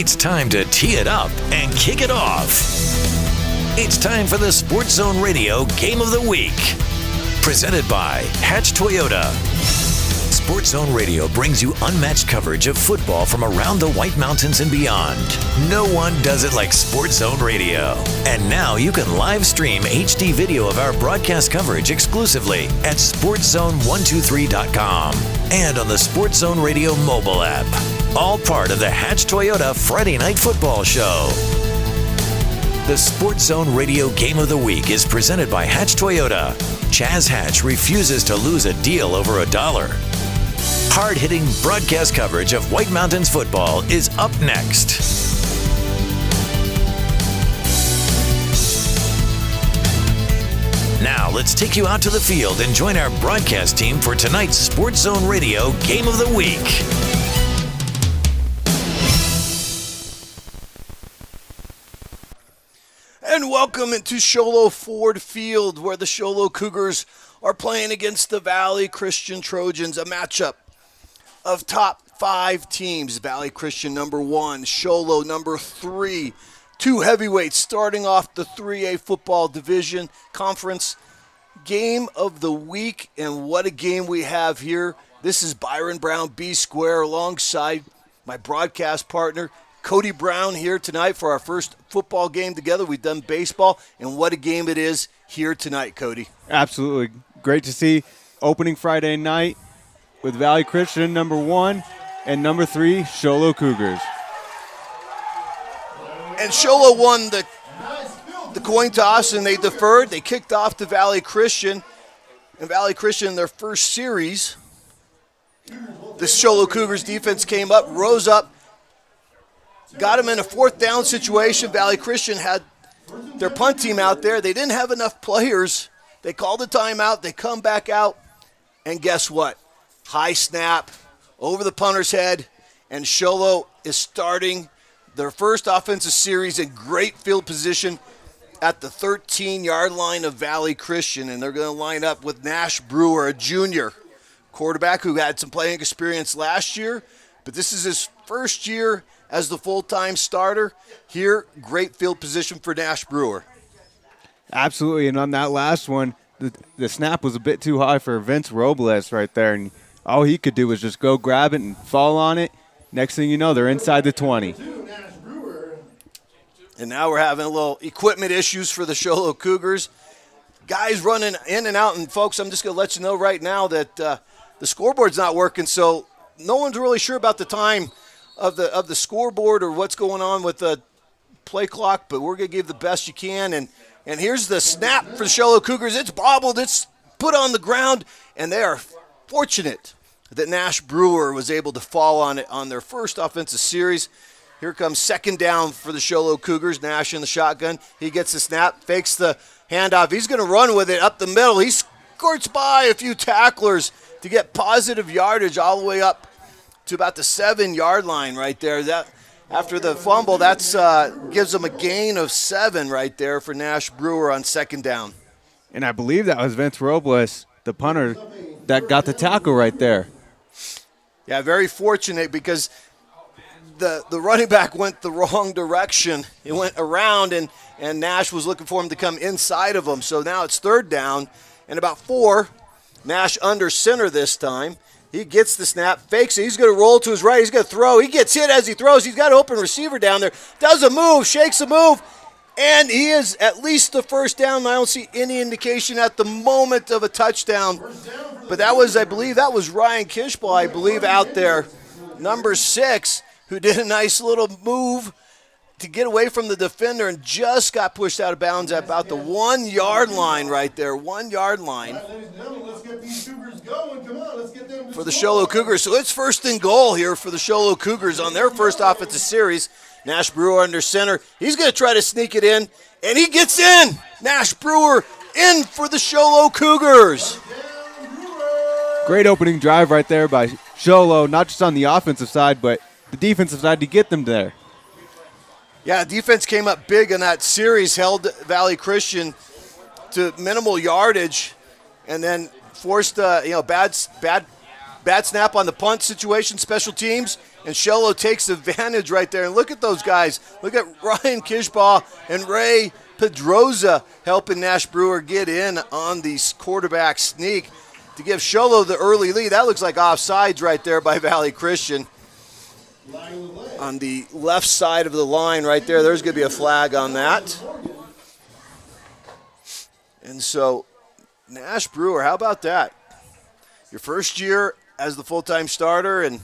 It's time to tee it up and kick it off. It's time for the Sports Zone Radio Game of the Week. Presented by Hatch Toyota. Sports Zone Radio brings you unmatched coverage of football from around the White Mountains and beyond. No one does it like Sports Zone Radio. And now you can live stream HD video of our broadcast coverage exclusively at sportszone123.com and on the Sports Zone Radio mobile app. All part of the Hatch Toyota Friday Night Football Show. The Sports Zone Radio Game of the Week is presented by Hatch Toyota. Chaz Hatch refuses to lose a deal over $1. Hard-hitting broadcast coverage of White Mountains football is up next. Now, let's take you out to the field and join our broadcast team for tonight's Sports Zone Radio Game of the Week. And welcome into Show Low Ford Field, where the Show Low Cougars are playing against the Valley Christian Trojans, a matchup of top 5 teams. Valley Christian number 1, Show Low number 3. 2 heavyweights starting off the 3A football division conference. Game of the week, and what a game we have here. This is Byron Brown, B Square, alongside my broadcast partner, Cody Brown, here tonight for our first football game together. We've done baseball, and what a game it is here tonight, Cody. Absolutely. Great to see opening Friday night with Valley Christian number 1 and number 3, Show Low Cougars. And Show Low won the coin toss, and they deferred. They kicked off to Valley Christian. And Valley Christian, their first series, the Show Low Cougars defense came up, rose up, got him in a 4th down situation. Valley Christian had their punt team out there. They didn't have enough players. They called a timeout. They come back out, and guess what? High snap over the punter's head, and Show Low is starting their first offensive series in great field position at the 13-yard line of Valley Christian, and they're going to line up with Nash Brewer, a junior quarterback who had some playing experience last year, but this is his first year as the full-time starter. Here, great field position for Nash Brewer. Absolutely, and on that last one, the snap was a bit too high for Vince Robles right there, and all he could do was just go grab it and fall on it. Next thing you know, they're inside the 20. And now we're having a little equipment issues for the Show Low Cougars. Guys running in and out, and folks, I'm just going to let you know right now that the scoreboard's not working, so no one's really sure about the time of the scoreboard or what's going on with the play clock, but we're going to give the best you can. And here's the snap for the Show Low Cougars. It's bobbled, it's put on the ground, and they are fortunate that Nash Brewer was able to fall on it on their first offensive series. Here comes 2nd down for the Show Low Cougars. Nash in the shotgun. He gets the snap, fakes the handoff. He's going to run with it up the middle. He skirts by a few tacklers to get positive yardage all the way up to about the 7-yard line right there. That after the fumble, that's gives them a gain of 7 right there for Nash Brewer on 2nd down. And I believe that was Vince Robles, the punter, that got the tackle right there. Yeah, very fortunate because the running back went the wrong direction. It went around, and Nash was looking for him to come inside of him. So now it's 3rd down and about 4. Nash under center this time. He gets the snap, fakes it. He's going to roll to his right. He's going to throw. He gets hit as he throws. He's got an open receiver down there. Does a move, shakes a move, and he is at least the 1st down. I don't see any indication at the moment of a touchdown. But that was, I believe, that was Ryan Kishbach, I believe, out there, number 6, who did a nice little move to get away from the defender and just got pushed out of bounds at about the 1-yard line right there, 1-yard line for the Show Low Cougars. So it's 1st and goal here for the Show Low Cougars on their first offensive series. Nash Brewer under center. He's going to try to sneak it in, and he gets in. Nash Brewer in for the Show Low Cougars. Great opening drive right there by Show Low, not just on the offensive side, but the defensive side to get them there. Yeah, defense came up big in that series, held Valley Christian to minimal yardage, and then forced bad Bad snap on the punt situation, special teams, and Show Low takes advantage right there. And look at those guys. Look at Ryan Kishbach and Ray Pedroza helping Nash Brewer get in on the quarterback sneak to give Show Low the early lead. That looks like offsides right there by Valley Christian. On the left side of the line right there, there's going to be a flag on that. And so, Nash Brewer, how about that? Your first year as the full-time starter, and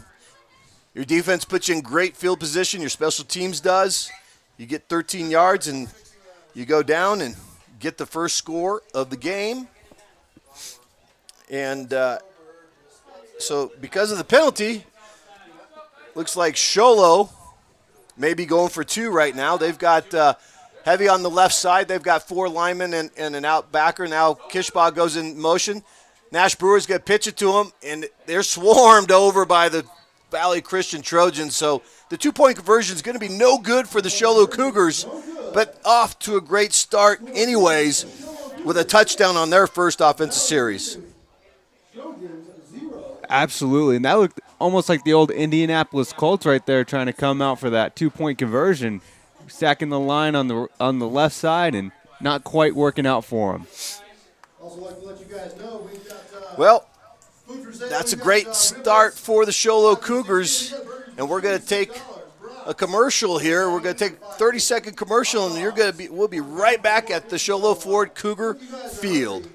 your defense puts you in great field position. Your special teams does. You get 13 yards, and you go down and get the first score of the game. And so because of the penalty, looks like Show Low may be going for 2 right now. They've got heavy on the left side. They've got 4 linemen and an out backer. Now Kishbach goes in motion. Nash Brewer's going to pitch it to him, and they're swarmed over by the Valley Christian Trojans. So the 2-point conversion is going to be no good for the Show Low Cougars, but off to a great start anyways with a touchdown on their first offensive series. Absolutely, and that looked almost like the old Indianapolis Colts right there trying to come out for that 2-point conversion, stacking the line on the left side and not quite working out for them. Also like to let you guys know we've got Well, that's a great start for the Show Low Cougars, and we're going to take a commercial here. We're going to take a 30-second commercial, and we'll be right back at the Show Low Ford Cougar Field.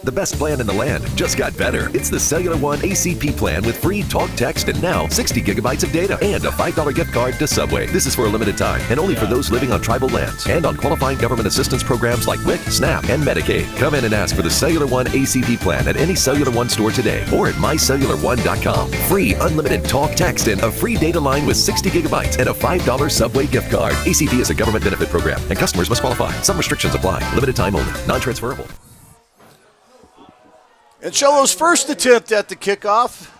The best plan in the land just got better. It's the Cellular One ACP plan with free talk, text, and now 60 gigabytes of data and a $5 gift card to Subway. This is for a limited time and only for those living on tribal lands and on qualifying government assistance programs like WIC, SNAP, and Medicaid. Come in and ask for the Cellular One ACP plan at any Cellular One store today or at mycellular1.com. Free unlimited talk, text, and a free data line with 60 gigabytes and a $5 Subway gift card. ACP is a government benefit program and customers must qualify. Some restrictions apply. Limited time only. Non-transferable. And Show Low's first attempt at the kickoff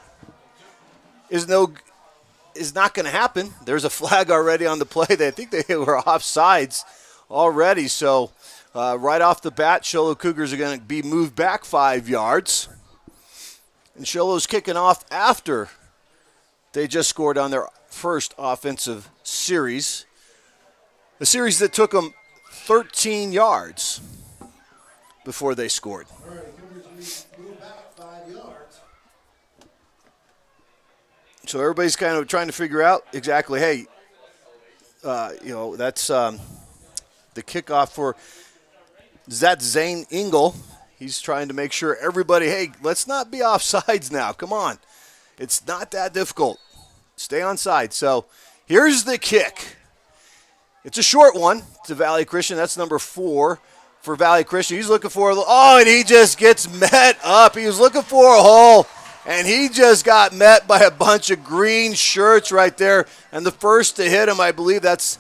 is not going to happen. There's a flag already on the play. I think they were offsides already. So right off the bat, Show Low Cougars are going to be moved back 5 yards. And Show Low's kicking off after they just scored on their first offensive series. A series that took them 13 yards before they scored. all right, Cougars move back 5 yards. So everybody's kind of trying to figure out exactly, hey, that's the kickoff for Zat Zane Engel. He's trying to make sure everybody, hey, let's not be offsides now. Come on. It's not that difficult. Stay on side. So here's the kick. It's a short one to Valley Christian. That's number 4 for Valley Christian. He's looking for and he just gets met up. He was looking for a hole, and he just got met by a bunch of green shirts right there. And the first to hit him, I believe that's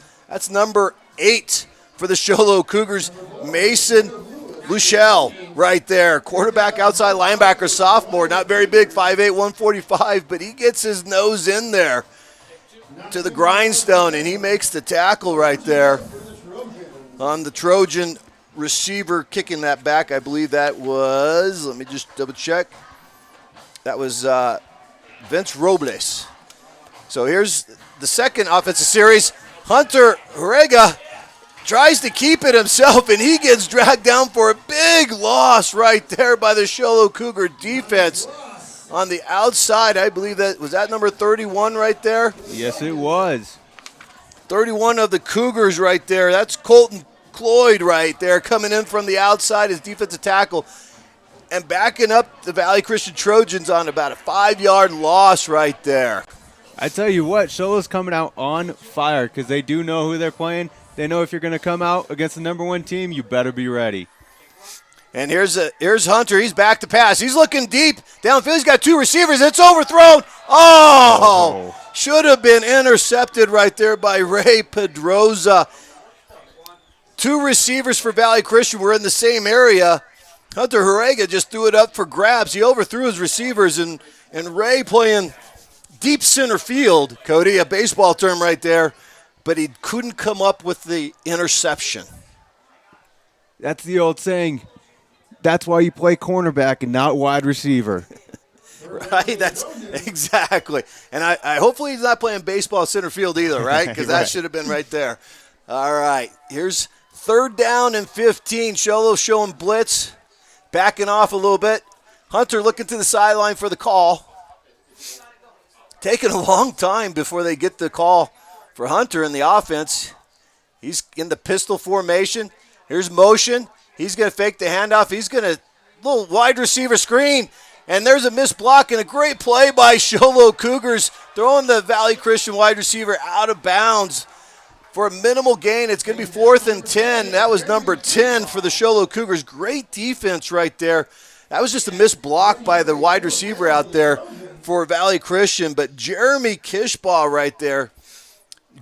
number 8 for the Show Low Cougars, Mason Luchel right there. Quarterback, outside linebacker, sophomore, not very big, 5'8", 145, but he gets his nose in there to the grindstone, and he makes the tackle right there on the Trojan receiver kicking that back. I believe that was, let me just double check, that was Vince Robles. So here's the second offensive series. Hunter Horega tries to keep it himself, and he gets dragged down for a big loss right there by the Show Low Cougar defense. On the outside, I believe was that number 31 right there? Yes, it was. 31 of the Cougars right there. That's Colton Cloyd right there coming in from the outside as defensive tackle and backing up the Valley Christian Trojans on about a 5-yard loss right there. I tell you what, Show Low's coming out on fire because they do know who they're playing. They know if you're going to come out against the number 1 team, you better be ready. And here's Hunter. He's back to pass. He's looking deep downfield. He's got 2 receivers. It's overthrown. Oh! Should have been intercepted right there by Ray Pedroza. 2 receivers for Valley Christian were in the same area. Hunter Horega just threw it up for grabs. He overthrew his receivers, and Ray playing deep center field, Cody, a baseball term right there, but he couldn't come up with the interception. That's the old saying. That's why you play cornerback and not wide receiver. Right? That's exactly. And I hopefully he's not playing baseball center field either, right? Because that should have been right there. All right. Here's 3rd down and 15. Show Low showing blitz. Backing off a little bit. Hunter looking to the sideline for the call. Taking a long time before they get the call for Hunter in the offense. He's in the pistol formation. Here's motion. He's going to fake the handoff. He's going to little wide receiver screen. And there's a missed block and a great play by Show Low Cougars, throwing the Valley Christian wide receiver out of bounds for a minimal gain. It's going to be 4th and 10. That was number 10 for the Show Low Cougars. Great defense right there. That was just a missed block by the wide receiver out there for Valley Christian. But Jeremy Kishbach right there,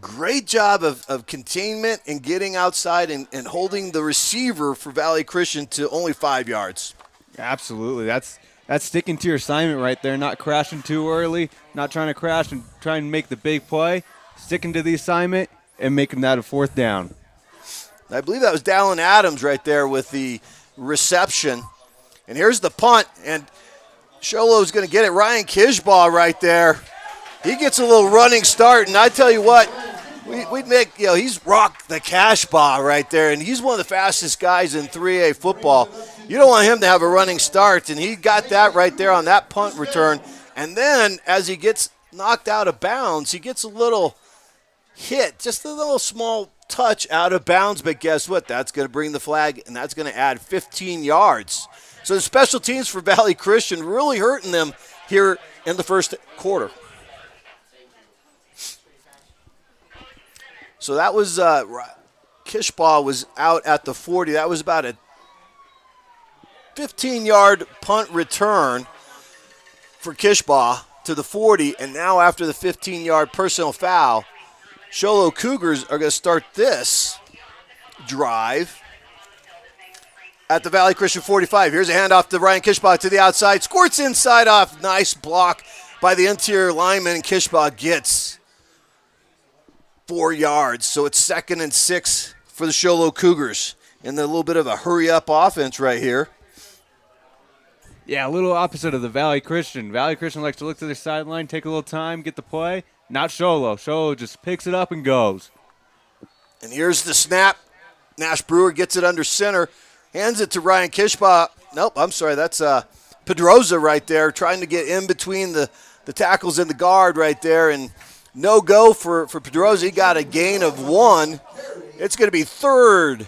great job of containment and getting outside and holding the receiver for Valley Christian to only 5 yards. Absolutely. That's sticking to your assignment right there, not crashing too early, not trying to crash and trying to make the big play, sticking to the assignment and making that a 4th down. I believe that was Dallin Adams right there with the reception. And here's the punt, and Show Low's going to get it. Ryan Kishbach right there. He gets a little running start, and I tell you what, we'd make, he's rocked the Kishbach right there, and he's one of the fastest guys in 3A football. You don't want him to have a running start, and he got that right there on that punt return. And then as he gets knocked out of bounds, he gets a little hit, just a little small touch out of bounds, but guess what? That's going to bring the flag, and that's going to add 15 yards. So the special teams for Valley Christian really hurting them here in the first quarter. So that was Kishbach was out at the 40. That was about a 15-yard punt return for Kishbach to the 40. And now after the 15-yard personal foul, Show Low Cougars are going to start this drive at the Valley Christian 45. Here's a handoff to Ryan Kishbach to the outside. Squirts inside off. Nice block by the interior lineman, and Kishbach gets 4 yards. So it's 2nd and 6 for the Show Low Cougars in the little bit of a hurry-up offense right here. Yeah, a little opposite of the Valley Christian. Valley Christian likes to look to their sideline, take a little time, get the play. Not Show Low. Show Low just picks it up and goes. And here's the snap. Nash Brewer gets it under center, hands it to Ryan Kishbach. Nope, I'm sorry, that's Pedroza right there trying to get in between the tackles and the guard right there. And no go for Pedroza. He got a gain of 1. It's going to be 3rd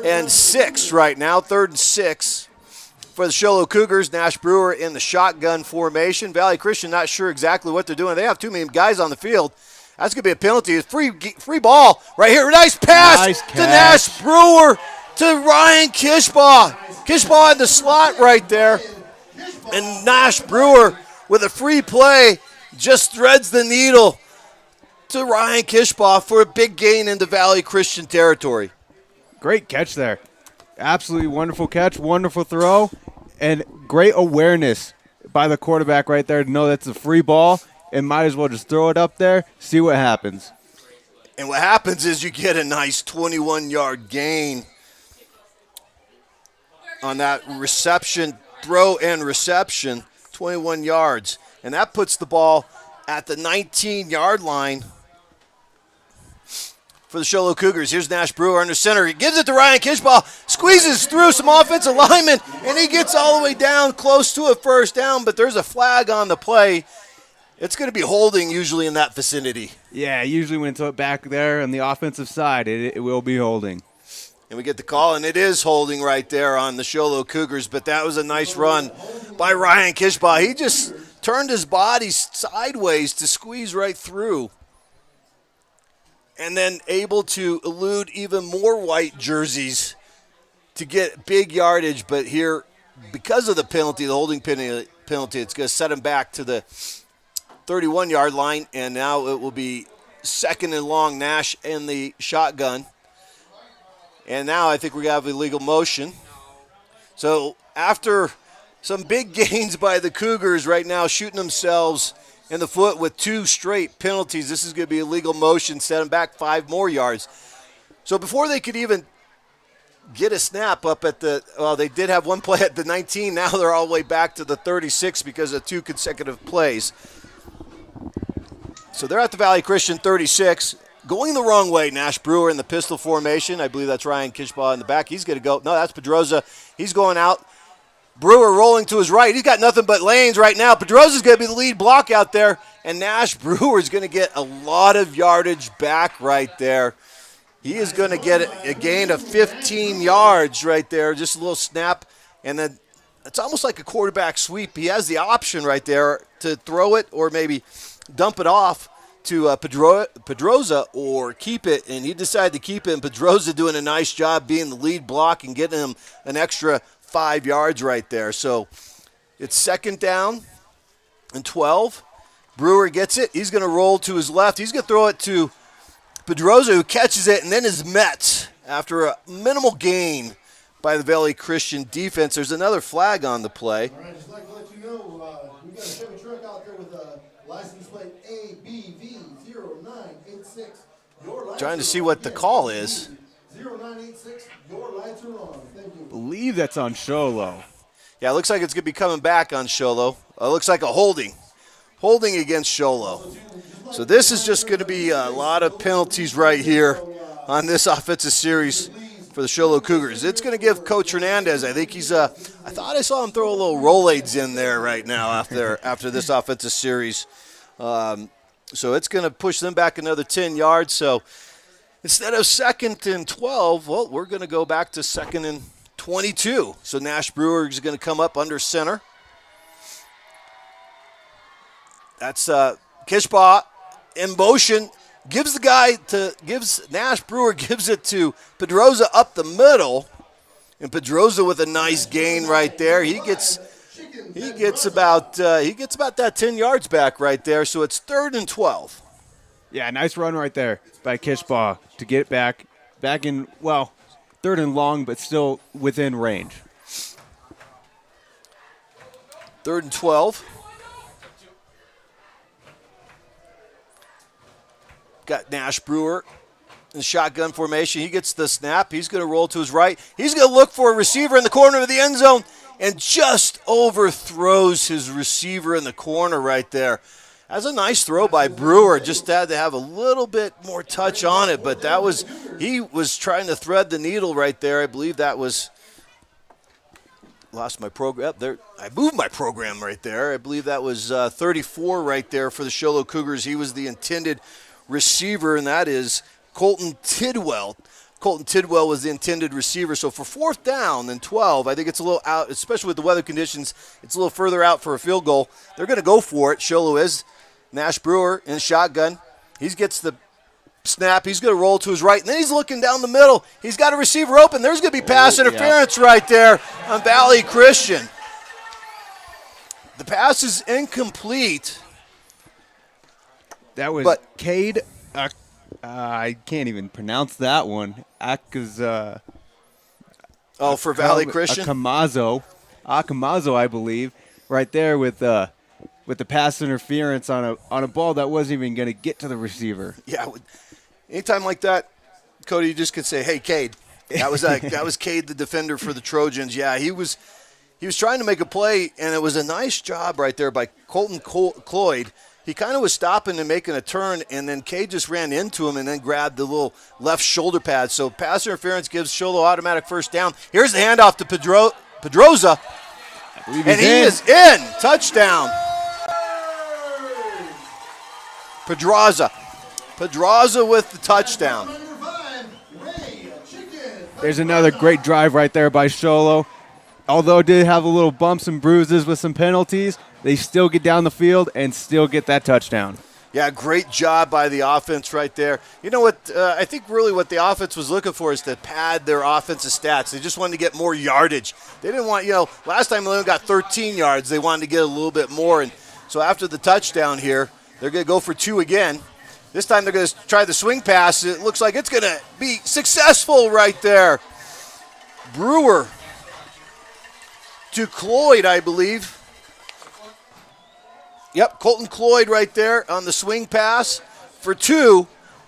and 6 right now, 3rd and 6. For the Show Low Cougars, Nash Brewer in the shotgun formation. Valley Christian not sure exactly what they're doing. They have too many guys on the field. That's going to be a penalty. It's free ball right here. Nice pass to Nash Brewer to Ryan Kishbach. Kishbach in the slot right there. And Nash Brewer with a free play just threads the needle to Ryan Kishbach for a big gain into Valley Christian territory. Great catch there. Absolutely wonderful catch, wonderful throw, and great awareness by the quarterback right there to know that's a free ball and might as well just throw it up there, see what happens. And what happens is you get a nice 21-yard gain on that reception, throw and reception, 21 yards. And that puts the ball at the 19-yard line for the Show Low Cougars. Here's Nash Brewer under center. He gives it to Ryan Kishbach, squeezes through some offensive linemen, and he gets all the way down close to a first down, but there's a flag on the play. It's going to be holding usually in that vicinity. Yeah, usually when it's back there on the offensive side, it will be holding. And we get the call, and it is holding right there on the Show Low Cougars, but that was a nice run by Ryan Kishbach. He just turned his body sideways to squeeze right through, and then able to elude even more white jerseys to get big yardage. But here, because of the penalty, the holding penalty, it's going to set him back to the 31-yard line, and now it will be 2nd and long. Nash in the shotgun. And now I think we have illegal motion. So after some big gains by the Cougars right now, shooting themselves in the foot with 2 straight penalties, this is going to be illegal motion, set them back 5 more yards. So before they could even get a snap up at the, well, they did have one play at the 19. Now they're all the way back to the 36 because of 2 consecutive plays. So they're at the Valley Christian 36. Going the wrong way, Nash Brewer in the pistol formation. I believe that's Ryan Kishbach in the back. He's going to go. No, that's Pedroza. He's going out. Brewer rolling to his right. He's got nothing but lanes right now. Pedroza's going to be the lead block out there, and Nash Brewer's going to get a lot of yardage back right there. He is going to get a gain of 15 yards right there, just a little snap, and then it's almost like a quarterback sweep. He has the option right there to throw it or maybe dump it off to Pedroza or keep it, and he decided to keep it, and Pedroza doing a nice job being the lead block and getting him an extra 5 yards right there. So it's 2nd down and 12. Brewer gets it. He's going to roll to his left. He's going to throw it to Pedroza, who catches it and then is met after a minimal gain by the Valley Christian defense. There's another flag on the play. All right, just like to let you know, we've got a Chevy truck out there with a license plate ABV0986. Trying to see what the call is. 0986, your lights are on. Thank you. I believe that's on Show Low. Yeah, it looks like it's going to be coming back on Show Low. Looks like a holding. Holding against Show Low. So this is just going to be a lot of penalties right here on this offensive series for the Show Low Cougars. It's going to give Coach Hernandez, I think he's I thought I saw him throw a little Rolaids in there right now after this offensive series. So it's going to push them back another 10 yards. So instead of 2nd and 12, well, we're going to go back to 2nd and 22. So Nash Brewer is going to come up under center. That's Kishbach in motion. Gives Nash Brewer gives it to Pedroza up the middle, and Pedroza with a nice gain right there. He gets about that 10 yards back right there. So it's 3rd and 12. Yeah, nice run right there by Kishbach to get it back in, well, 3rd and long, but still within range. 3rd and 12. Got Nash Brewer in shotgun formation. He gets the snap. He's going to roll to his right. He's going to look for a receiver in the corner of the end zone and just overthrows his receiver in the corner right there. That's a nice throw by Brewer. Just had to have a little bit more touch on it, but he was trying to thread the needle right there. I believe that was lost my program. There, I moved my program right there. I believe that was 34 right there for the Show Low Cougars. He was the intended receiver, and that is Colton Tidwell. Colton Tidwell was the intended receiver. So for 4th down and 12, I think it's a little out, especially with the weather conditions, it's a little further out for a field goal. They're going to go for it. Show Low is. Nash Brewer in shotgun. He gets the snap. He's going to roll to his right, and then he's looking down the middle. He's got a receiver open. There's going to be pass interference right there on Valley Christian. The pass is incomplete. That was Cade. I can't even pronounce that one. For Valley Christian? Akamazo, I believe, right there with the pass interference on a ball that wasn't even going to get to the receiver. Yeah, anytime like that, Cody, you just could say, "Hey, Cade." That was Cade, the defender for the Trojans. Yeah, he was trying to make a play, and it was a nice job right there by Colton Cloyd. He kind of was stopping and making a turn, and then Cade just ran into him and then grabbed the little left shoulder pad. So pass interference gives Show Low automatic 1st down. Here's the handoff to Pedroza, and he is in. Touchdown. Pedroza with the touchdown. There's another great drive right there by Show Low. Although it did have a little bumps and bruises with some penalties, they still get down the field and still get that touchdown. Yeah, great job by the offense right there. You know what? I think really what the offense was looking for is to pad their offensive stats. They just wanted to get more yardage. They didn't want, last time they only got 13 yards. They wanted to get a little bit more. And so after the touchdown here, they're going to go for 2 again. This time they're going to try the swing pass. It looks like it's going to be successful right there. Brewer to Cloyd, I believe. Yep, Colton Cloyd right there on the swing pass for 2.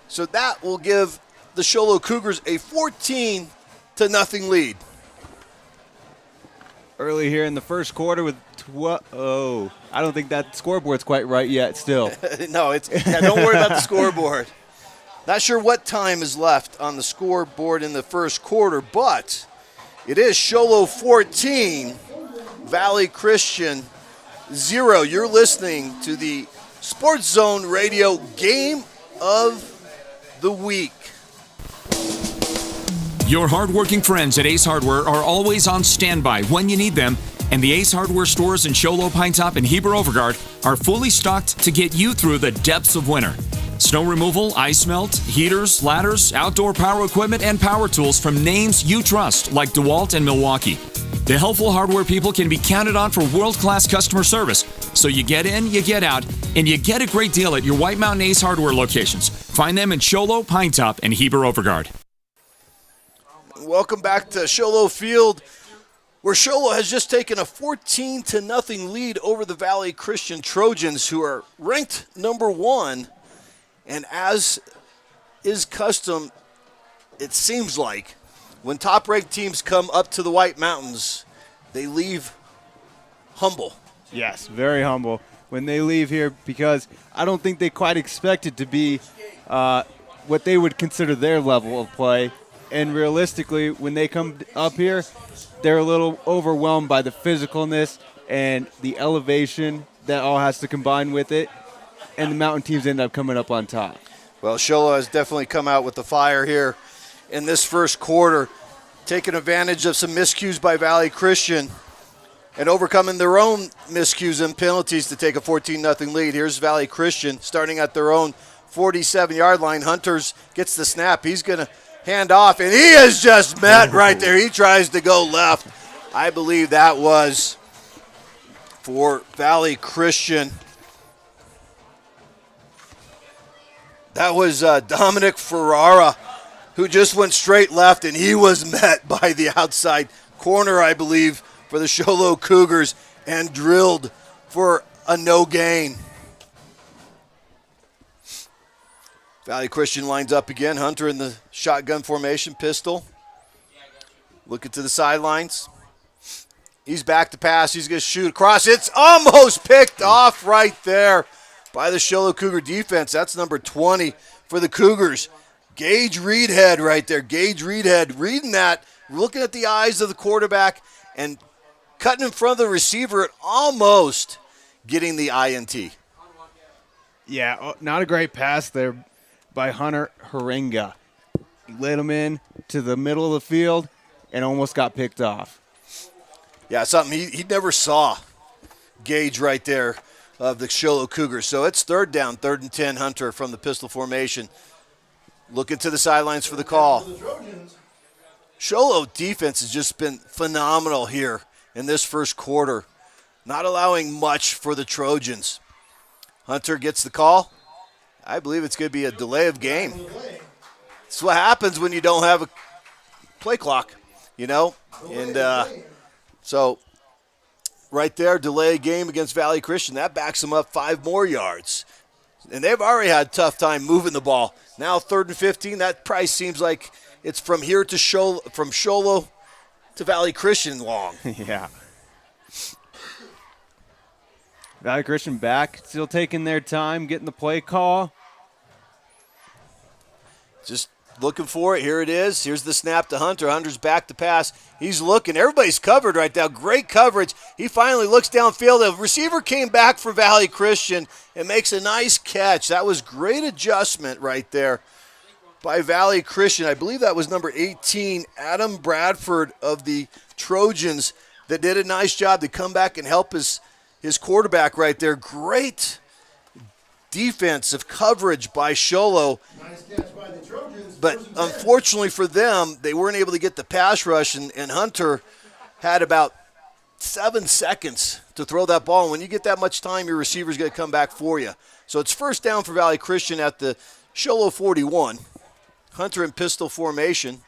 So that will give the Show Low Cougars a 14-10 lead. Early here in the first quarter with I don't think that scoreboard's quite right yet still. No, don't worry about the scoreboard. Not sure what time is left on the scoreboard in the first quarter, but it is Show Low 14, Valley Christian 0. You're listening to the Sports Zone Radio Game of the Week. Your hardworking friends at Ace Hardware are always on standby when you need them, and the Ace Hardware stores in Show Low, Pine Top, and Heber Overgard are fully stocked to get you through the depths of winter. Snow removal, ice melt, heaters, ladders, outdoor power equipment, and power tools from names you trust like DeWalt and Milwaukee. The helpful hardware people can be counted on for world-class customer service. So you get in, you get out, and you get a great deal at your White Mountain Ace Hardware locations. Find them in Show Low, Pine Top, and Heber Overgard. Welcome back to Show Low Field, where Show Low has just taken a 14-0 lead over the Valley Christian Trojans, who are ranked number 1. And as is custom, it seems like when top-ranked teams come up to the White Mountains, they leave humble. Yes, very humble when they leave here, because I don't think they quite expected to be what they would consider their level of play. And realistically, when they come up here, they're a little overwhelmed by the physicalness and the elevation that all has to combine with it. And the mountain teams end up coming up on top. Well, Show Low has definitely come out with the fire here in this first quarter, taking advantage of some miscues by Valley Christian and overcoming their own miscues and penalties to take a 14-0 lead. Here's Valley Christian starting at their own 47-yard line. Hunters gets the snap. He's going to hand off, and he is just met right there. He tries to go left. I believe that was for Valley Christian. That was Dominic Ferrara, who just went straight left, and he was met by the outside corner, I believe, for the Show Low Cougars, and drilled for a no gain. Valley Christian lines up again. Hunter in the shotgun formation, pistol. Looking to the sidelines. He's back to pass. He's going to shoot across. It's almost picked off right there by the Show Low Cougar defense. That's number 20 for the Cougars. Gage Reedhead right there. Gage Reedhead reading that, looking at the eyes of the quarterback and cutting in front of the receiver and almost getting the INT. Yeah, not a great pass there by Hunter Haringa. He led him in to the middle of the field and almost got picked off. Yeah, something he never saw. Gage right there of the Show Low Cougars. So it's third down, 3rd and 10, Hunter from the pistol formation. Looking to the sidelines for the call. Show Low defense has just been phenomenal here in this first quarter, not allowing much for the Trojans. Hunter gets the call. I believe it's going to be a delay of game. That's what happens when you don't have a play clock, you know. And so right there, delay of game against Valley Christian. That backs them up 5 more yards. And they've already had a tough time moving the ball. Now 3rd and 15, that probably seems like it's from here to from Show Low to Valley Christian long. Yeah. Valley Christian back, still taking their time, getting the play call. Just looking for it. Here it is. Here's the snap to Hunter. Hunter's back to pass. He's looking. Everybody's covered right now. Great coverage. He finally looks downfield. The receiver came back for Valley Christian and makes a nice catch. That was great adjustment right there by Valley Christian. I believe that was number 18, Adam Bradford of the Trojans, that did a nice job to come back and help his quarterback right there. Great defensive coverage by Show Low. Nice catch by the Trojans. But unfortunately for them, they weren't able to get the pass rush, and Hunter had about 7 seconds to throw that ball. And when you get that much time, your receiver's going to come back for you. So it's first down for Valley Christian at the Show Low 41. Hunter in pistol formation.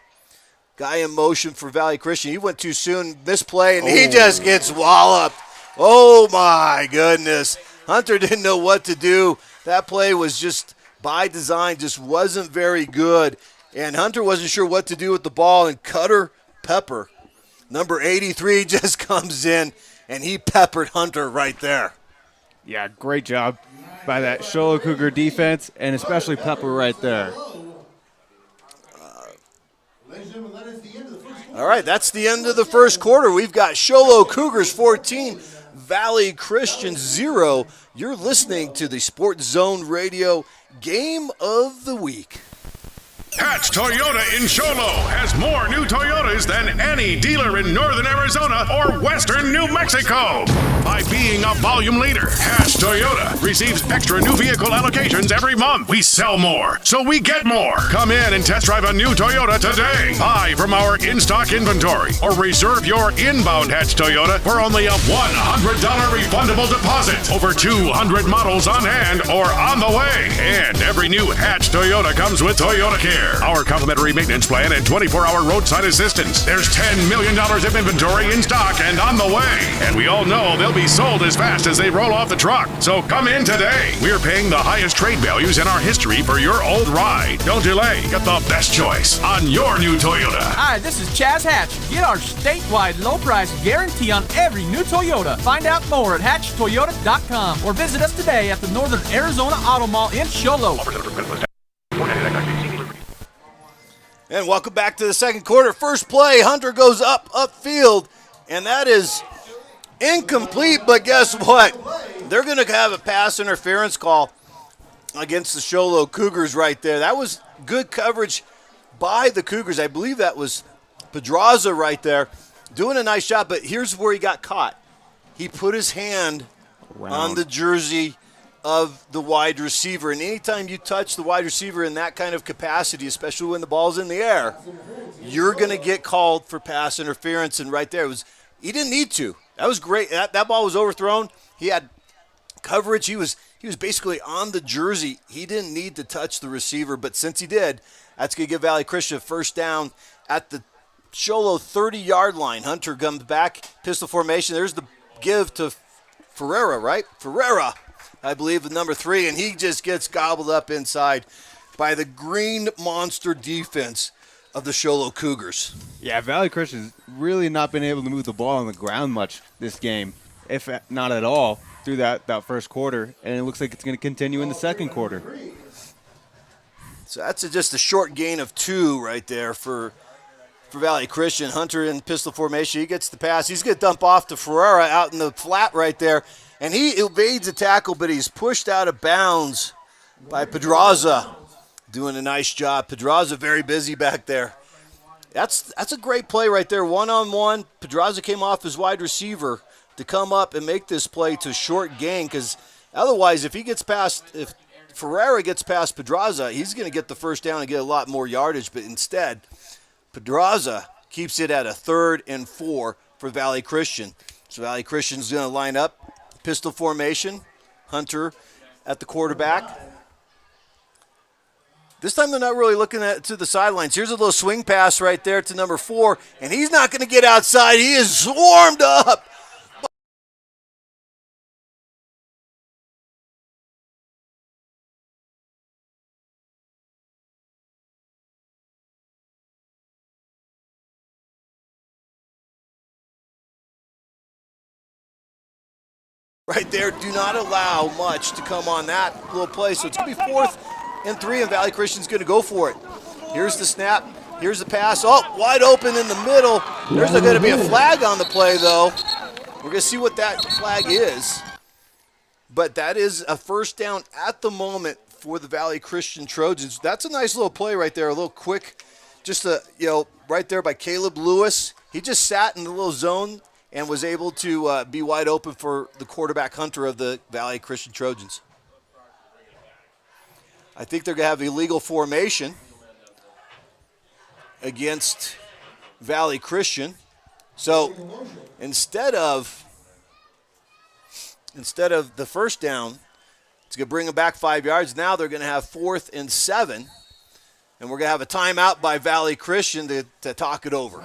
Guy in motion for Valley Christian. He went too soon, misplay, and he just gets walloped. Oh, my goodness. Hunter didn't know what to do. That play was just by design, just wasn't very good. And Hunter wasn't sure what to do with the ball, and Cutter pepper. Number 83 just comes in, and he peppered Hunter right there. Yeah, great job by that Show Low Cougar defense, and especially Pepper right there. All right, that's the end of the first quarter. We've got Show Low Cougars 14, Valley Christian 0. You're listening to the Sports Zone Radio Game of the Week. Hatch Toyota in Show Low has more new Toyotas than any dealer in northern Arizona or western New Mexico. By being a volume leader, Hatch Toyota receives extra new vehicle allocations every month. We sell more, so we get more. Come in and test drive a new Toyota today. Buy from our in-stock inventory or reserve your inbound Hatch Toyota for only a $100 refundable deposit. Over 200 models on hand or on the way. And every new Hatch Toyota comes with Toyota Care, our complimentary maintenance plan and 24-hour roadside assistance. There's $10 million of inventory in stock and on the way. And we all know they'll be sold as fast as they roll off the truck. So come in today. We're paying the highest trade values in our history for your old ride. Don't delay. Get the best choice on your new Toyota. Hi, this is Chaz Hatch. Get our statewide low price guarantee on every new Toyota. Find out more at hatchtoyota.com or visit us today at the Northern Arizona Auto Mall in Show Low. And welcome back to the second quarter. First play, Hunter goes upfield, and that is incomplete, but guess what? They're going to have a pass interference call against the Show Low Cougars right there. That was good coverage by the Cougars. I believe that was Pedraza right there doing a nice job, but here's where he got caught. He put his hand on the jersey of the wide receiver, and anytime you touch the wide receiver in that kind of capacity, especially when the ball's in the air, you're going to get called for pass interference. And right there, he didn't need to. That was great. That ball was overthrown. He had coverage. He was basically on the jersey. He didn't need to touch the receiver, but since he did, that's going to give Valley Christian a first down at the Show Low 30-yard line. Hunter comes back, pistol formation. There's the give to Ferreira, right? Ferreira, I believe, with number 3, and he just gets gobbled up inside by the green monster defense of the Show Low Cougars. Yeah, Valley Christian's really not been able to move the ball on the ground much this game, if not at all, through that first quarter, and it looks like it's going to continue in the second quarter. So that's just a short gain of 2 right there for Valley Christian. Hunter in pistol formation. He gets the pass. He's going to dump off to Ferreira out in the flat right there. And he evades a tackle, but he's pushed out of bounds by Pedraza. Doing a nice job. Pedraza very busy back there. That's a great play right there. One-on-one. Pedraza came off his wide receiver to come up and make this play to short gain, because otherwise if Ferreira gets past Pedraza, he's going to get the first down and get a lot more yardage. But instead, Pedraza keeps it at a 3rd and 4 for Valley Christian. So Valley Christian's going to line up. Pistol formation, Hunter at the quarterback. This time they're not really looking to the sidelines. Here's a little swing pass right there to number 4, and he's not going to get outside. He is swarmed up. Right there, do not allow much to come on that little play. So it's going to be 4th and 3, and Valley Christian's going to go for it. Here's the snap. Here's the pass. Oh, wide open in the middle. There's going to be a flag on the play, though. We're going to see what that flag is. But that is a first down at the moment for the Valley Christian Trojans. That's a nice little play right there, a little quick, just right there by Caleb Lewis. He just sat in the little zone and was able to be wide open for the quarterback Hunter of the Valley Christian Trojans. I think they're going to have illegal formation against Valley Christian. So instead of the first down, it's going to bring them back 5 yards. Now they're going to have 4th and 7, and we're going to have a timeout by Valley Christian to talk it over.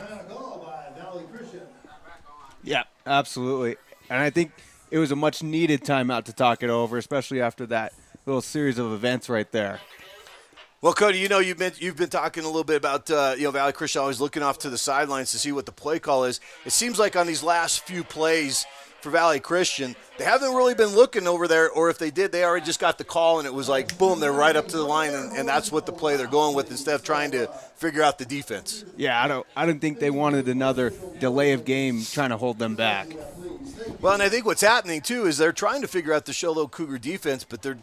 Yeah, absolutely. And I think it was a much-needed timeout to talk it over, especially after that little series of events right there. Well, Cody, you've been talking a little bit about Valley Christian always looking off to the sidelines to see what the play call is. It seems like on these last few plays for Valley Christian, they haven't really been looking over there, or if they did, they already just got the call and it was like boom, they're right up to the line, and that's what the play they're going with instead of trying to figure out the defense. Yeah, I don't think they wanted another delay of game trying to hold them back. Well, and I think what's happening too is they're trying to figure out the Show Low Cougar defense, but the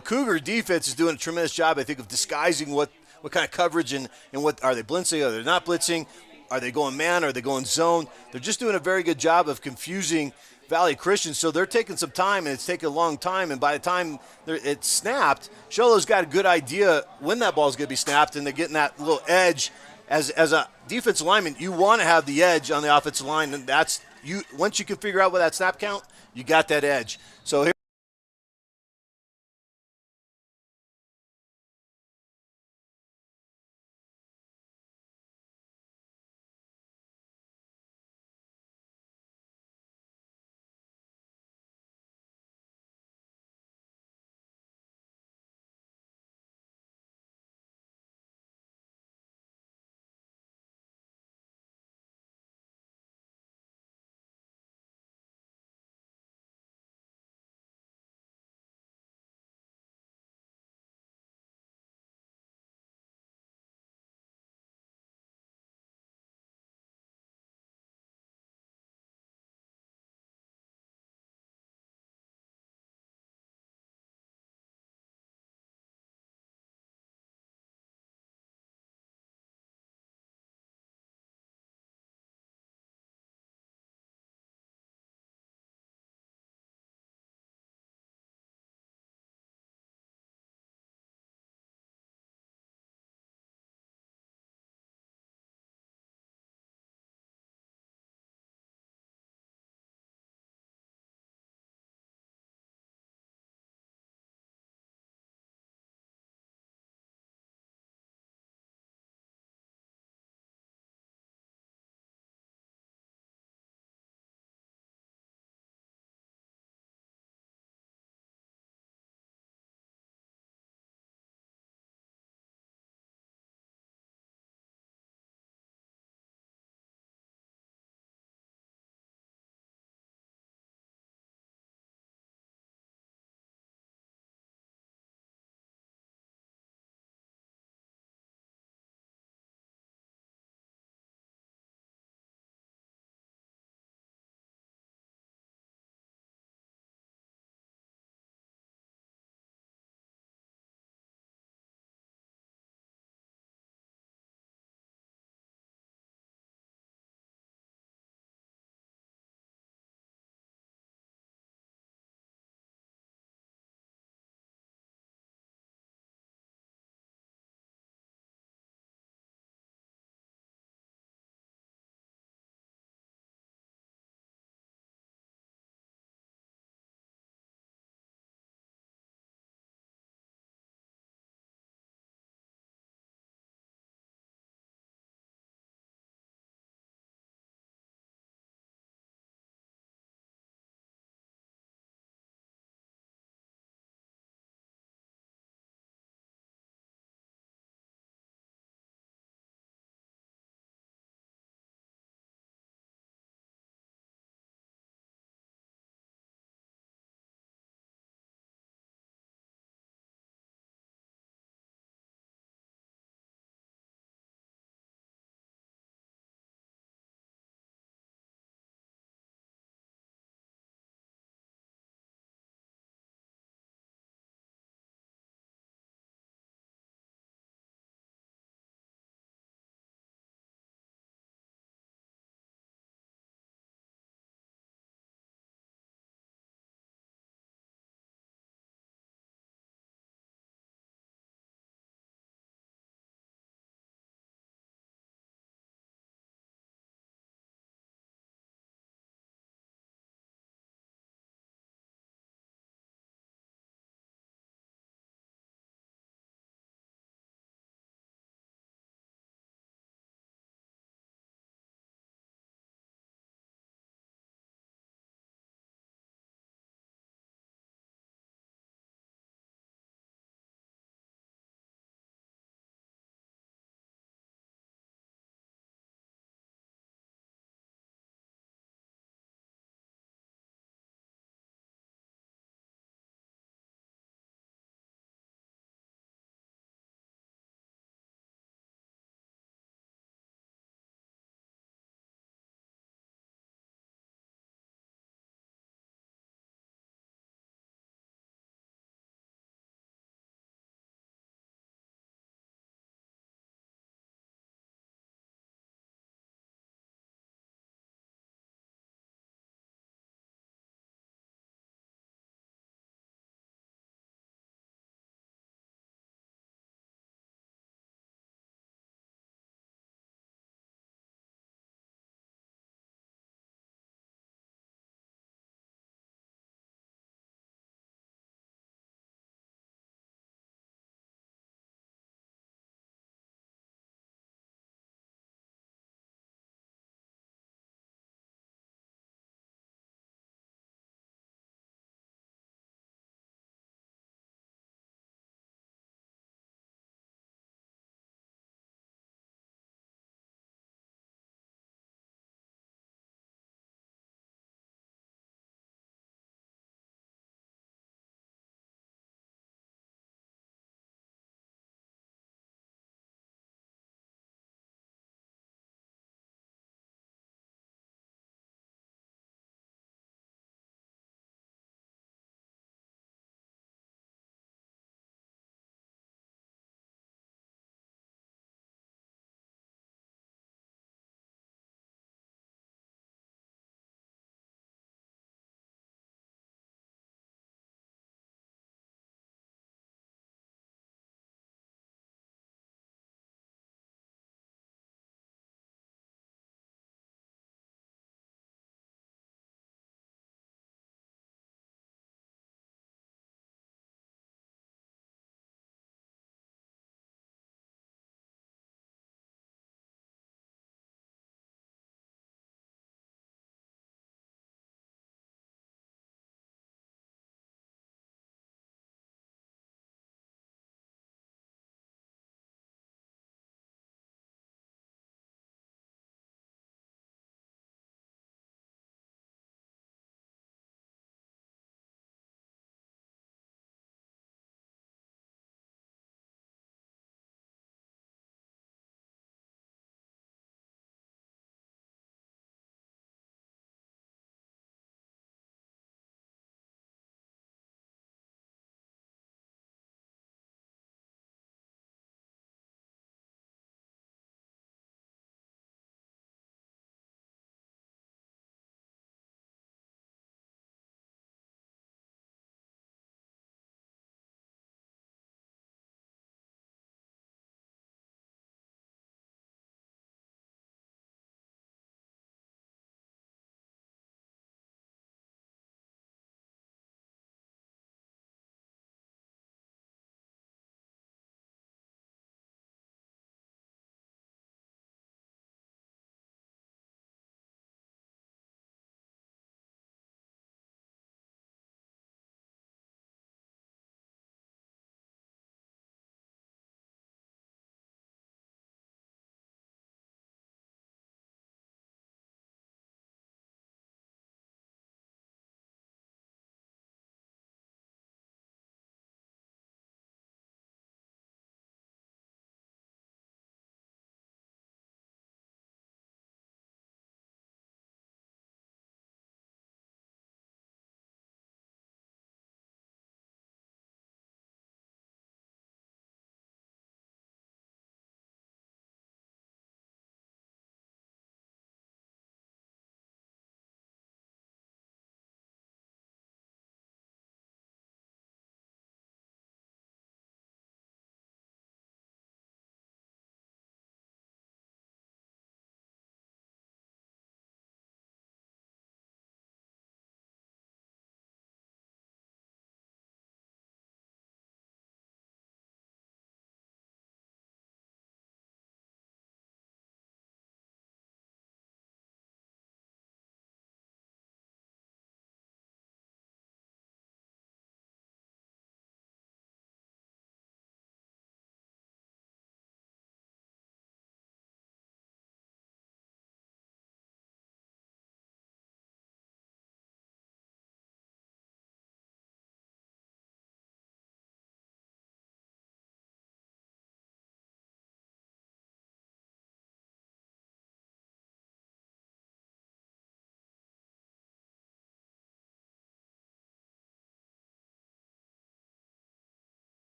Cougar defense is doing a tremendous job, I think, of disguising what kind of coverage and what are they blitzing, are they not blitzing, are they going man, are they going zone. They're just doing a very good job of confusing Valley Christian, so they're taking some time, and it's taking a long time, and by the time it's snapped, Show Low's got a good idea when that ball's going to be snapped, and they're getting that little edge. As a defensive lineman, you want to have the edge on the offensive line, and that's you. Once you can figure out what that snap count, you got that edge. So here.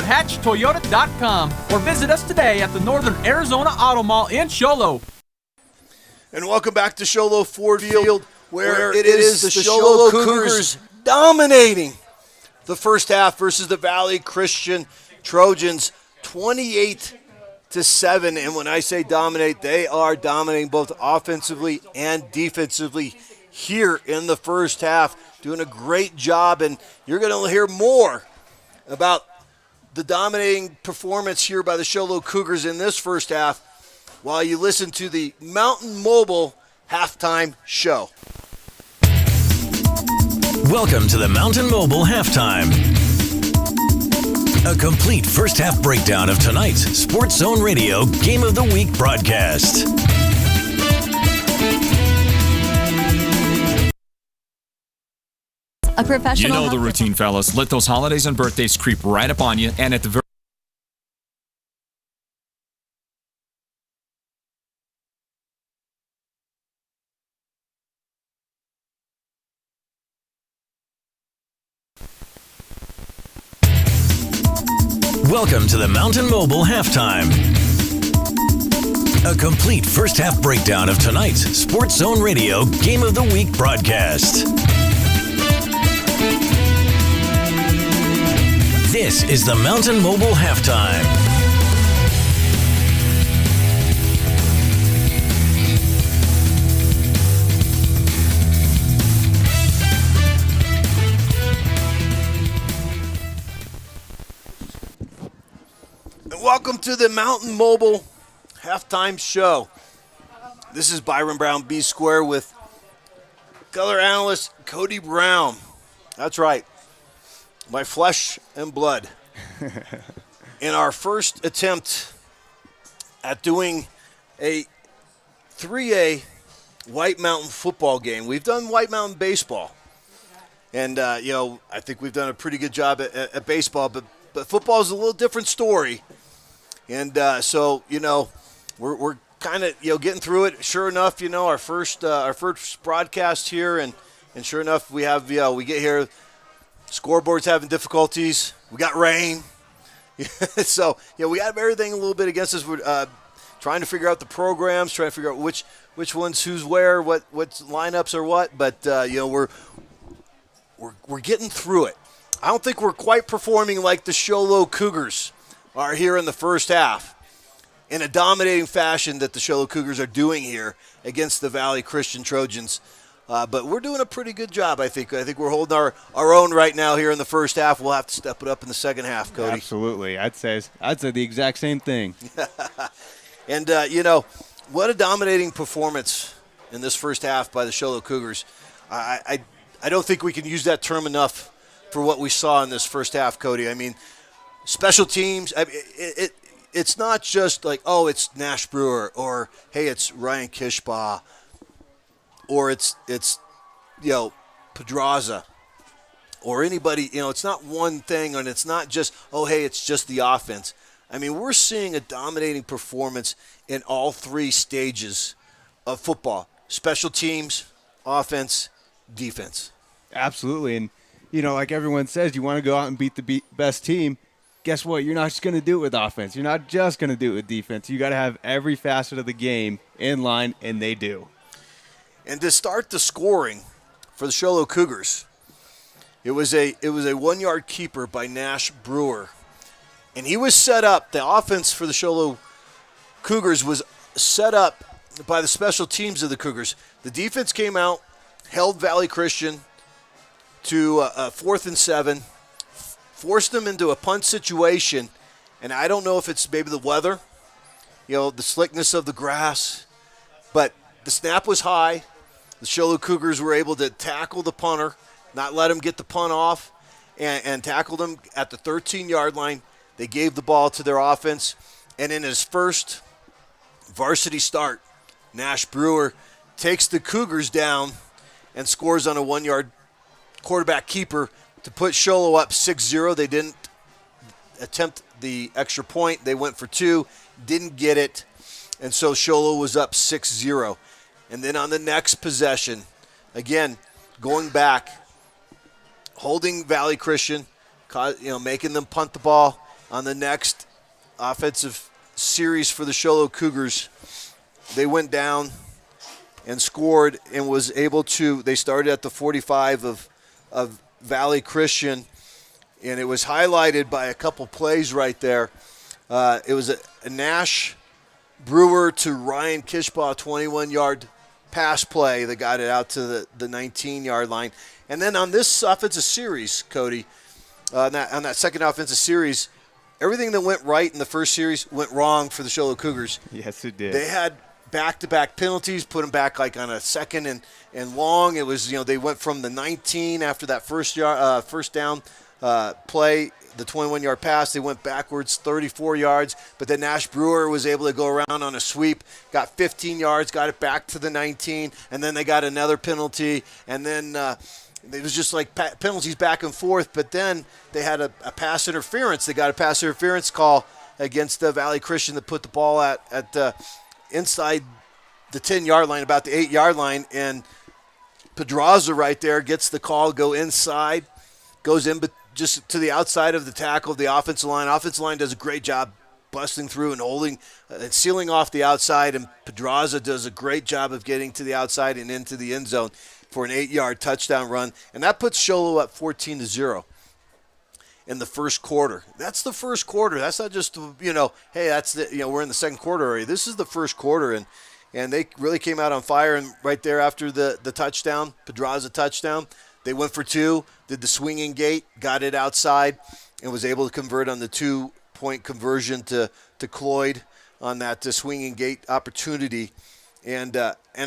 hatchtoyota.com or visit us today at the Northern Arizona Auto Mall in Show Low. And welcome back to Show Low Ford Field, where it is the Show Low Cougars dominating the first half versus the Valley Christian Trojans, 28-7. And when I say dominate, they are dominating both offensively and defensively here in the first half, doing a great job. And you're going to hear more about the dominating performance here by the Show Low Cougars in this first half while you listen to the Mountain Mobile halftime show. Welcome to the Mountain Mobile Halftime. A complete first half breakdown of tonight's Sports Zone Radio Game of the Week broadcast. A professional. You know the health routine, fellas. Let those holidays and birthdays creep right up on you, and at the very Welcome to the Mountain Mobile Halftime. A complete first half breakdown of tonight's Sports Zone Radio Game of the Week broadcast. This is the Mountain Mobile Halftime. Welcome to the Mountain Mobile halftime show. This is Byron Brown B Square with color analyst Cody Brown. That's right, my flesh and blood. In our first attempt at doing a 3A White Mountain football game. We've done White Mountain baseball, and I think we've done a pretty good job at baseball, but football is a little different story. And so, we're kind of, getting through it. Sure enough, our first broadcast here, and sure enough, we get here, scoreboard's having difficulties. We got rain. So, we have everything a little bit against us. We're trying to figure out the programs, trying to figure out which ones, who's where, what lineups are what. But, we're getting through it. I don't think we're quite performing like the Show Low Cougars are here in the first half in a dominating fashion that the Show Low Cougars are doing here against the Valley Christian Trojans. But we're doing a pretty good job, I think. I think we're holding our own right now here in the first half. We'll have to step it up in the second half, Cody. Absolutely. I'd say the exact same thing. And, what a dominating performance in this first half by the Show Low Cougars. I don't think we can use that term enough for what we saw in this first half, Cody. I mean, special teams, it's not just like, oh, it's Nash Brewer, or, hey, it's Ryan Kishbach, or it's Pedraza, or anybody. It's not one thing, and it's not just, oh, hey, it's just the offense. I mean, we're seeing a dominating performance in all three stages of football: special teams, offense, defense. Absolutely. And, like everyone says, you want to go out and beat the best team. Guess what? You're not just going to do it with offense. You're not just going to do it with defense. You got to have every facet of the game in line, and they do. And to start the scoring for the Show Low Cougars, it was a 1-yard keeper by Nash Brewer. And he was set up, the offense for the Show Low Cougars was set up by the special teams of the Cougars. The defense came out, held Valley Christian to 4th and 7, forced them into a punt situation. And I don't know if it's maybe the weather, the slickness of the grass, but the snap was high. The Show Low Cougars were able to tackle the punter, not let him get the punt off, and tackled him at the 13-yard line. They gave the ball to their offense. And in his first varsity start, Nash Brewer takes the Cougars down and scores on a 1-yard quarterback keeper to put Show Low up 6-0. They didn't attempt the extra point. They went for 2, didn't get it, and so Show Low was up 6-0. And then on the next possession, again, going back, holding Valley Christian, making them punt the ball, on the next offensive series for the Show Low Cougars, they went down and scored and was able to, they started at the 45 of Valley Christian, and it was highlighted by a couple plays right there. It was a Nash Brewer to Ryan Kishbach 21-yard pass play that got it out to the 19-yard line. And then on this offensive series, Cody, on that second offensive series, everything that went right in the first series went wrong for the Show Low Cougars. Yes, it did. They had back-to-back penalties, put them back like on a second and long. It was, they went from the 19 after that first down play, the 21-yard pass. They went backwards 34 yards, but then Nash Brewer was able to go around on a sweep, got 15 yards, got it back to the 19, and then they got another penalty, and then it was just like penalties back and forth, but then they had a pass interference. They got a pass interference call against the Valley Christian that put the ball at inside the 10-yard line, about the 8-yard line, and Pedraza right there gets the call, go inside, goes in just to the outside of the tackle of the offensive line. Offensive line does a great job busting through and holding and sealing off the outside, and Pedraza does a great job of getting to the outside and into the end zone for an 8-yard touchdown run, and that puts Show Low up 14-0 in the first quarter. That's the first quarter. That's not just, hey, that's the, we're in the second quarter already. This is the first quarter, and they really came out on fire. And right there after the touchdown, Pedraza touchdown, they went for two, did the swinging gate, got it outside, and was able to convert on the 2-point conversion to Cloyd on that swinging gate opportunity. And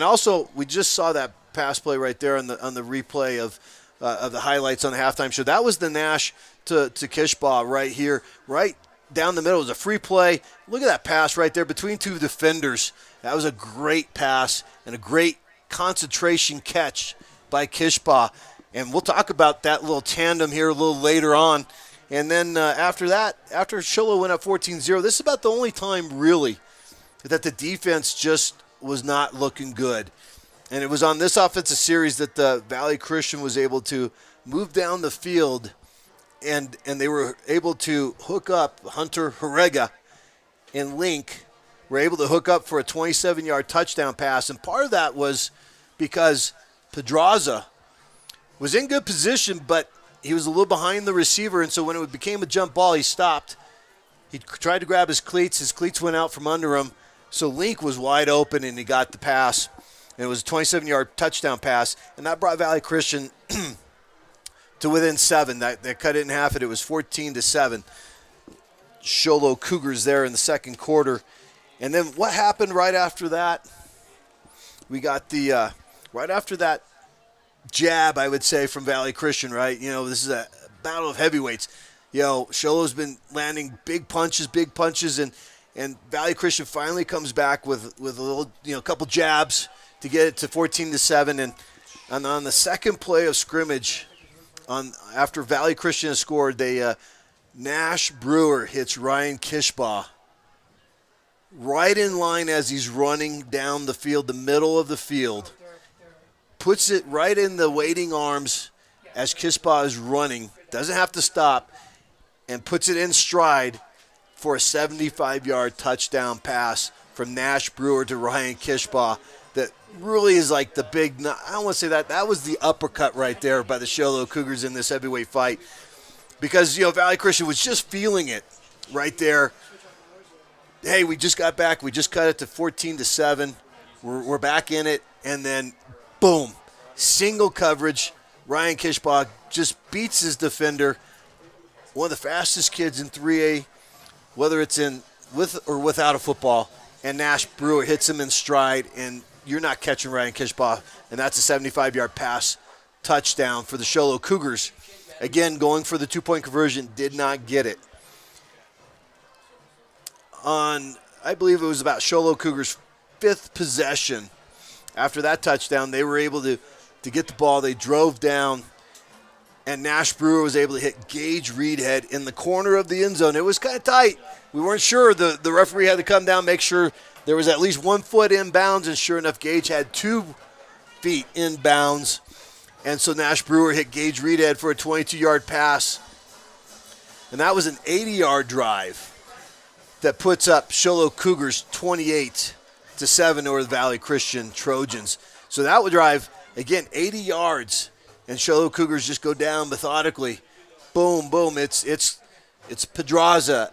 also, we just saw that pass play right there on the replay of the highlights on the halftime show. That was the Nash to Kishbach right here, right down the middle. It was a free play. Look at that pass right there between two defenders. That was a great pass and a great concentration catch by Kishbach. And we'll talk about that little tandem here a little later on. And then after that, after Show Low went up 14-0, this is about the only time really that the defense just was not looking good. And it was on this offensive series that the Valley Christian was able to move down the field, and they were able to hook up. Hunter Horega and Link were able to hook up for a 27-yard touchdown pass. And part of that was because Pedraza was in good position, but he was a little behind the receiver, and so when it became a jump ball, he stopped. He tried to grab his cleats. His cleats went out from under him, so Link was wide open, and he got the pass. And it was a 27-yard touchdown pass, and that brought Valley Christian to within 7. That cut it in half, and it was 14-7. Show Low Cougars there in the second quarter. And then what happened right after that? We got the right after that jab, I would say, from Valley Christian, right? This is a battle of heavyweights. Show Low's been landing big punches, and Valley Christian finally comes back with a little, couple jabs to get it to 14-7. And on the second play of scrimmage, after Valley Christian has scored, Nash Brewer hits Ryan Kishbach right in line as he's running down the field, the middle of the field, puts it right in the waiting arms as Kishbach is running, doesn't have to stop, and puts it in stride for a 75-yard touchdown pass from Nash Brewer to Ryan Kishbach. That really is like the big, I don't want to say that was the uppercut right there by the Show Low Cougars in this heavyweight fight. Because, Valley Christian was just feeling it right there. Hey, we just got back. We just cut it to 14-7. We're back in it. And then, boom, single coverage. Ryan Kishbach just beats his defender. One of the fastest kids in 3A, whether it's with or without a football. And Nash Brewer hits him in stride, and you're not catching Ryan Kishbach. And that's a 75-yard pass touchdown for the Show Low Cougars. Again, going for the 2-point conversion, did not get it. I believe it was about Show Low Cougars' 5th possession. After that touchdown, they were able to get the ball. They drove down, and Nash Brewer was able to hit Gage Reedhead in the corner of the end zone. It was kind of tight. We weren't sure. The referee had to come down, make sure there was at least 1 foot in bounds, and sure enough, Gage had 2 feet in bounds. And so Nash Brewer hit Gage Reedhead for a 22-yard pass and that was an 80-yard drive that puts up Show Low Cougars 28-7 over the Valley Christian Trojans. So that would drive, again, 80 yards, and Show Low Cougars just go down methodically. Boom, boom. It's Pedraza.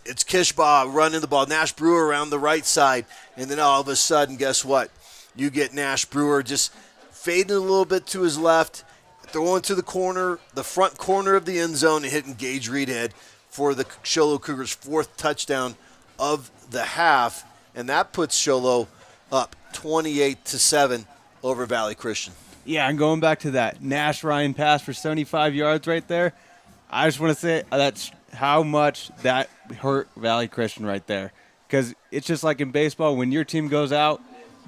It's Kishbach running the ball. Nash Brewer around the right side. And then all of a sudden, guess what? You get Nash Brewer just fading a little bit to his left, throwing to the corner, the front corner of the end zone, and hitting Gage Reedhead for the Show Low Cougars' 4th touchdown of the half. And that puts Show Low up 28-7 over Valley Christian. Yeah, and going back to that Nash Ryan pass for 75 yards right there, I just want to say that's how much that hurt Valley Christian right there. Because it's just like in baseball, when your team goes out,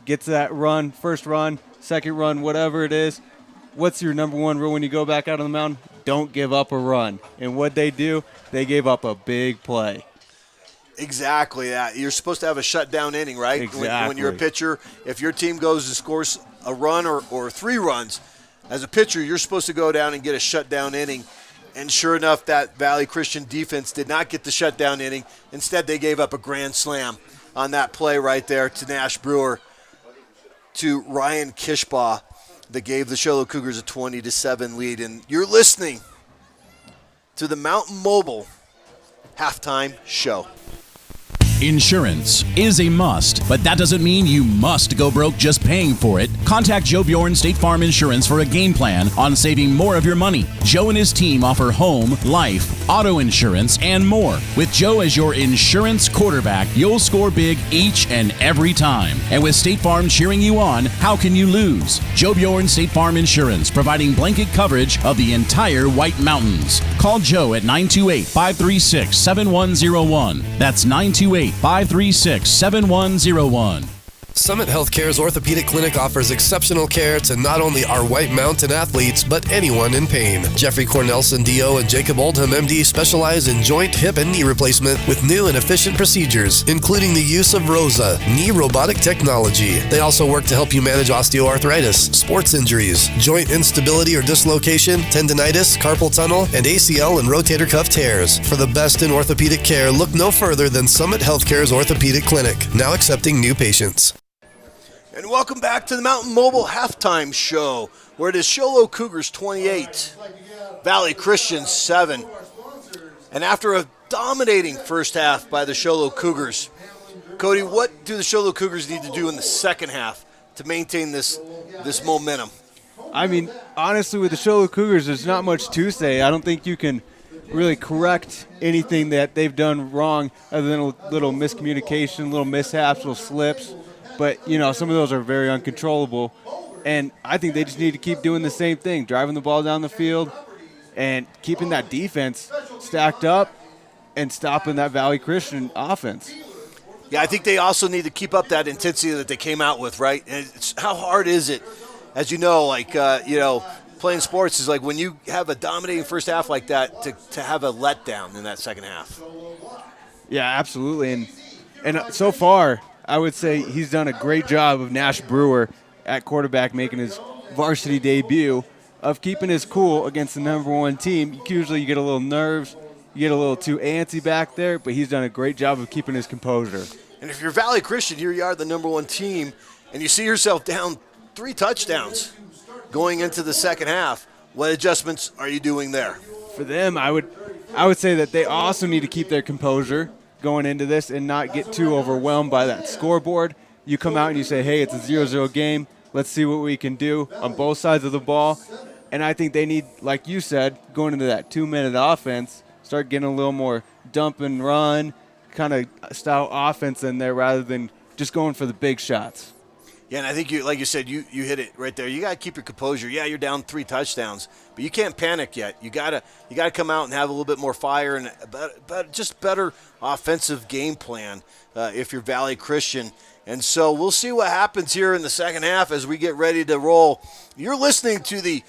gets that run, first run, second run, whatever it is, what's your number one rule when you go back out on the mound? Don't give up a run. And what they do, they gave up a big play. Exactly that. You're supposed to have a shutdown inning, right? Exactly. When you're a pitcher, if your team goes and scores a run or 3 runs, as a pitcher, you're supposed to go down and get a shutdown inning. And sure enough, that Valley Christian defense did not get the shutdown inning. Instead, they gave up a grand slam on that play right there to Nash Brewer, to Ryan Kishbach, that gave the Show Low Cougars a 20-7 lead. And you're listening to the Mountain Mobile halftime show. Insurance is a must, but that doesn't mean you must go broke just paying for it. Contact Joe Bjorn State Farm Insurance for a game plan on saving more of your money. Joe and his team offer home, life, auto insurance, and more. With Joe as your insurance quarterback, you'll score big each and every time. And with State Farm cheering you on, how can you lose? Joe Bjorn State Farm Insurance, providing blanket coverage of the entire White Mountains. Call Joe at 928-536-7101. That's 928-536-7101. Summit Healthcare's orthopedic clinic offers exceptional care to not only our White Mountain athletes, but anyone in pain. Jeffrey Cornelson, DO, and Jacob Oldham, MD, specialize in joint, hip, and knee replacement with new and efficient procedures, including the use of ROSA, knee robotic technology. They also work to help you manage osteoarthritis, sports injuries, joint instability or dislocation, tendinitis, carpal tunnel, and ACL and rotator cuff tears. For the best in orthopedic care, look no further than Summit Healthcare's orthopedic clinic, now accepting new patients. And welcome back to the Mountain Mobile halftime show, where it is Show Low Cougars 28, Valley Christian 7. And after a dominating first half by the Show Low Cougars, Cody, what do the Show Low Cougars need to do in the second half to maintain this momentum? I mean, honestly, with the Show Low Cougars, there's not much to say. I don't think you can really correct anything that they've done wrong other than a little miscommunication, little mishaps, little slips. But, you know, some of those are very uncontrollable. And I think they just need to keep doing the same thing, driving the ball down the field and keeping that defense stacked up and stopping that Valley Christian offense. Yeah, I think they also need to keep up that intensity that they came out with, right? And how hard is it, as you know, playing sports is like when you have a dominating first half like that to have a letdown in that second half. Yeah, absolutely. And so far, I would say he's done a great job of Nash Brewer at quarterback making his varsity debut, of keeping his cool against the number one team. Usually you get a little nerves, you get a little too antsy back there, but he's done a great job of keeping his composure. And if you're Valley Christian, here you are, the number one team, and you see yourself down 3 touchdowns going into the second half. What adjustments are you doing there? For them, I would say that they also need to keep their composure going into this and not get too overwhelmed by that scoreboard. You come out and you say, hey, it's a 0-0 game. Let's see what we can do on both sides of the ball. And I think they need, like you said, going into that 2-minute offense, start getting a little more dump and run kind of style offense in there rather than just going for the big shots. Yeah, and I think, like you said, you hit it right there. You got to keep your composure. Yeah, you're down 3 touchdowns, but you can't panic yet. You gotta come out and have a little bit more fire and just better offensive game plan if you're Valley Christian. And so we'll see what happens here in the second half as we get ready to roll. You're listening to the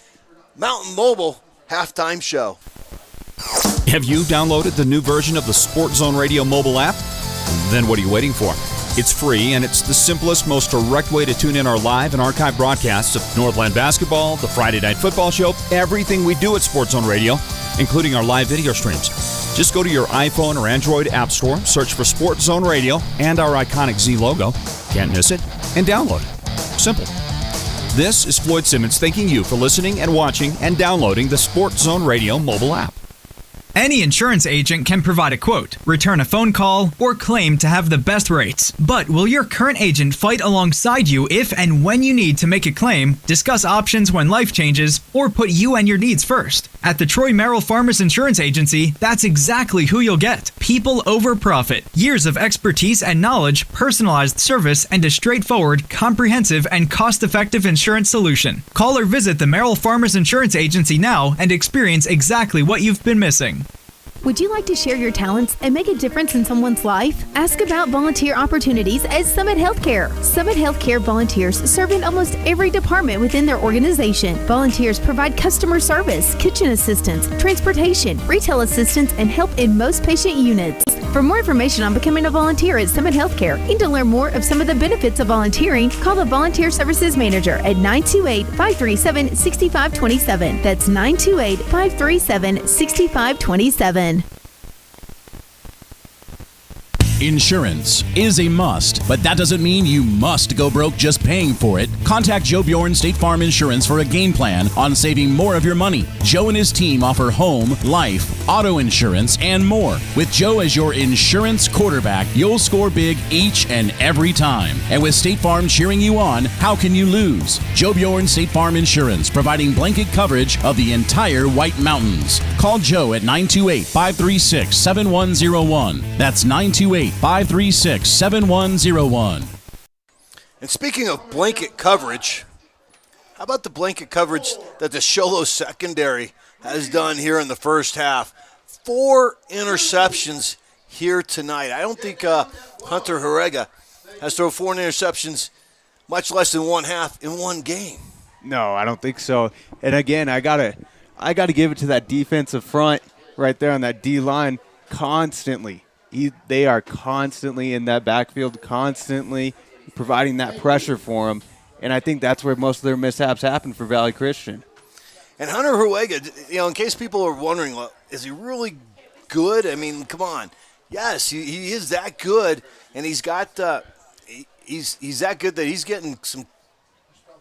Mountain Mobile halftime show. Have you downloaded the new version of the Sports Zone Radio mobile app? Then what are you waiting for? It's free, and it's the simplest, most direct way to tune in our live and archive broadcasts of Northland basketball, the Friday Night Football show, everything we do at Sports Zone Radio, including our live video streams. Just go to your iPhone or Android app store, search for Sports Zone Radio and our iconic Z logo. Can't miss it. And download it. Simple. This is Floyd Simmons thanking you for listening and watching and downloading the Sports Zone Radio mobile app. Any insurance agent can provide a quote, return a phone call, or claim to have the best rates. But will your current agent fight alongside you if and when you need to make a claim, discuss options when life changes, or put you and your needs first? At the Troy Merrill Farmers Insurance Agency, that's exactly who you'll get. People over profit. Years of expertise and knowledge, personalized service, and a straightforward, comprehensive, and cost-effective insurance solution. Call or visit the Merrill Farmers Insurance Agency now and experience exactly what you've been missing. Would you like to share your talents and make a difference in someone's life? Ask about volunteer opportunities at Summit Healthcare. Summit Healthcare volunteers serve in almost every department within their organization. Volunteers provide customer service, kitchen assistance, transportation, retail assistance, and help in most patient units. For more information on becoming a volunteer at Summit Healthcare and to learn more of some of the benefits of volunteering, call the Volunteer Services Manager at 928-537-6527. That's 928-537-6527. Insurance is a must, but that doesn't mean you must go broke just paying for it. Contact Joe Bjorn State Farm Insurance for a game plan on saving more of your money. Joe and his team offer home, life, auto insurance, and more. With Joe as your insurance quarterback, you'll score big each and every time. And with State Farm cheering you on, how can you lose? Joe Bjorn State Farm Insurance, providing blanket coverage of the entire White Mountains. Call Joe at 928-536-7101. That's 928-536-7101. And speaking of blanket coverage, how about the blanket coverage that the Show Low secondary has done here in the first half? 4 interceptions here tonight. I don't think Hunter Heinrich has thrown 4 interceptions, much less than one half in one game. No, I don't think so. And again, I gotta give it to that defensive front right there on that D line constantly. They are constantly in that backfield, constantly providing that pressure for them. And I think that's where most of their mishaps happen for Valley Christian. And Hunter Heinrich, in case people are wondering, well, is he really good? I mean, come on. Yes, he is that good, and he's got he's that good that he's getting some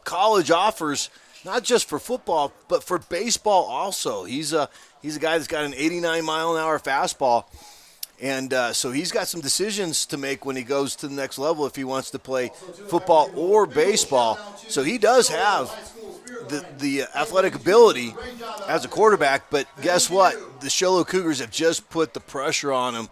college offers, not just for football, but for baseball also. He's a guy that's got an 89-mile-an-hour fastball. And so he's got some decisions to make when he goes to the next level if he wants to play football or baseball. So he does have the athletic ability as a quarterback, but guess what? The Show Low Cougars have just put the pressure on him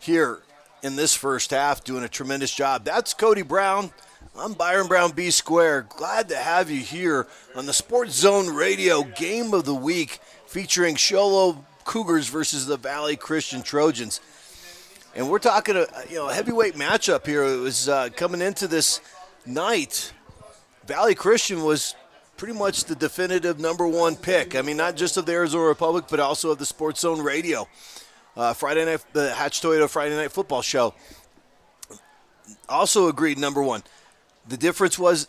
here in this first half, doing a tremendous job. That's Cody Brown. I'm Byron Brown B Square. Glad to have you here on the Sports Zone Radio Game of the Week featuring Show Low Cougars versus the Valley Christian Trojans. And we're talking a heavyweight matchup here. It was coming into this night. Valley Christian was pretty much the definitive number 1 pick. I mean, not just of the Arizona Republic, but also of the Sports Zone Radio. Friday night, the Hatch Toyota Friday Night Football show. Also agreed number 1. The difference was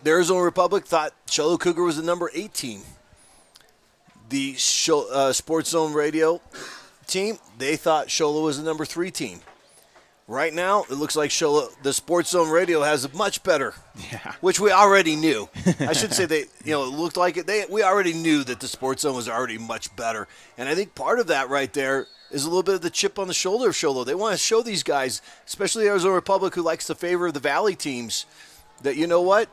the Arizona Republic thought Show Low Cougar was the number 18. The Sports Zone Radio team, they thought Show Low was the number 3 team. Right now, it looks like the Sports Zone Radio has a much better, which we already knew. I should say it looked like it. We already knew that the Sports Zone was already much better. And I think part of that right there is a little bit of the chip on the shoulder of Show Low. They want to show these guys, especially the Arizona Republic, who likes to favor the Valley teams, that you know what?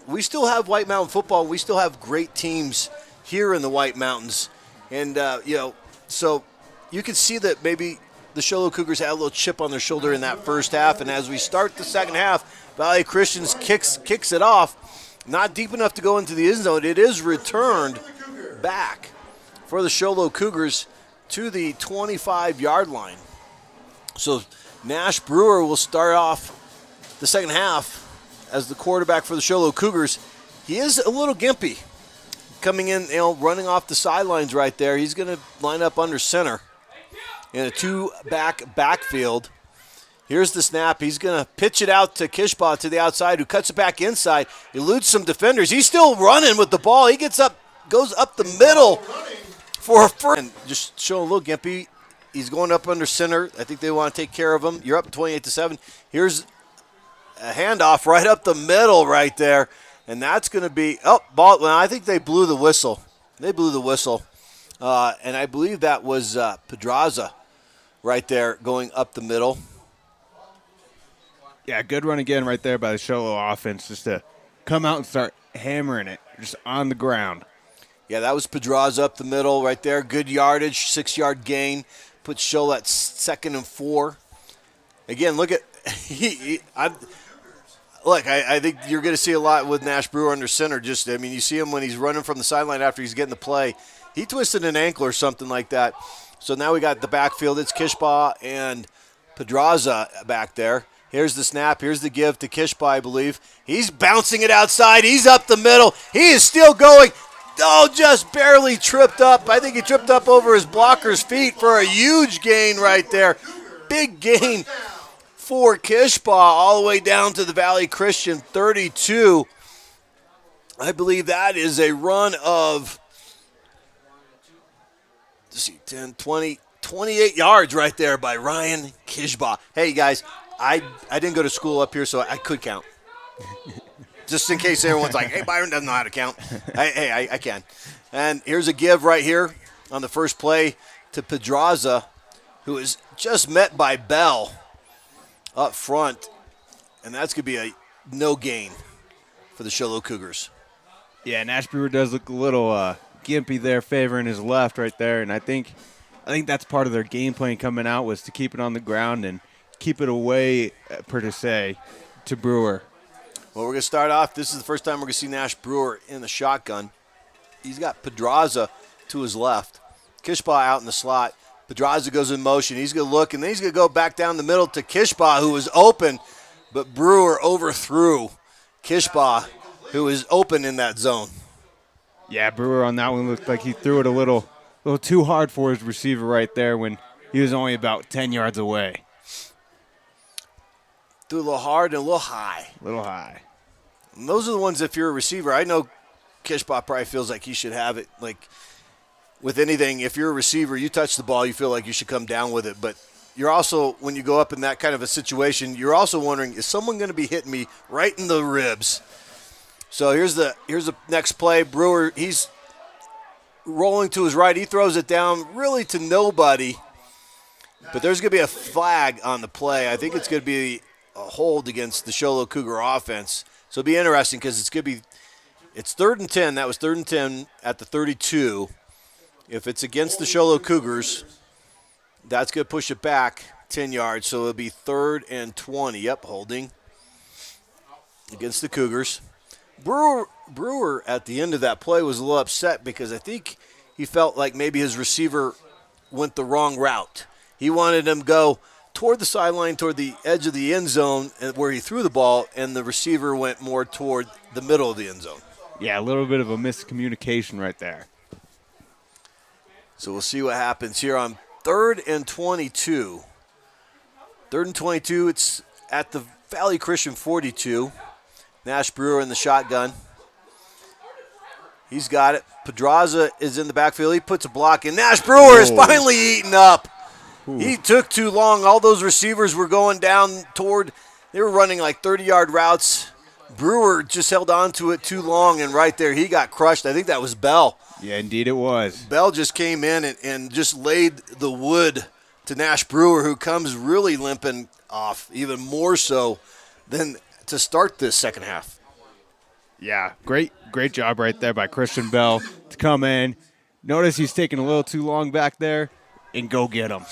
We still have White Mountain football. We still have great teams here in the White Mountains. And, so you can see that maybe the Show Low Cougars had a little chip on their shoulder in that first half. And as we start the second half, Valley Christians kicks it off. Not deep enough to go into the end zone. It is returned back for the Show Low Cougars to the 25-yard line. So Nash Brewer will start off the second half as the quarterback for the Show Low Cougars. He is a little gimpy coming in, running off the sidelines right there. He's going to line up under center in a 2-back backfield. Here's the snap. He's going to pitch it out to Kishbach to the outside, who cuts it back inside. Eludes some defenders. He's still running with the ball. He goes up the middle for a first. And just showing a little gimpy. He's going up under center. I think they want to take care of him. You're up 28-7. Here's a handoff right up the middle right there. And that's going to be ball. Well, I think they blew the whistle. They blew the whistle. And I believe that was Pedraza right there going up the middle. Yeah, good run again right there by the Show Low offense just to come out and start hammering it just on the ground. Yeah, that was Pedraza up the middle right there. Good yardage, 6-yard gain. Put Show Low at 2nd and 4. Again, look at I think you're going to see a lot with Nash Brewer under center. You see him when he's running from the sideline after he's getting the play. He twisted an ankle or something like that. So now we got the backfield. It's Kishbach and Pedraza back there. Here's the snap. Here's the give to Kishbach, I believe. He's bouncing it outside. He's up the middle. He is still going. Oh, just barely tripped up. I think he tripped up over his blocker's feet for a huge gain right there. Big gain for Kishbach all the way down to the Valley Christian 32. I believe that is a run of 10, 20, 28 yards right there by Ryan Kishbach. Hey, guys, I didn't go to school up here, so I could count. Just in case everyone's like, hey, Byron doesn't know how to count. I can. And here's a give right here on the first play to Pedraza, who is just met by Bell up front. And that's going to be a no gain for the Show Low Cougars. Yeah, Nash Brewer does look a little gimpy there, favoring his left right there. And I think that's part of their game plan coming out was to keep it on the ground and keep it away, per se, to Brewer. Well, we're going to start off. This is the first time we're going to see Nash Brewer in the shotgun. He's got Pedraza to his left. Kishbach out in the slot. Pedraza goes in motion. He's going to look, and then he's going to go back down the middle to Kishbach, who was open, but Brewer overthrew Kishbach, who is open in that zone. Yeah, Brewer on that one looked like he threw it a little too hard for his receiver right there when he was only about 10 yards away. Threw a little hard and a little high. And those are the ones, if you're a receiver, I know Kishbach probably feels like he should have it. Like with anything, if you're a receiver, you touch the ball, you feel like you should come down with it. But you're also, when you go up in that kind of a situation, you're also wondering, is someone going to be hitting me right in the ribs? So here's the next play. Brewer, he's rolling to his right. He throws it down really to nobody. But there's going to be a flag on the play. I think it's going to be a hold against the Show Low Cougar offense. So it'll be interesting because it's 3rd and 10. That was 3rd and 10 at the 32. If it's against the Show Low Cougars, that's going to push it back 10 yards. So it'll be 3rd and 20. Yep, holding against the Cougars. Brewer at the end of that play was a little upset because I think he felt like maybe his receiver went the wrong route. He wanted him to go toward the sideline, toward the edge of the end zone where he threw the ball, and the receiver went more toward the middle of the end zone. Yeah, a little bit of a miscommunication right there. So we'll see what happens here on 3rd and 22. 3rd and 22, it's at the Valley Christian 42. Nash Brewer in the shotgun. He's got it. Pedraza is in the backfield. He puts a block in. Nash Brewer is finally eaten up. Ooh. He took too long. All those receivers were going down toward, they were running like 30-yard routes. Brewer just held on to it too long, and right there he got crushed. I think that was Bell. Yeah, indeed it was. Bell just came in and just laid the wood to Nash Brewer, who comes really limping off, even more so than to start this second half. Yeah, great job right there by Christian Bell to come in. Notice he's taking a little too long back there, and go get him.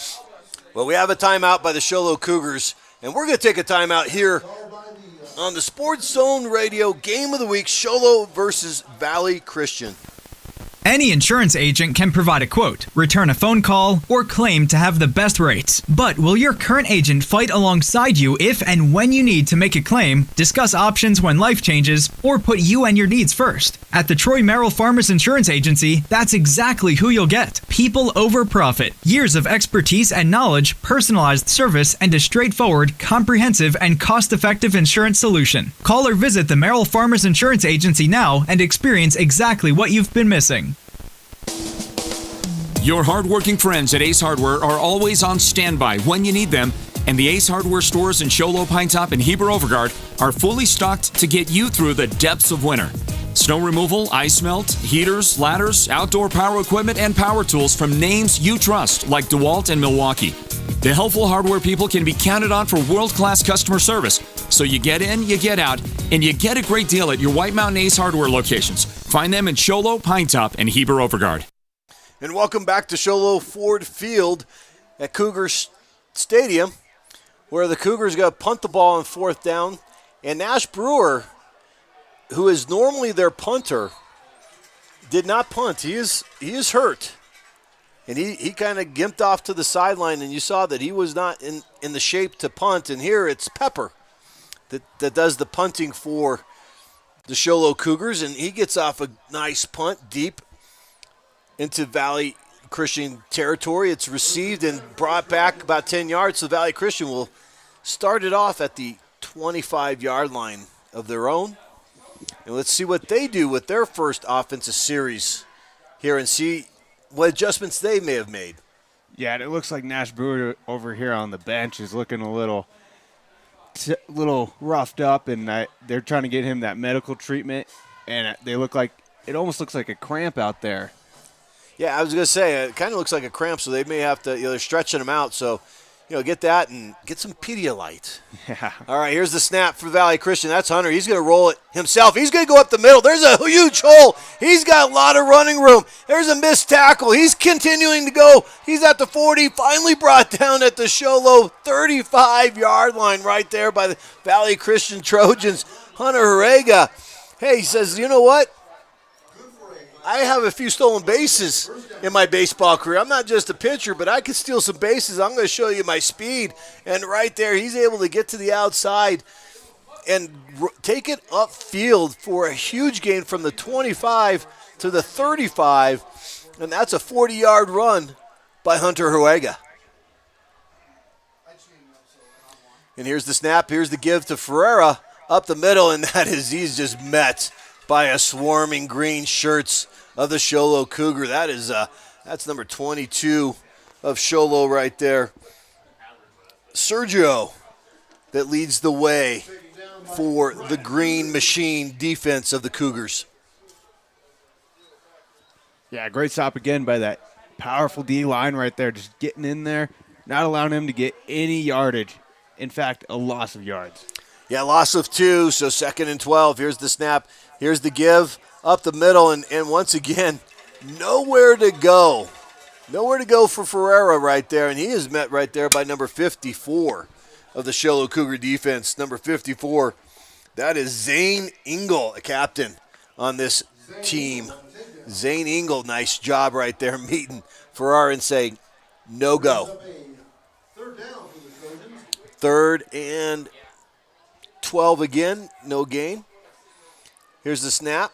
Well, we have a timeout by the Show Low Cougars, and we're going to take a timeout here on the Sports Zone Radio Game of the Week, Show Low versus Valley Christian. Any insurance agent can provide a quote, return a phone call, or claim to have the best rates. But will your current agent fight alongside you if and when you need to make a claim, discuss options when life changes, or put you and your needs first? At the Troy Merrill Farmers Insurance Agency, that's exactly who you'll get. People over profit. Years of expertise and knowledge, personalized service, and a straightforward, comprehensive, and cost-effective insurance solution. Call or visit the Merrill Farmers Insurance Agency now and experience exactly what you've been missing. Your hardworking friends at Ace Hardware are always on standby when you need them, and the Ace Hardware stores in Show Low, Pinetop, and Heber Overgard are fully stocked to get you through the depths of winter. Snow removal, ice melt, heaters, ladders, outdoor power equipment, and power tools from names you trust like DeWalt and Milwaukee. The helpful hardware people can be counted on for world-class customer service. So you get in, you get out, and you get a great deal at your White Mountain Ace Hardware locations. Find them in Show Low, Pinetop, and Heber Overgard. And welcome back to Show Low Ford Field at Cougars Stadium, where the Cougars got to punt the ball on 4th down. And Nash Brewer, who is normally their punter, did not punt. He is hurt. And he kind of gimped off to the sideline, and you saw that he was not in the shape to punt. And here it's Pepper that does the punting for the Show Low Cougars, and he gets off a nice punt deep into Valley Christian territory. It's received and brought back about 10 yards, so Valley Christian will start it off at the 25-yard line of their own. And let's see what they do with their first offensive series here and see what adjustments they may have made. Yeah, and it looks like Nash Brewer over here on the bench is looking a little roughed up, and they're trying to get him that medical treatment, and they look like it almost looks like a cramp out there. Yeah, I was going to say, it kind of looks like a cramp, so they may have to, they're stretching him out, so, get that and get some Pedialyte. Yeah. All right, here's the snap for Valley Christian. That's Hunter. He's going to roll it himself. He's going to go up the middle. There's a huge hole. He's got a lot of running room. There's a missed tackle. He's continuing to go. He's at the 40, finally brought down at the Show Low 35-yard line right there by the Valley Christian Trojans. Hunter Horega, hey, he says, you know what? I have a few stolen bases in my baseball career. I'm not just a pitcher, but I can steal some bases. I'm going to show you my speed. And right there, he's able to get to the outside and take it upfield for a huge gain from the 25 to the 35. And that's a 40-yard run by Hunter Horega. And here's the snap. Here's the give to Ferreira up the middle, and he's just met by a swarming green shirts of the Show Low Cougar. That's number 22 of Show Low right there. Sergio that leads the way for the green machine defense of the Cougars. Yeah, great stop again by that powerful D-line right there, just getting in there, not allowing him to get any yardage. In fact, a loss of yards. Yeah, loss of 2, so 2nd and 12. Here's the snap. Here's the give up the middle, and once again, nowhere to go. Nowhere to go for Ferreira right there, and he is met right there by number 54 of the Show Low Cougar defense. Number 54, that is Zane Engel, a captain on this team. Zane Engel, nice job right there meeting Ferreira and saying, no go. 3rd and 12 again, no gain. Here's the snap.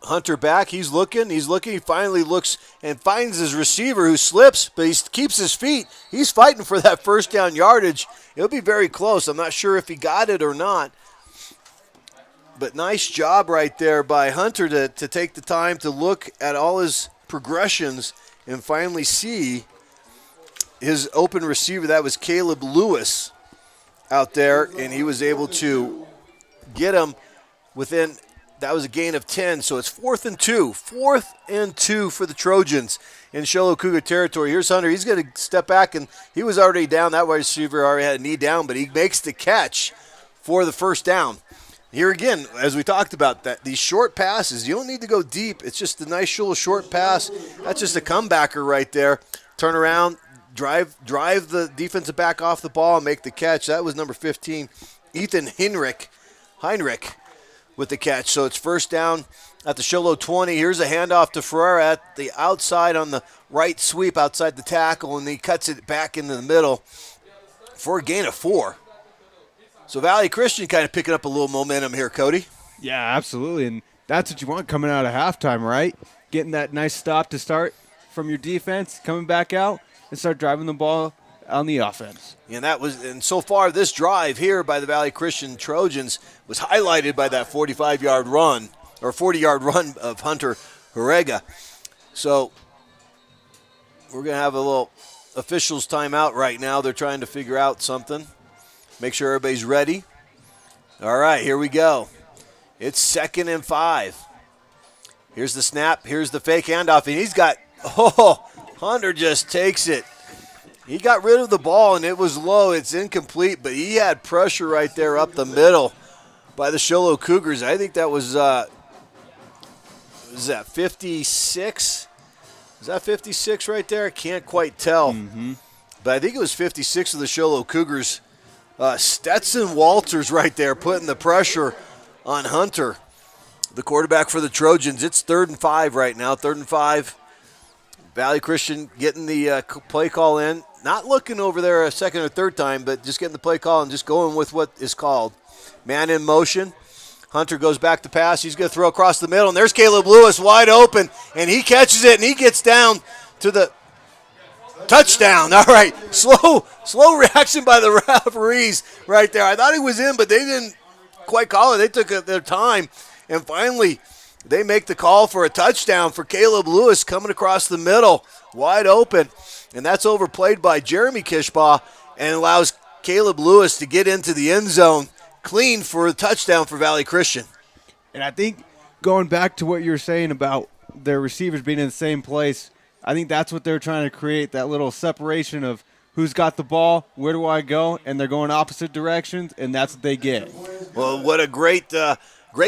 Hunter back. He's looking. He finally looks and finds his receiver who slips, but he keeps his feet. He's fighting for that first down yardage. It'll be very close. I'm not sure if he got it or not. But nice job right there by Hunter to take the time to look at all his progressions and finally see his open receiver. That was Caleb Lewis out there, and he was able to get him within. That was a gain of 10, so it's 4th and 2. 4th and 2 for the Trojans in Show Low Cougar territory. Here's Hunter. He's going to step back, and he was already down. That wide receiver already had a knee down, but he makes the catch for the first down. Here again, as we talked about, that these short passes, you don't need to go deep. It's just a nice little short pass. That's just a comebacker right there. Turn around, drive the defensive back off the ball and make the catch. That was number 15, Ethan Heinrich with the catch. So it's first down at the Show Low 20. Here's a handoff to Ferreira at the outside on the right sweep outside the tackle, and he cuts it back into the middle for a gain of 4. So Valley Christian kind of picking up a little momentum here, Cody. Yeah, absolutely, and that's what you want coming out of halftime, right? Getting that nice stop to start from your defense, coming back out and start driving the ball on the offense. And so far this drive here by the Valley Christian Trojans was highlighted by that 45-yard run or 40-yard run of Hunter Horega. So We're going to have a little officials timeout right now. They're trying to figure out something. Make sure everybody's ready. All right, here we go. It's 2nd and 5. Here's the snap. Here's the fake handoff. And he's got, Hunter just takes it. He got rid of the ball, and it was low. It's incomplete, but he had pressure right there up the middle by the Show Low Cougars. I think that was that 56? Is that 56 right there? I can't quite tell. Mm-hmm. But I think it was 56 of the Show Low Cougars. Stetson Walters right there putting the pressure on Hunter, the quarterback for the Trojans. It's 3rd and 5 right now, 3rd and 5. Valley Christian getting the play call in. Not looking over there a second or third time, but just getting the play call and just going with what is called. Man in motion. Hunter goes back to pass. He's going to throw across the middle, and there's Caleb Lewis wide open, and he catches it, and he gets down to the touchdown. All right, slow reaction by the referees right there. I thought he was in, but they didn't quite call it. They took their time, and finally they make the call for a touchdown for Caleb Lewis coming across the middle, wide open, and that's overplayed by Jeremy Kishbach and allows Caleb Lewis to get into the end zone clean for a touchdown for Valley Christian. And I think going back to what you were saying about their receivers being in the same place, I think that's what they're trying to create, that little separation of who's got the ball, where do I go, and they're going opposite directions, and that's what they get. Well, what a great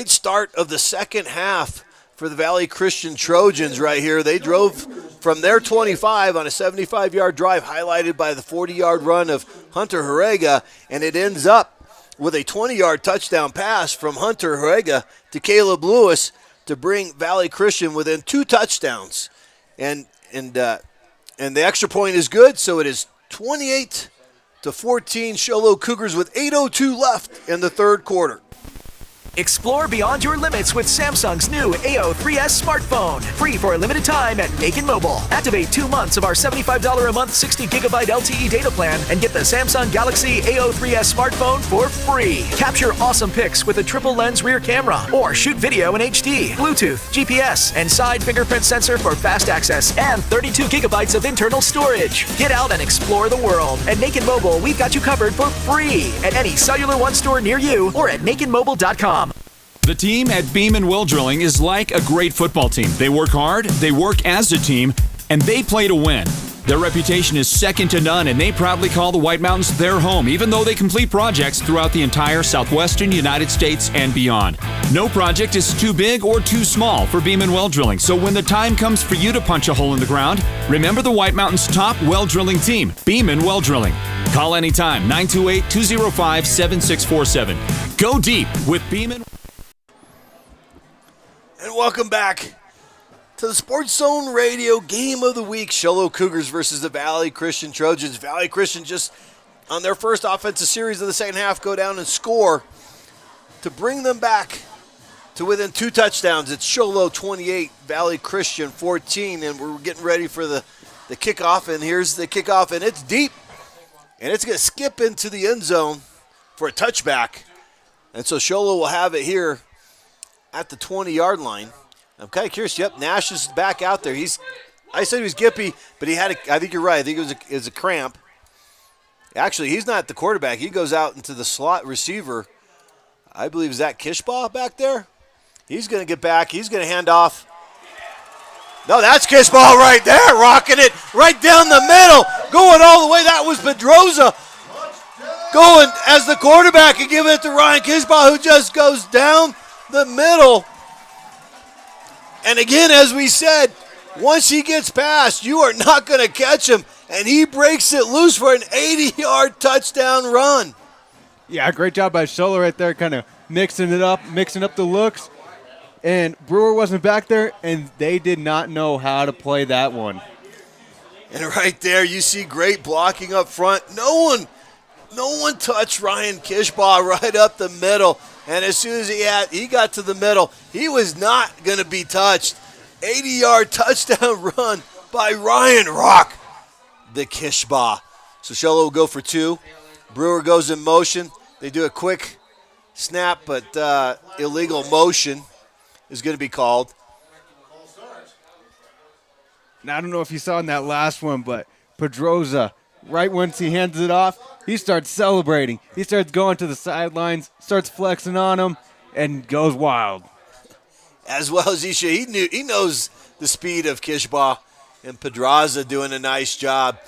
start of the second half for the Valley Christian Trojans right here. They drove from their 25 on a 75-yard drive, highlighted by the 40-yard run of Hunter Horega, and it ends up with a 20-yard touchdown pass from Hunter Horega to Caleb Lewis to bring Valley Christian within 2 touchdowns. And the extra point is good, so it is 28-14. Show Low Cougars with 8:02 left in the third quarter. Explore beyond your limits with Samsung's new AO3S smartphone. Free for a limited time at Naked Mobile. Activate 2 months of our $75 a month 60GB LTE data plan and get the Samsung Galaxy AO3S smartphone for free. Capture awesome pics with a triple lens rear camera or shoot video in HD, Bluetooth, GPS, and side fingerprint sensor for fast access and 32GB of internal storage. Get out and explore the world. At Naked Mobile, we've got you covered for free at any Cellular One store near you or at nakedmobile.com. The team at Beeman Well Drilling is like a great football team. They work hard, they work as a team, and they play to win. Their reputation is second to none, and they proudly call the White Mountains their home, even though they complete projects throughout the entire southwestern United States and beyond. No project is too big or too small for Beeman Well Drilling, so when the time comes for you to punch a hole in the ground, remember the White Mountains' top well drilling team, Beeman Well Drilling. Call anytime, 928-205-7647. Go deep with Beeman. And welcome back to the Sports Zone Radio Game of the Week. Show Low Cougars versus the Valley Christian Trojans. Valley Christian just on their first offensive series of the second half go down and score to bring them back to within 2 touchdowns. It's Show Low 28, Valley Christian 14, and we're getting ready for the kickoff. And here's the kickoff, and it's deep, and it's going to skip into the end zone for a touchback. And so Show Low will have it here at the 20-yard line. I'm kind of curious. Yep, Nash is back out there. I said he was gippy, but he had I think you're right. I think it was a cramp. Actually, he's not the quarterback. He goes out into the slot receiver. I believe Zach Kishbach back there. He's going to get back. He's going to hand off. No, that's Kishbach right there, rocking it right down the middle, going all the way. That was Pedroza going as the quarterback and giving it to Ryan Kishbach, who just goes down the middle. And again, as we said, once he gets past, you are not going to catch him, and he breaks it loose for an 80-yard touchdown run. Yeah, great job by Show Low right there, kind of mixing up the looks. And Brewer wasn't back there, and they did not know how to play that one. And right there, you see great blocking up front. No one touched Ryan Kishbach right up the middle. And as soon as he got to the middle, he was not going to be touched. 80-yard touchdown run by Ryan Rock, the Kishbach. So Show Low will go for 2. Brewer goes in motion. They do a quick snap, but illegal motion is going to be called. And I don't know if you saw in that last one, but Pedroza, right once he hands it off, he starts celebrating. He starts going to the sidelines, starts flexing on him, and goes wild. As well as he should. He knows the speed of Kishbach, and Pedroza doing a nice job.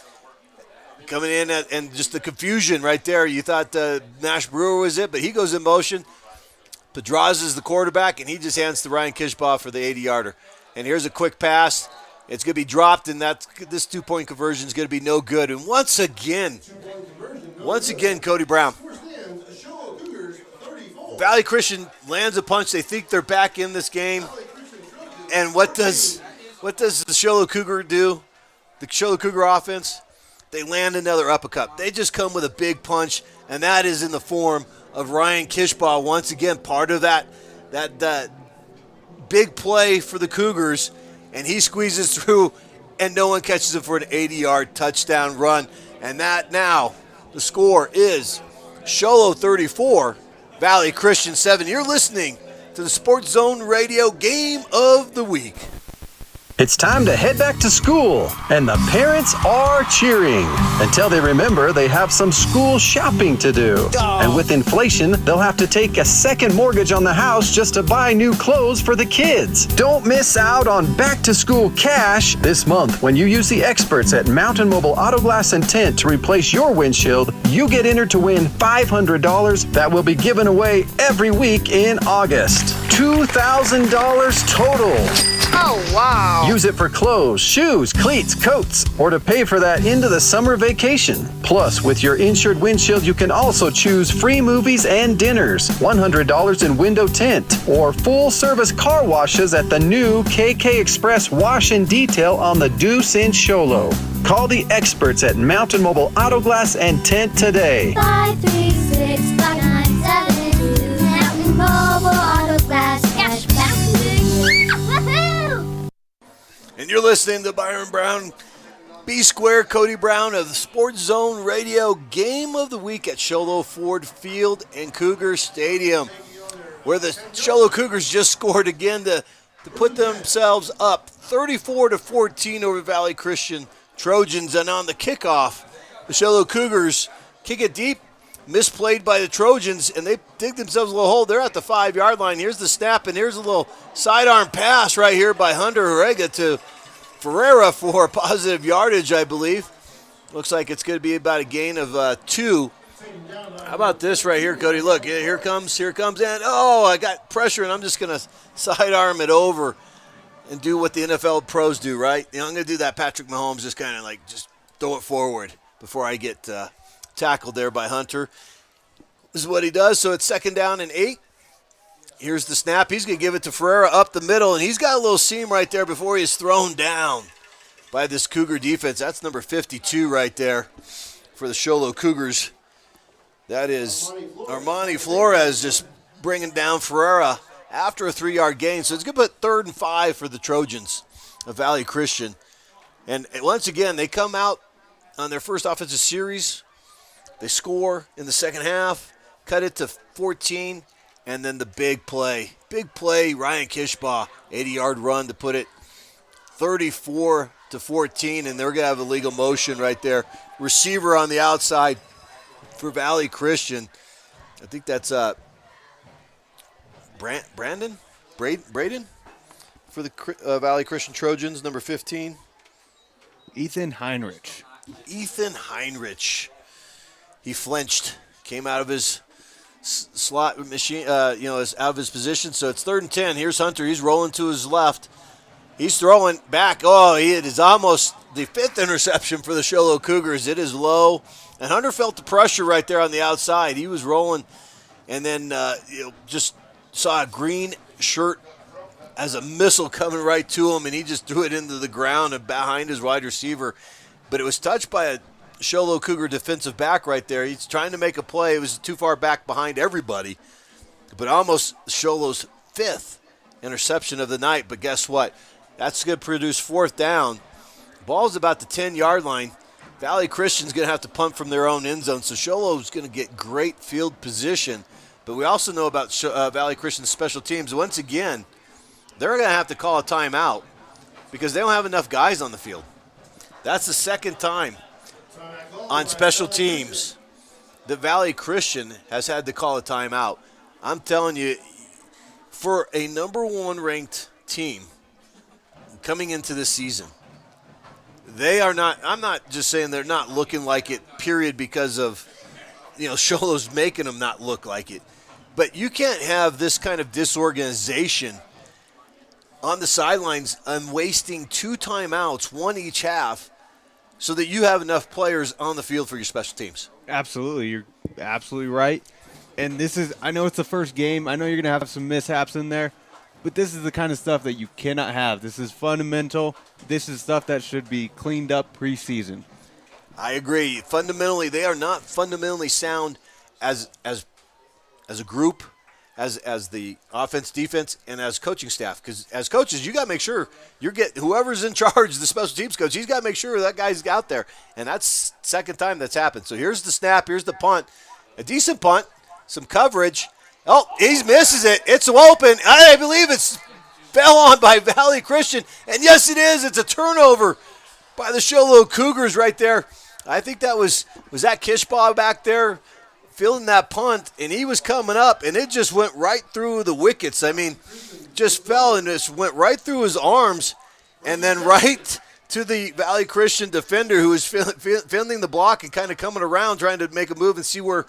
Coming in and just the confusion right there. You thought Nash Brewer was it, but he goes in motion. Pedroza's the quarterback, and he just hands to Ryan Kishbach for the 80-yarder. And here's a quick pass. It's going to be dropped, and this two-point conversion is going to be no good. And once again, Cody Brown. Valley Christian lands a punch. They think they're back in this game. And what does the Show Low Cougar do? The Show Low Cougar offense? They land another uppercut. They just come with a big punch, and that is in the form of Ryan Kishbach. Once again, part of that big play for the Cougars, and he squeezes through, and no one catches him for an 80-yard touchdown run. And that now, the score is Show Low 34, Valley Christian 7. You're listening to the Sports Zone Radio Game of the Week. It's time to head back to school, and the parents are cheering until they remember they have some school shopping to do. And with inflation, they'll have to take a second mortgage on the house just to buy new clothes for the kids. Don't miss out on back-to-school cash this month. When you use the experts at Mountain Mobile Auto Glass and Tint to replace your windshield, you get entered to win $500 that will be given away every week in August. $2,000 total. Oh, wow. Use it for clothes, shoes, cleats, coats, or to pay for that into the summer vacation. Plus, with your insured windshield, you can also choose free movies and dinners, $100 in window tint, or full-service car washes at the new KK Express Wash and Detail on the Deuce in Show Low. Call the experts at Mountain Mobile Auto Glass and Tint today. 536-5972. Mountain Mobile Auto Glass. Cash back. And you're listening to Byron Brown, B-Square, Cody Brown of the Sports Zone Radio Game of the Week at Show Low Ford Field and Cougar Stadium, where the Show Low Cougars just scored again to put themselves up 34-14 over Valley Christian Trojans. And on the kickoff, the Show Low Cougars kick it deep, misplayed by the Trojans, and they dig themselves a little hole. They're at the 5-yard line. Here's the snap, and here's a little sidearm pass right here by Hunter Horega to Ferreira for positive yardage, I believe. Looks like it's going to be about a gain of 2. How about this right here, Cody? Look, here comes, and I got pressure, and I'm just going to sidearm it over and do what the NFL pros do, right? I'm going to do that Patrick Mahomes, just kind of just throw it forward before I get tackled there by Hunter. This is what he does. So it's 2nd down and 8. Here's the snap. He's going to give it to Ferreira up the middle, and he's got a little seam right there before he is thrown down by this Cougar defense. That's number 52 right there for the Show Low Cougars. That is Armani Flores just bringing down Ferreira after a 3-yard gain. So it's going to put 3rd and 5 for the Trojans of Valley Christian. And once again, they come out on their first offensive series. They score in the second half, cut it to 14, and then the big play. Big play, Ryan Kishbach, 80-yard run to put it 34-14, and they're going to have a legal motion right there. Receiver on the outside for Valley Christian. I think that's Braden for the Valley Christian Trojans, number 15. Ethan Heinrich. He flinched, came out of his slot machine, is out of his position. So it's 3rd and 10. Here's Hunter. He's rolling to his left. He's throwing back. Oh, it is almost the 5th interception for the Show Low Cougars. It is low. And Hunter felt the pressure right there on the outside. He was rolling, and then just saw a green shirt as a missile coming right to him, and he just threw it into the ground and behind his wide receiver. But it was touched by a Show Low Cougar defensive back right there. He's trying to make a play. It was too far back behind everybody, but almost Show Low's 5th interception of the night. But guess what? That's going to produce 4th down. Ball's about the 10-yard line. Valley Christian's going to have to punt from their own end zone, so Show Low's going to get great field position. But we also know about Valley Christian's special teams. Once again, they're going to have to call a timeout because they don't have enough guys on the field. That's the second time on special teams that Valley Christian has had to call a timeout. I'm telling you, for a number 1 ranked team coming into this season, they are not, I'm not just saying they're not looking like it, period, because of, Show Low's making them not look like it. But you can't have this kind of disorganization on the sidelines and wasting 2 timeouts, 1 each half, so that you have enough players on the field for your special teams. Absolutely. You're absolutely right. And I know it's the first game. I know you're going to have some mishaps in there, but this is the kind of stuff that you cannot have. This is fundamental. This is stuff that should be cleaned up preseason. I agree. Fundamentally, they are not fundamentally sound as a group, as the offense, defense, and as coaching staff. Because as coaches, you got to make sure whoever's in charge, the special teams coach, he's got to make sure that guy's out there. And that's the second time that's happened. So here's the snap. Here's the punt. A decent punt. Some coverage. Oh, he misses it. It's open. I believe it's fell on by Valley Christian. And yes, it is. It's a turnover by the Show Low Cougars right there. I think that was that Kishbach back there fielding that punt, and he was coming up, and it just went right through the wickets. I mean, just fell and just went right through his arms, and then right to the Valley Christian defender who was fielding the block and kind of coming around trying to make a move and see where's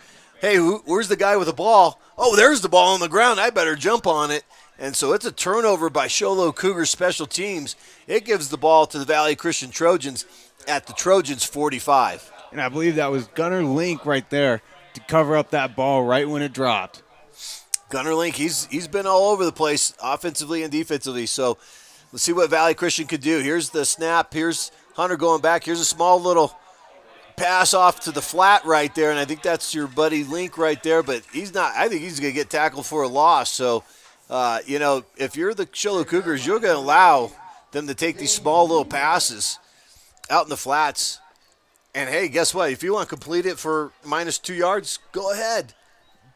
the guy with the ball? Oh, there's the ball on the ground. I better jump on it. And so it's a turnover by Show Low Cougars special teams. It gives the ball to the Valley Christian Trojans at the Trojans 45. And I believe that was Gunnar Link right there to cover up that ball right when it dropped. Gunnar Link, he's been all over the place offensively and defensively. So let's see what Valley Christian could do. Here's the snap. Here's Hunter going back. Here's a small little pass off to the flat right there, and I think that's your buddy Link right there, but he's not. I think he's going to get tackled for a loss. So, if you're the Show Low Cougars, you're going to allow them to take these small little passes out in the flats. And, hey, guess what? If you want to complete it for -2 yards, go ahead.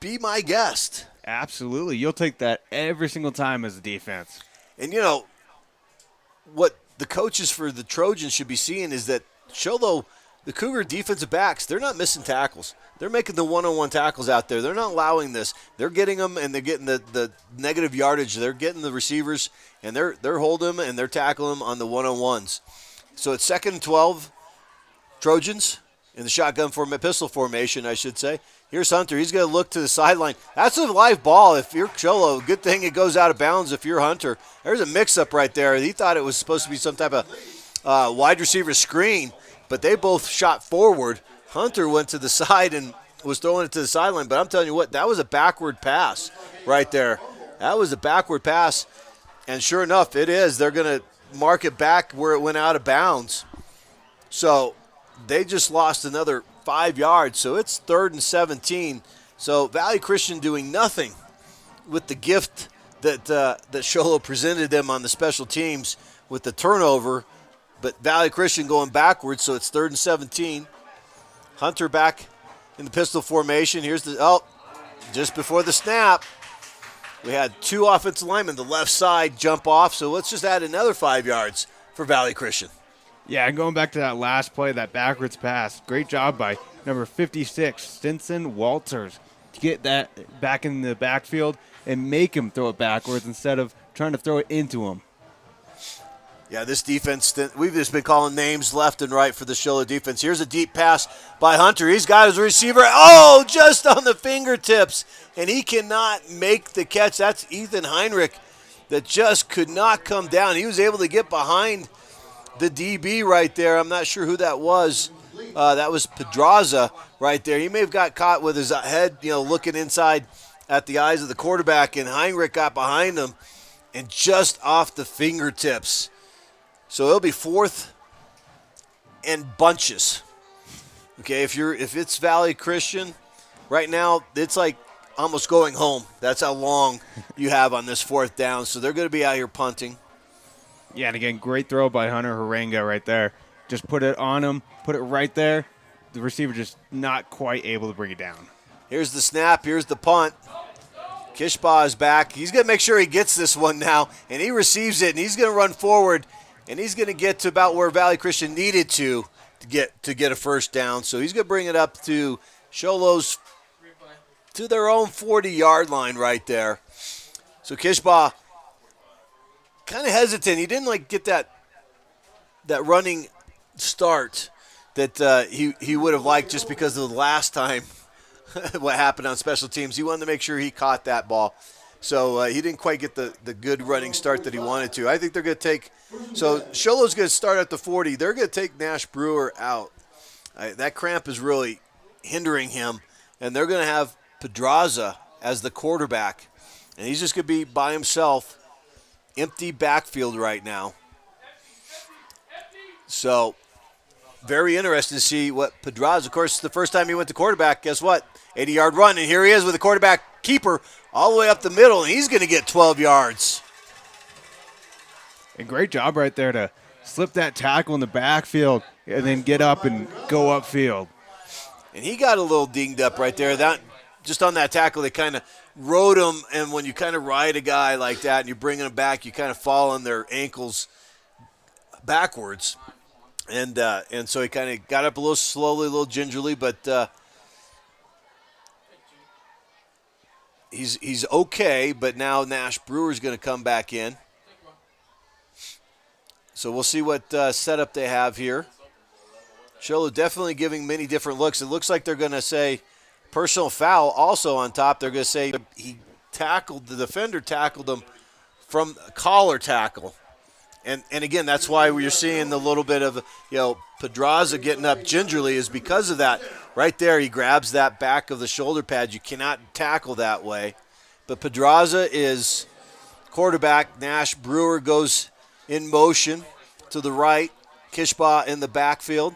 Be my guest. Absolutely. You'll take that every single time as a defense. And, what the coaches for the Trojans should be seeing is that Show Low, the Cougar defensive backs, they're not missing tackles. They're making the one-on-one tackles out there. They're not allowing this. They're getting them, and they're getting the negative yardage. They're getting the receivers, and they're holding them, and they're tackling them on the one-on-ones. So it's 2nd and 12, Trojans in the shotgun pistol formation, I should say. Here's Hunter. He's going to look to the sideline. That's a live ball. If you're Show Low, good thing it goes out of bounds if you're Hunter. There's a mix-up right there. He thought it was supposed to be some type of wide receiver screen, but they both shot forward. Hunter went to the side and was throwing it to the sideline. But I'm telling you what, that was a backward pass right there. That was a backward pass. And sure enough, it is. They're going to mark it back where it went out of bounds. So they just lost another 5 yards. So it's 3rd and 17. So Valley Christian doing nothing with the gift that Show Low presented them on the special teams with the turnover. But Valley Christian going backwards, so it's 3rd and 17. Hunter back in the pistol formation. Here's just before the snap, we had 2 offensive linemen, the left side jump off, so let's just add another 5 yards for Valley Christian. Yeah, and going back to that last play, that backwards pass, great job by number 56, Stinson Walters, to get that back in the backfield and make him throw it backwards instead of trying to throw it into him. Yeah, this defense, we've just been calling names left and right for the Show Low defense. Here's a deep pass by Hunter. He's got his receiver. Oh, just on the fingertips. And he cannot make the catch. That's Ethan Heinrich that just could not come down. He was able to get behind the DB right there. I'm not sure who that was. That was Pedraza right there. He may have got caught with his head, looking inside at the eyes of the quarterback, and Heinrich got behind him and just off the fingertips. So it'll be 4th and bunches. Okay, if it's Valley Christian, right now it's like almost going home. That's how long you have on this 4th down. So they're going to be out here punting. Yeah, and again, great throw by Hunter Harenga right there. Just put it on him, put it right there. The receiver just not quite able to bring it down. Here's the snap. Here's the punt. Kishbach is back. He's going to make sure he gets this one now, and he receives it, and he's going to run forward. and he's going to get to about where Valley Christian needed to get a first down. So he's going to bring it up to Show Low's, to their own 40-yard line right there. So Kishbach kind of hesitant. He didn't get that running start that he would have liked just because of the last time what happened on special teams. He wanted to make sure he caught that ball. So he didn't quite get the good running start that he wanted to. I think they're going to take – so Show Low's going to start at the 40. They're going to take Nash Brewer out. That cramp is really hindering him, and they're going to have Pedraza as the quarterback. And he's just going to be by himself, empty backfield right now. So very interesting to see what Pedraza – of course, the first time he went to quarterback, guess what? 80-yard run, and here he is with the quarterback keeper all the way up the middle, and he's going to get 12 yards. And great job right there to slip that tackle in the backfield and then get up and go upfield. And he got a little dinged up right there. That just on that tackle, they kind of rode him, and when you kind of ride a guy like that and you're bringing him back, you kind of fall on their ankles backwards. And so he kind of got up a little slowly, a little gingerly, but he's okay. But now Nash Brewer's going to come back in. So we'll see what setup they have here. Show Low definitely giving many different looks. It looks like they're going to say personal foul also on top. They're going to say the defender tackled him from a collar tackle. And again, that's why we're seeing the little bit of, Pedraza getting up gingerly is because of that. Right there, he grabs that back of the shoulder pad. You cannot tackle that way. But Pedraza is quarterback. Nash Brewer goes in motion to the right. Kishbach in the backfield.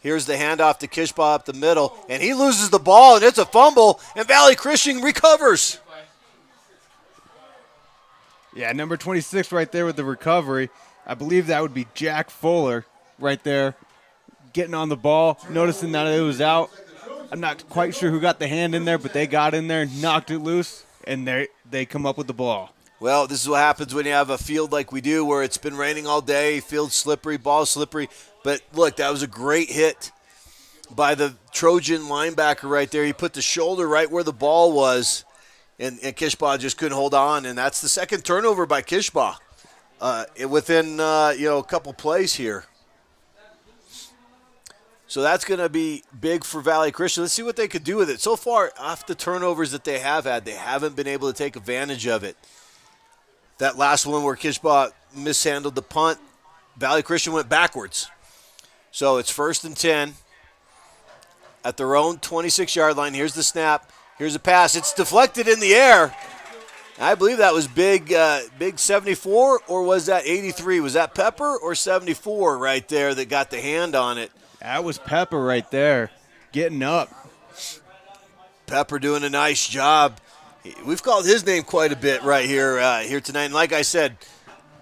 Here's the handoff to Kishbach up the middle. And he loses the ball, and it's a fumble, and Valley Christian recovers. Yeah, number 26 right there with the recovery. I believe that would be Jack Fuller right there getting on the ball, noticing that it was out. I'm not quite sure who got the hand in there, but they got in there, knocked it loose, and they come up with the ball. Well, this is what happens when you have a field like we do where it's been raining all day, field slippery, ball slippery. But, look, that was a great hit by the Trojan linebacker right there. He put the shoulder right where the ball was, and Kishbach just couldn't hold on. And that's the second turnover by Kishbach within, a couple plays here. So that's going to be big for Valley Christian. Let's see what they could do with it. So far, off the turnovers that they have had, they haven't been able to take advantage of it. That last one where Kishbach mishandled the punt, Valley Christian went backwards. So it's 1st and 10 at their own 26-yard line. Here's the snap. Here's a pass. It's deflected in the air. I believe that was big 74, or was that 83? Was that Pepper or 74 right there that got the hand on it? That was Pepper right there, getting up. Pepper doing a nice job. We've called his name quite a bit right here tonight. And like I said,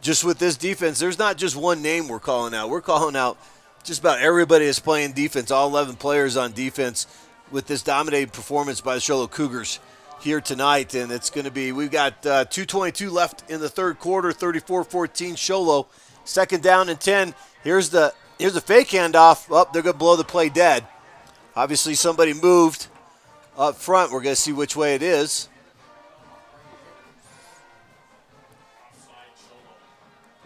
just with this defense, there's not just one name we're calling out. We're calling out just about everybody that's playing defense, all 11 players on defense with this dominating performance by the Show Low Cougars here tonight. And it's going to be, we've got 2:22 left in the third quarter, 34-14 Show Low. 2nd down and 10. Here's the fake handoff. Oh, they're going to blow the play dead. Obviously somebody moved up front. We're going to see which way it is.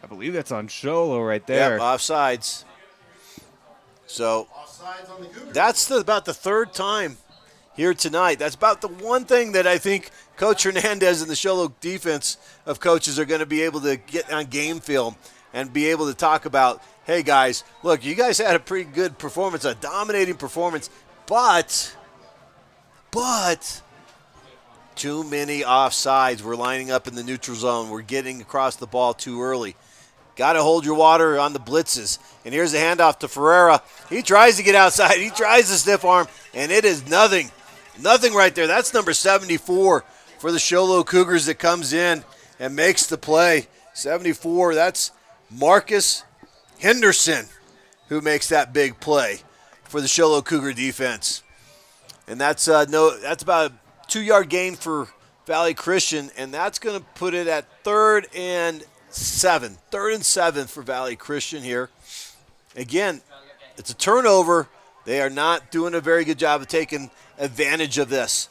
I believe that's on Show Low right there. Yep, offsides. So that's about the third time here tonight. That's about the one thing that I think Coach Hernandez and the Show Low defense of coaches are going to be able to get on game film and be able to talk about, hey, guys, look, you guys had a pretty good performance, a dominating performance, but too many offsides. We're lining up in the neutral zone. We're getting across the ball too early. Got to hold your water on the blitzes. And here's the handoff to Ferreira. He tries to get outside. He tries to stiff arm, and it is nothing. Nothing right there. That's number 74 for the Show Low Cougars that comes in and makes the play. 74, that's Marcus Henderson who makes that big play for the Show Low Cougar defense. And that's about a 2-yard gain for Valley Christian, and that's going to put it at 3rd and 7. 3rd and 7 for Valley Christian here. Again, it's a turnover. They are not doing a very good job of taking advantage of this.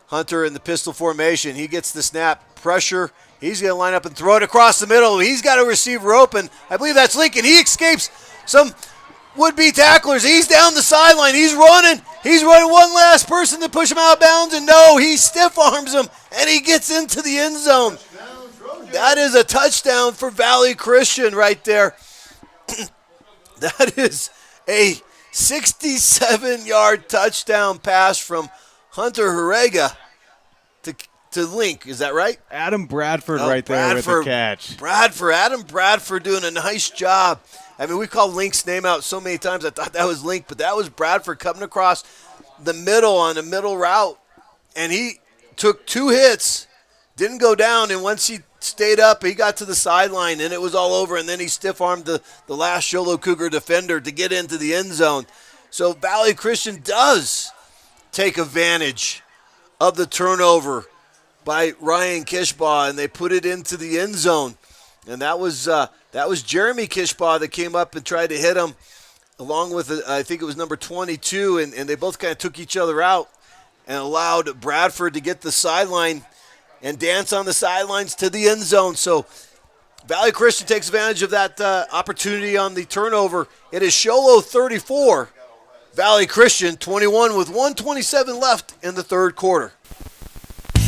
Hunter in the pistol formation. He gets the snap. Pressure. He's going to line up and throw it across the middle. He's got a receiver open. I believe that's Lincoln. He escapes some would-be tacklers. He's down the sideline. He's running. He's running one last person to push him out of bounds, and no, he stiff arms him, and he gets into the end zone. That is a touchdown for Valley Christian right there. That is a 67-yard touchdown pass from Hunter Horega to Link. Is that right? Adam Bradford right there with the catch. Adam Bradford doing a nice job. I mean, we called Link's name out so many times, I thought that was Link, but that was Bradford coming across the middle on a middle route. And he took 2 hits, didn't go down, and once he stayed up, he got to the sideline, and it was all over, and then he stiff-armed the last Show Low Cougar defender to get into the end zone. So Valley Christian does take advantage of the turnover by Ryan Kishbach, and they put it into the end zone. And that was Jeremy Kishbach that came up and tried to hit him, along with, I think it was number 22, and they both kind of took each other out and allowed Bradford to get the sideline and dance on the sidelines to the end zone. So Valley Christian takes advantage of that opportunity on the turnover. It is Show Low 34, Valley Christian 21 with 1:27 left in the third quarter.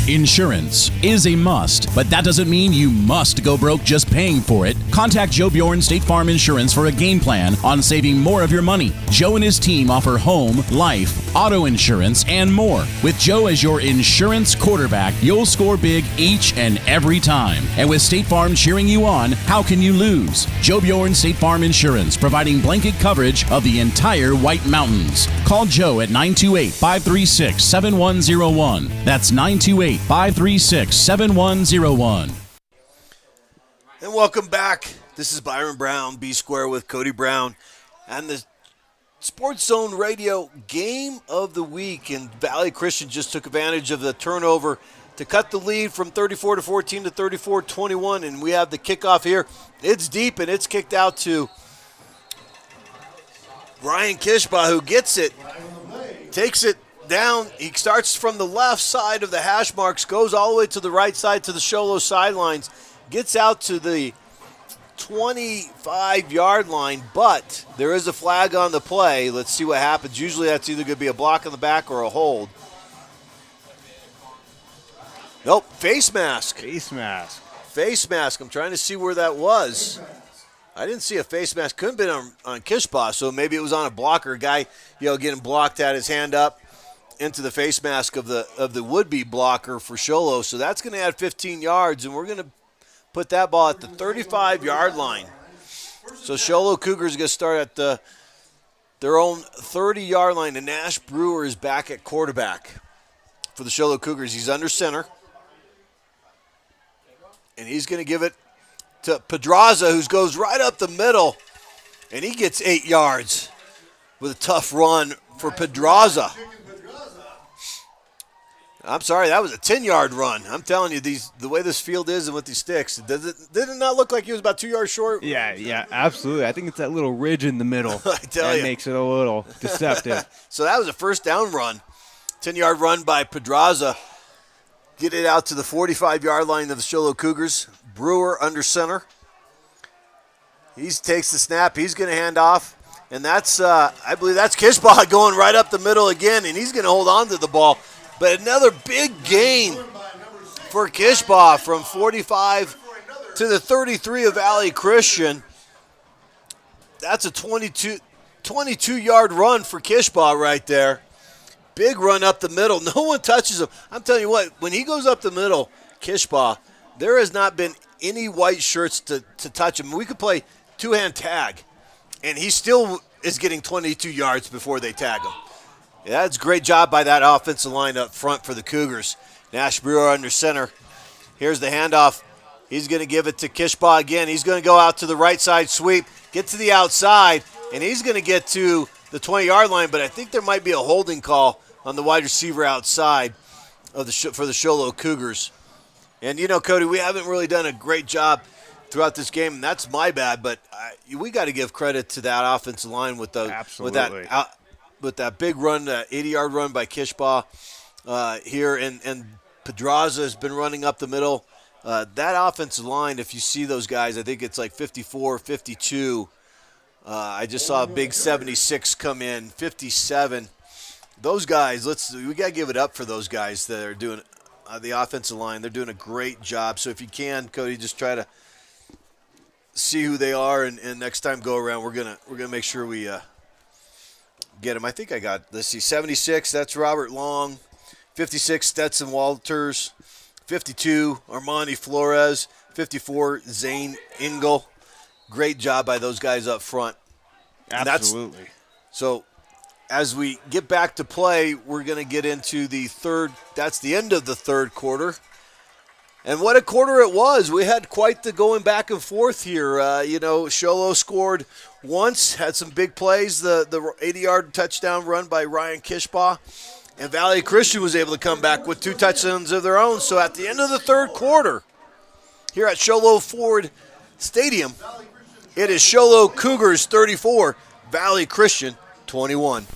Insurance is a must, but that doesn't mean you must go broke just paying for it. Contact Joe Bjorn State Farm Insurance for a game plan on saving more of your money. Joe and his team offer home, life, auto insurance, and more. With Joe as your insurance quarterback, you'll score big each and every time. And with State Farm cheering you on, how can you lose? Joe Bjorn State Farm Insurance, providing blanket coverage of the entire White Mountains. Call Joe at 928-536-7101. That's 928-536-7101. And welcome back. This is Byron Brown, B Square with Cody Brown, and the Sports Zone Radio Game of the Week. And Valley Christian just took advantage of the turnover to cut the lead from 34-14 to 34-21. And we have the kickoff here. It's deep, and it's kicked out to Ryan Kishbach, who gets it, takes it down. He starts from the left side of the hash marks, goes all the way to the right side to the Show Low sidelines, gets out to the 25-yard line, but there is a flag on the play. Let's see what happens. Usually that's either going to be a block on the back or a hold. Nope, face mask. Face mask. Face mask. I'm trying to see where that was. I didn't see a face mask. Couldn't have been on Kishbach, so maybe it was on a blocker. A guy, getting blocked, had his hand up into the face mask of the would-be blocker for Show Low. So that's going to add 15 yards, and we're going to put that ball at the 35-yard line. So Show Low Cougars are going to start at their own 30-yard line, and Nash Brewer is back at quarterback for the Show Low Cougars. He's under center, and he's going to give it to Pedraza, who goes right up the middle, and he gets 8 yards with a tough run for Pedraza. I'm sorry, that was a 10-yard run. I'm telling you, the way this field is and with these sticks, did it not look like he was about 2 yards short? Yeah, absolutely. I think it's that little ridge in the middle that makes it a little deceptive. So that was a first down run, 10-yard run by Pedraza. Get it out to the 45-yard line of the Show Low Cougars. Brewer under center. He takes the snap. He's going to hand off. And that's, I believe that's Kishbach going right up the middle again, and he's going to hold on to the ball. But another big gain for Kishbach from 45 to the 33 of Valley Christian. That's a 22-yard run for Kishbach right there. Big run up the middle. No one touches him. I'm telling you what, when he goes up the middle, Kishbach, there has not been any white shirts to touch him. We could play two-hand tag, and he still is getting 22 yards before they tag him. Yeah, that's a great job by that offensive line up front for the Cougars. Nash Brewer under center. Here's the handoff. He's going to give it to Kishbach again. He's going to go out to the right side sweep, get to the outside, and he's going to get to the 20-yard line, but I think there might be a holding call on the wide receiver outside of for the Show Low Cougars. And, Cody, we haven't really done a great job throughout this game, and that's my bad. But we got to give credit to that offensive line with that big run, that 80-yard run by Kishbach here, and Pedraza has been running up the middle. That offensive line, if you see those guys, I think it's like 54, 52. I just saw a big 76 come in, 57. Those guys, we got to give it up for those guys that are doing the offensive line. They're doing a great job. So if you can, Cody, just try to see who they are, and next time go around, we're gonna make sure we get them. I think I got, let's see, 76. That's Robert Long. 56, Stetson Walters. 52, Armani Flores. 54, Zane Engel. Great job by those guys up front. Absolutely. So as we get back to play, we're going to get into the third. That's the end of the third quarter. And what a quarter it was. We had quite the going back and forth here. Show Low scored once, had some big plays, the 80-yard touchdown run by Ryan Kishbach. And Valley Christian was able to come back with 2 touchdowns of their own. So at the end of the third quarter, here at Show Low Ford Stadium, it is Show Low Cougars 34, Valley Christian 21.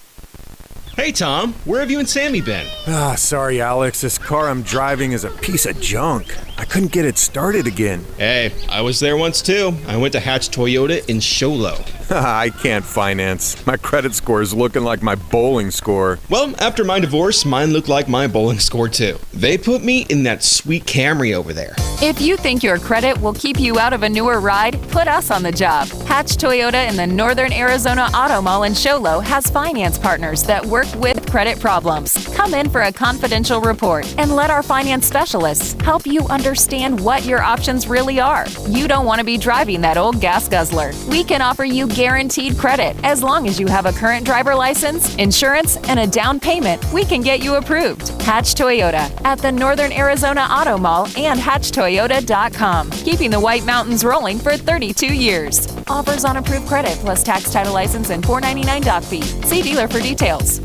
Hey, Tom, where have you and Sammy been? Sorry, Alex. This car I'm driving is a piece of junk. I couldn't get it started again. Hey, I was there once, too. I went to Hatch Toyota in Show Low. I can't finance. My credit score is looking like my bowling score. Well, after my divorce, mine looked like my bowling score, too. They put me in that sweet Camry over there. If you think your credit will keep you out of a newer ride, put us on the job. Hatch Toyota in the Northern Arizona Auto Mall in Show Low has finance partners that work with credit problems. Come in for a confidential report and let our finance specialists help you understand what your options really are. You don't want to be driving that old gas guzzler. We can offer you guaranteed credit. As long as you have a current driver license, insurance, and a down payment, we can get you approved. Hatch Toyota at the Northern Arizona Auto Mall and hatchtoyota.com. Keeping the White Mountains rolling for 32 years. Offers on approved credit plus tax, title, license, and $4.99 doc fee. See dealer for details.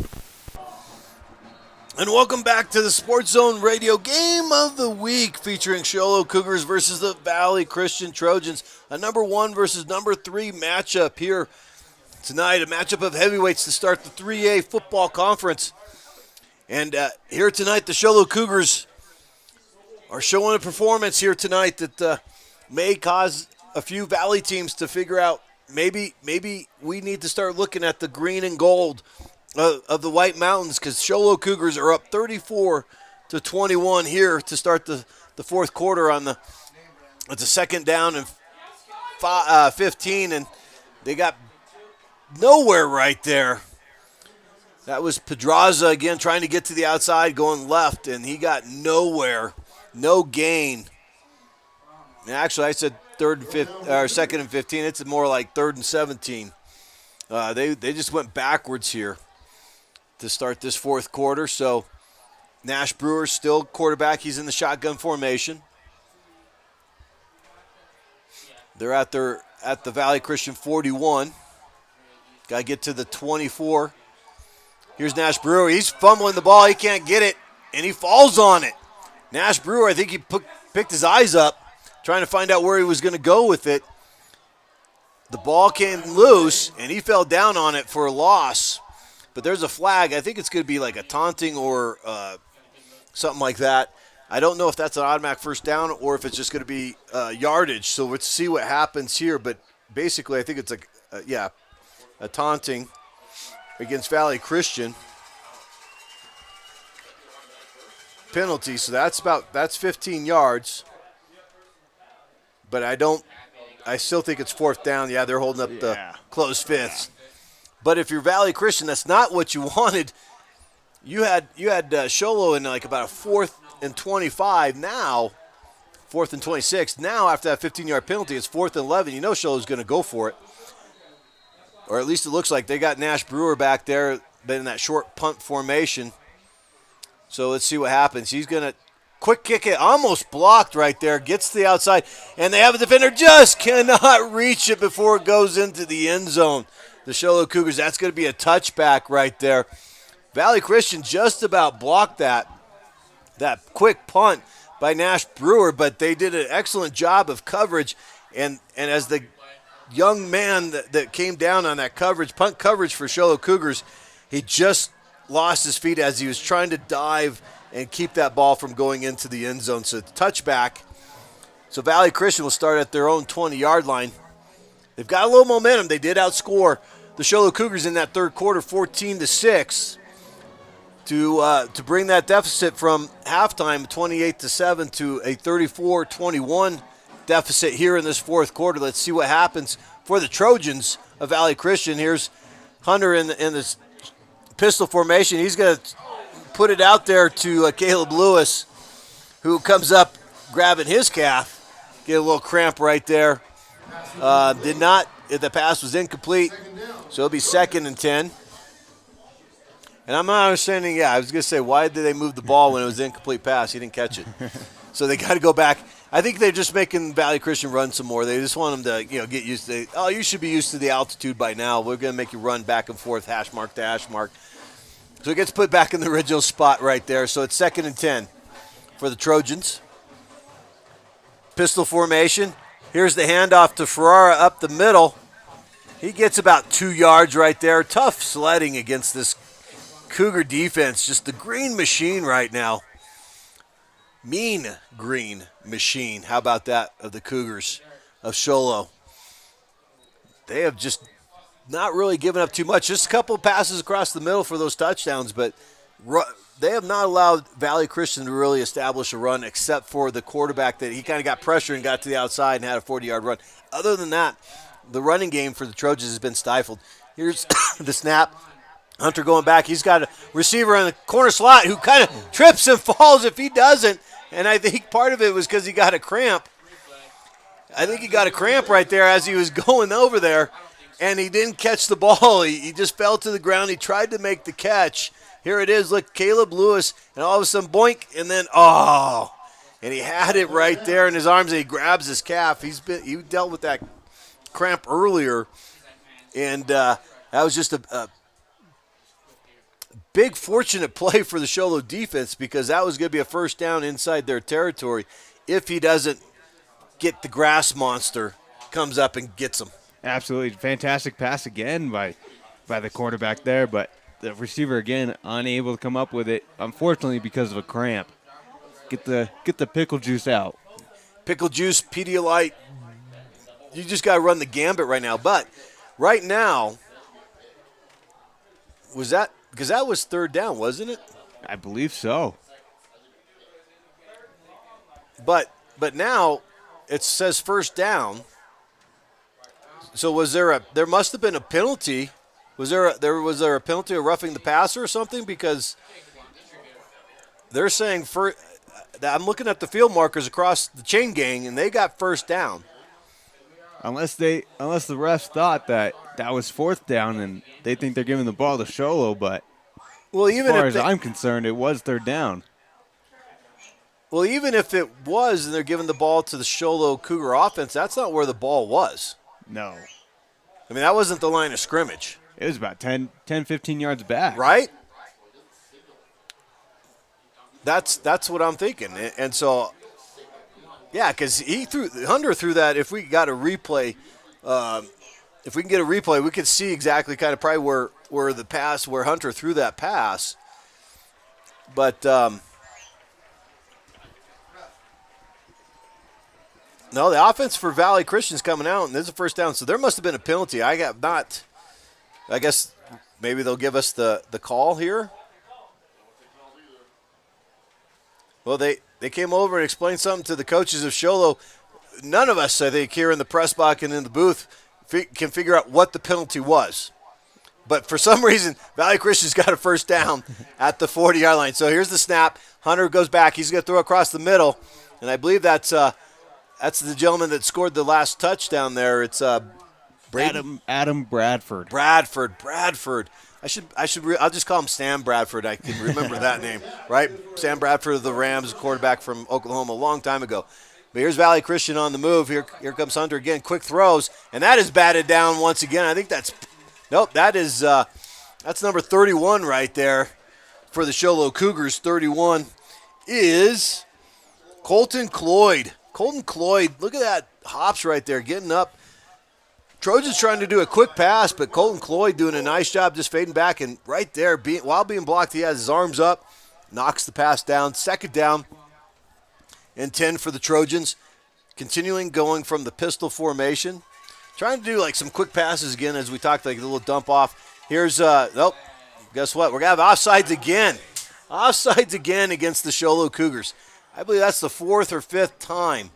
And welcome back to the Sports Zone Radio Game of the Week, featuring Show Low Cougars versus the Valley Christian Trojans. A number 1 versus number 3 matchup here tonight. A matchup of heavyweights to start the 3A football conference. And here tonight, the Show Low Cougars are showing a performance here tonight that may cause a few Valley teams to figure out maybe we need to start looking at the green and gold of the White Mountains, because Show Low Cougars are up 34-21 here to start the fourth quarter it's a second down and 15, and they got nowhere right there. That was Pedraza again trying to get to the outside, going left, and he got nowhere, no gain. And actually, I said second and 15. It's more like 3rd and 17. They just went backwards here to start this fourth quarter. So Nash Brewer still quarterback. He's in the shotgun formation. They're at the Valley Christian 41. Got to get to the 24. Here's Nash Brewer. He's fumbling the ball. He can't get it, and he falls on it. Nash Brewer, I think he picked his eyes up, trying to find out where he was going to go with it. The ball came loose, and he fell down on it for a loss. But there's a flag. I think it's going to be like a taunting or something like that. I don't know if that's an automatic first down or if it's just going to be yardage. So let's see what happens here. But basically, I think it's a taunting against Valley Christian. Penalty, so that's 15 yards. But I still think it's fourth down. Yeah, they're holding up the closed fifths. But if you're Valley Christian, that's not what you wanted. You had Show Low in like about a 4th and 25. Now, 4th and 26. Now, after that 15-yard penalty, it's 4th and 11. You know Show Low's going to go for it. Or at least it looks like they got Nash Brewer back there, been in that short punt formation. So let's see what happens. He's going to quick kick it, almost blocked right there, gets to the outside, and they have a defender, just cannot reach it before it goes into the end zone. The Show Low Cougars, that's going to be a touchback right there. Valley Christian just about blocked that quick punt by Nash Brewer, but they did an excellent job of coverage, And as the young man that came down on that coverage, punt coverage for Show Low Cougars, he just lost his feet as he was trying to dive and keep that ball from going into the end zone. So touchback. So Valley Christian will start at their own 20-yard line. They've got a little momentum. They did outscore the Show Low Cougars in that third quarter 14-6 to bring that deficit from halftime 28-7 to a 34-21 deficit here in this fourth quarter. Let's see what happens for the Trojans of Valley Christian. Here's Hunter in this pistol formation. He's going to put it out there to Caleb Lewis, who comes up grabbing his calf. Get a little cramp right there. The pass was incomplete, so it'll be 2nd and 10. And I'm not understanding, I was going to say, why did they move the ball when it was an incomplete pass? He didn't catch it. So they got to go back. I think they're just making Valley Christian run some more. They just want them to, get used to it. Oh, you should be used to the altitude by now. We're going to make you run back and forth, hash mark to hash mark. So it gets put back in the original spot right there. So it's 2nd and 10 for the Trojans. Pistol formation. Here's the handoff to Ferrara up the middle. He gets about 2 yards right there. Tough sledding against this Cougar defense. Just the green machine right now. Mean green machine. How about that of the Cougars of Show Low? They have just not really given up too much. Just a couple of passes across the middle for those touchdowns, but they have not allowed Valley Christian to really establish a run except for the quarterback that he kind of got pressure and got to the outside and had a 40-yard run. Other than that, the running game for the Trojans has been stifled. Here's the snap. Hunter going back. He's got a receiver in the corner slot who kind of trips and falls if he doesn't. And I think part of it was because he got a cramp. I think he got a cramp right there as he was going over there, and he didn't catch the ball. He just fell to the ground. He tried to make the catch. Here it is. Look, Caleb Lewis, and all of a sudden, boink, and then, and he had it right there in his arms, and he grabs his calf. He dealt with that cramp earlier, and that was just a big fortunate play for the Show Low defense because that was going to be a first down inside their territory if he doesn't get the grass monster, comes up and gets him. Absolutely. Fantastic pass again by the quarterback there, but the receiver again unable to come up with it, unfortunately because of a cramp. Get the pickle juice out. Pickle juice, Pedialyte. You just got to run the gambit right now. But right now, was that – because that was 3rd down, wasn't it? I believe so. But now it says 1st down. So was there must have been a penalty. Was there a penalty of roughing the passer or something? Because they're saying I'm looking at the field markers across the chain gang, and they got 1st down. Unless the refs thought that was 4th down and they think they're giving the ball to Show Low, but as far as I'm concerned, it was 3rd down. Well, even if it was and they're giving the ball to the Show Low Cougar offense, that's not where the ball was. No. I mean, that wasn't the line of scrimmage. It was about 10, 15 yards back. Right? That's what I'm thinking. And so, yeah, because Hunter threw that. If we got a replay, if we can get a replay, we could see exactly kind of probably where Hunter threw that pass. But no, the offense for Valley Christian's coming out, and there's a 1st down. So there must have been a penalty. I guess maybe they'll give us the call here. Well, they came over and explained something to the coaches of Show Low. None of us, I think, here in the press box and in the booth can figure out what the penalty was. But for some reason, Valley Christian's got a 1st down at the 40-yard line. So here's the snap. Hunter goes back. He's going to throw across the middle. And I believe that's the gentleman that scored the last touchdown there. It's Adam Bradford. Bradford. I'll just call him Sam Bradford. I can remember that name, right? Sam Bradford of the Rams, quarterback from Oklahoma a long time ago. But here's Valley Christian on the move. Here comes Hunter again. Quick throws, and that is batted down once again. I think that's number 31 right there for the Show Low Cougars. 31 is Colton Cloyd. Colton Cloyd, look at that hops right there, getting up. Trojans trying to do a quick pass, but Colton Cloyd doing a nice job just fading back. And right there, while being blocked, he has his arms up, knocks the pass down. Second down and 10 for the Trojans. Continuing going from the pistol formation. Trying to do like some quick passes again as we talked, like a little dump off. Here's, nope, guess what? We're going to have offsides again. Offsides again against the Show Low Cougars. I believe that's the fourth or fifth time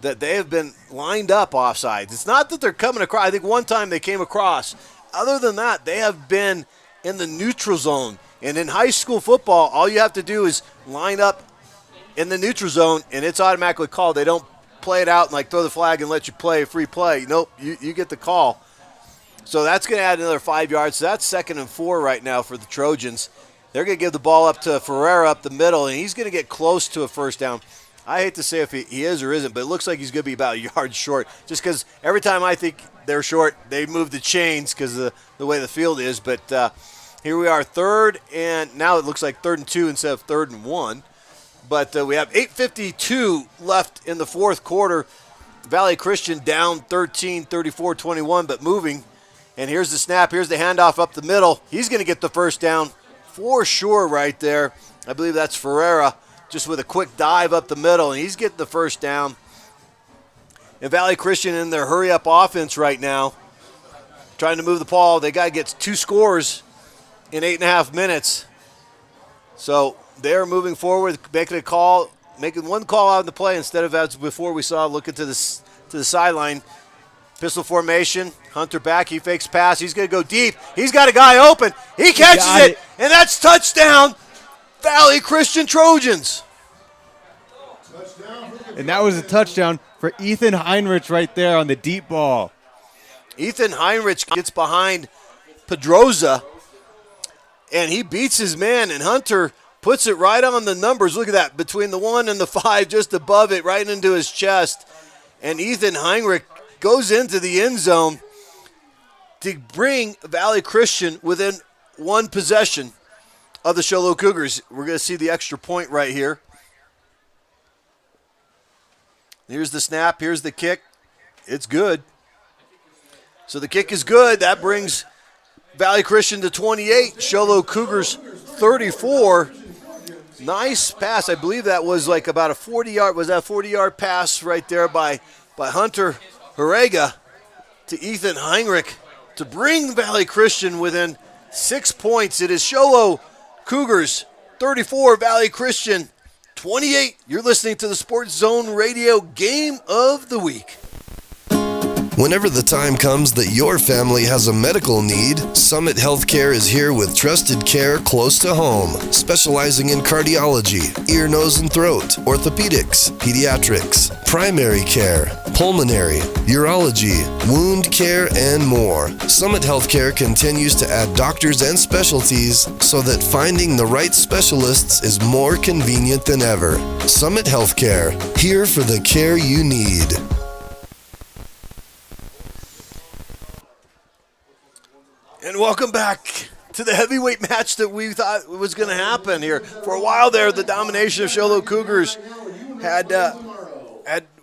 that they have been lined up offsides. It's not that they're coming across. I think one time they came across. Other than that, they have been in the neutral zone. And in high school football, all you have to do is line up in the neutral zone, and it's automatically called. They don't play it out and like throw the flag and let you play a free play. Nope, you get the call. So that's going to add another 5 yards. So that's 2nd and 4 right now for the Trojans. They're going to give the ball up to Ferreira up the middle, and he's going to get close to a first down. I hate to say if he is or isn't, but it looks like he's going to be about a yard short, just because every time I think they're short, they move the chains because of the way the field is. But here we are, 3rd, and now it looks like 3rd and 2 instead of 3rd and 1. But we have 8:52 left in the fourth quarter. Valley Christian down 13, 34-21, but moving. And here's the snap. Here's the handoff up the middle. He's going to get the first down for sure right there. I believe that's Ferreira just with a quick dive up the middle, and he's getting the first down. And Valley Christian in their hurry-up offense right now, trying to move the ball. They got to get 2 scores in 8.5 minutes. So they're moving forward, making one call out of the play instead of as before we saw looking to the sideline. Pistol formation, Hunter back, he fakes pass, he's going to go deep. He's got a guy open, he catches it, and that's touchdown, Valley Christian Trojans. And that was a touchdown for Ethan Heinrich right there on the deep ball. Ethan Heinrich gets behind Pedroza, and he beats his man, and Hunter puts it right on the numbers. Look at that, between the 1 and the 5, just above it, right into his chest. And Ethan Heinrich goes into the end zone to bring Valley Christian within 1 possession of the Show Low Cougars. We're going to see the extra point right here. Here's the snap. Here's the kick. It's good. So the kick is good. That brings Valley Christian to 28. Show Low Cougars 34. Nice pass. I believe that was like about a 40-yard. Was that a 40-yard pass right there by Hunter Herrega to Ethan Heinrich to bring Valley Christian within 6 points. It is Show Low Cougars 34, Valley Christian 28. You're listening to the Sports Zone Radio Game of the Week. Whenever the time comes that your family has a medical need, Summit Healthcare is here with trusted care close to home, specializing in cardiology, ear, nose, and throat, orthopedics, pediatrics, primary care, pulmonary, urology, wound care, and more. Summit Healthcare continues to add doctors and specialties so that finding the right specialists is more convenient than ever. Summit Healthcare, here for the care you need. And welcome back to the heavyweight match that we thought was going to happen here. For a while there, the domination of Show Low Cougars had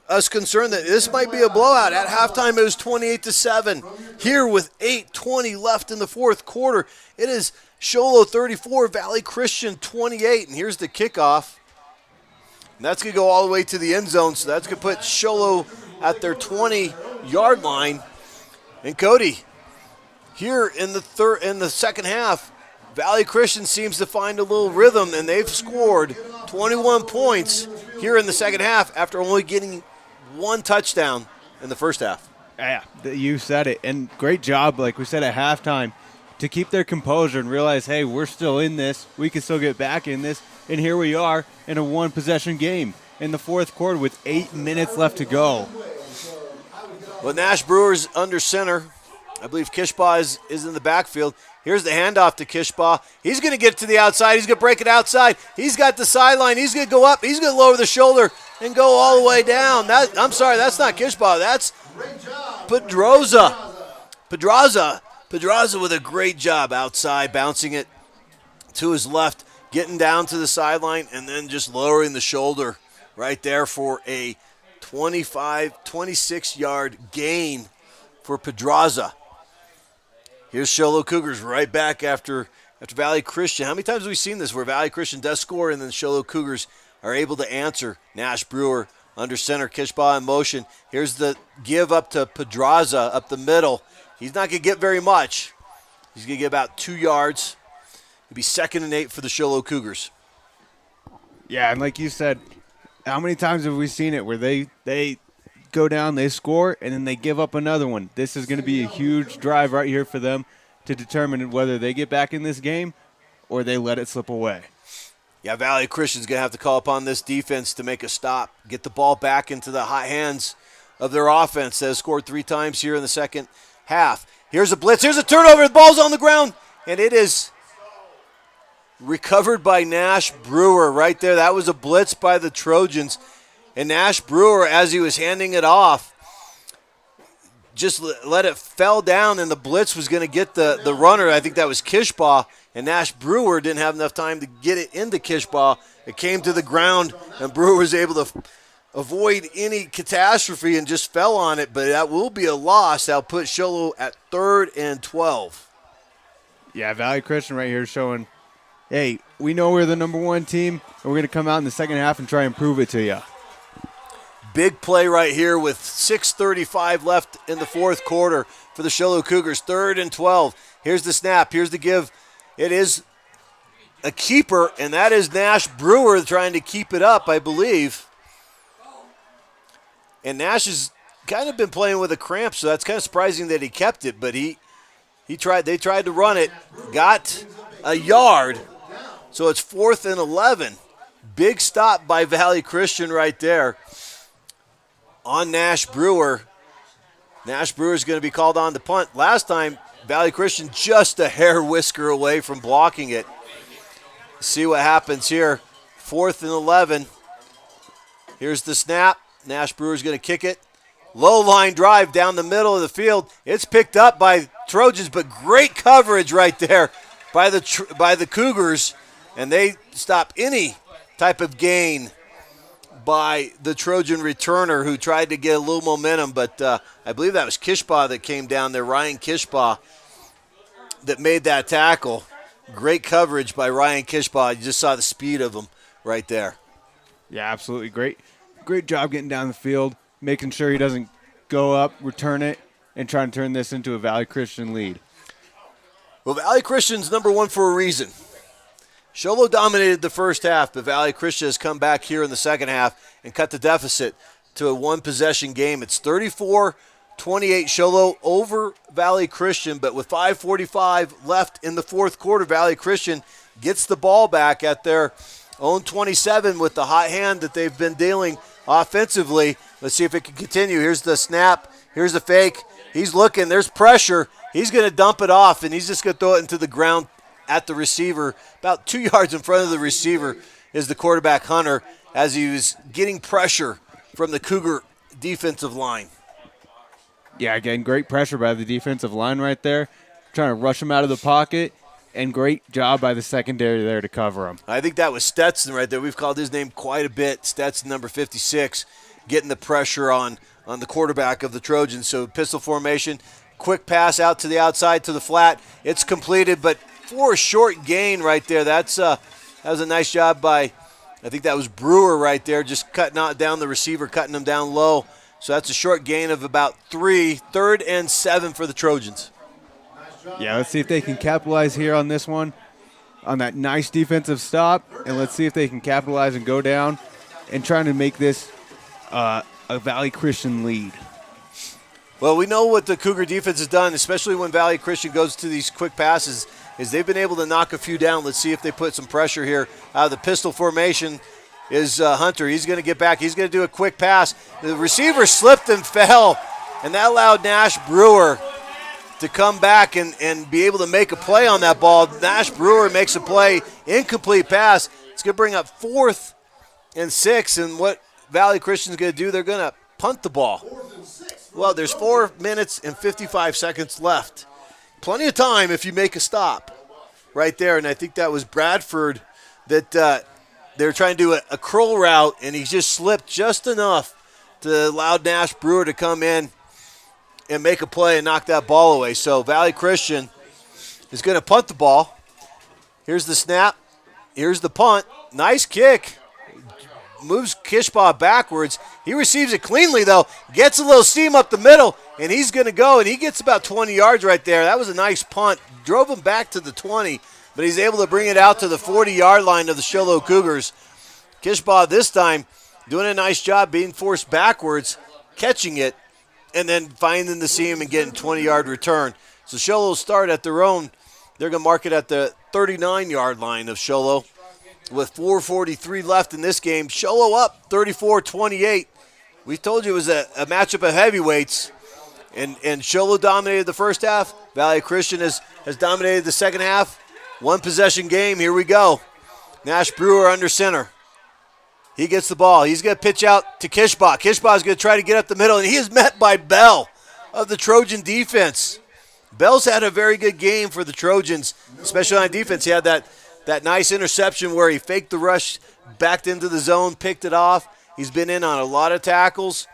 us concerned that this might be a blowout. At halftime, it was 28-7. Here with 8:20 left in the fourth quarter, it is Show Low 34, Valley Christian 28. And here's the kickoff. And that's going to go all the way to the end zone, so that's going to put Show Low at their 20-yard line. And Cody, here in the second half, Valley Christian seems to find a little rhythm, and they've scored 21 points here in the second half after only getting 1 touchdown in the first half. Yeah, you said it. And great job, like we said at halftime, to keep their composure and realize, hey, we're still in this. We can still get back in this. And here we are in a 1-possession game in the fourth quarter with 8 minutes left to go. Well, Nash Brewers under center. I believe Kishbach is in the backfield. Here's the handoff to Kishbach. He's going to get to the outside. He's going to break it outside. He's got the sideline. He's going to go up. He's going to lower the shoulder and go all the way down. I'm sorry, that's not Kishbach. That's Pedroza. Pedroza with a great job outside, bouncing it to his left, getting down to the sideline, and then just lowering the shoulder right there for a 26-yard gain for Pedraza. Here's Show Low Cougars right back after Valley Christian. How many times have we seen this where Valley Christian does score and then Show Low Cougars are able to answer? Nash Brewer under center, Kishbach in motion. Here's the give up to Pedraza up the middle. He's not going to get very much. He's going to get about 2 yards. It'll be 2nd and 8 for the Show Low Cougars. Yeah, and like you said, how many times have we seen it where they go down, they score, and then they give up another one? This is going to be a huge drive right here for them to determine whether they get back in this game or they let it slip away. Yeah, Valley Christian's going to have to call upon this defense to make a stop, get the ball back into the hot hands of their offense that has scored 3 times here in the second half. Here's a blitz. Here's a turnover. The ball's on the ground, and it is recovered by Nash Brewer right there. That was a blitz by the Trojans. And Nash Brewer, as he was handing it off, just let it fell down, and the blitz was going to get the runner. I think that was Kishbach, and Nash Brewer didn't have enough time to get it into Kishbach. It came to the ground, and Brewer was able to avoid any catastrophe and just fell on it, but that will be a loss. That'll put Show Low at 3rd and 12. Yeah, Valley Christian right here showing, hey, we know we're the number 1 team, and we're going to come out in the second half and try and prove it to you. Big play right here with 6:35 left in the fourth quarter for the Show Low Cougars. 3rd and 12. Here's the snap. Here's the give. It is a keeper, and that is Nash Brewer trying to keep it up, I believe. And Nash has kind of been playing with a cramp, so that's kind of surprising that he kept it. But they tried to run it, got a yard, so it's 4th and 11. Big stop by Valley Christian right there on Nash Brewer. Nash Brewer is going to be called on to punt. Last time, Valley Christian just a hair whisker away from blocking it. See what happens here. 4th and 11. Here's the snap. Nash Brewer's going to kick it. Low line drive down the middle of the field. It's picked up by Trojans, but great coverage right there by the Cougars, and they stop any type of gain by the Trojan returner who tried to get a little momentum, but I believe that was Kishbach that came down there, Ryan Kishbach, that made that tackle. Great coverage by Ryan Kishbach. You just saw the speed of him right there. Yeah, absolutely. Great job getting down the field, making sure he doesn't go up, return it, and try and turn this into a Valley Christian lead. Well, Valley Christian's number 1 for a reason. Show Low dominated the first half, but Valley Christian has come back here in the second half and cut the deficit to a 1-possession game. It's 34-28 Show Low over Valley Christian, but with 5:45 left in the fourth quarter, Valley Christian gets the ball back at their own 27 with the hot hand that they've been dealing offensively. Let's see if it can continue. Here's the snap. Here's the fake. He's looking. There's pressure. He's going to dump it off, and he's just going to throw it into the ground at the receiver. About 2 yards in front of the receiver is the quarterback, Hunter, as he was getting pressure from the Cougar defensive line. Yeah, again, great pressure by the defensive line right there, trying to rush him out of the pocket, and great job by the secondary there to cover him. I think that was Stetson right there. We've called his name quite a bit. Stetson, number 56, getting the pressure on the quarterback of the Trojans. So pistol formation, quick pass out to the outside to the flat. It's completed, but for a short gain right there. That was a nice job by, I think that was Brewer right there, just cutting down the receiver, cutting him down low. So that's a short gain of about 3. 3rd and 7 for the Trojans. Yeah, let's see if they can capitalize here on this one, on that nice defensive stop, and let's see if they can capitalize and go down and trying to make this a Valley Christian lead. Well, we know what the Cougar defense has done, especially when Valley Christian goes to these quick passes, is they've been able to knock a few down. Let's see if they put some pressure here. Out of the pistol formation is Hunter. He's going to get back. He's going to do a quick pass. The receiver slipped and fell, and that allowed Nash Brewer to come back and be able to make a play on that ball. Nash Brewer makes a play, incomplete pass. It's going to bring up 4th and 6, and what Valley Christian's going to do, they're going to punt the ball. Well, there's 4 minutes and 55 seconds left. Plenty of time if you make a stop right there, and I think that was Bradford that they were trying to do a curl route, and he just slipped just enough to allow Nash Brewer to come in and make a play and knock that ball away. So Valley Christian is going to punt the ball. Here's the snap. Here's the punt. Nice kick. Moves Kishbach backwards. He receives it cleanly, though. Gets a little steam up the middle, and he's going to go, and he gets about 20 yards right there. That was a nice punt. Drove him back to the 20, but he's able to bring it out to the 40-yard line of the Show Low Cougars. Kishbach this time doing a nice job being forced backwards, catching it, and then finding the seam and getting a 20-yard return. So Show Low start at their own. They're going to mark it at the 39-yard line of Show Low with 4:43 left in this game. Show Low up 34-28. We told you it was a matchup of heavyweights, and Show Low dominated the first half. Valley Christian has dominated the second half. One possession game. Here we go. Nash Brewer under center. He gets the ball. He's going to pitch out to Kishbach. Kishbach is going to try to get up the middle, and he is met by Bell of the Trojan defense. Bell's had a very good game for the Trojans, especially on defense. He had that nice interception where he faked the rush, backed into the zone, picked it off. He's been in on a lot of tackles.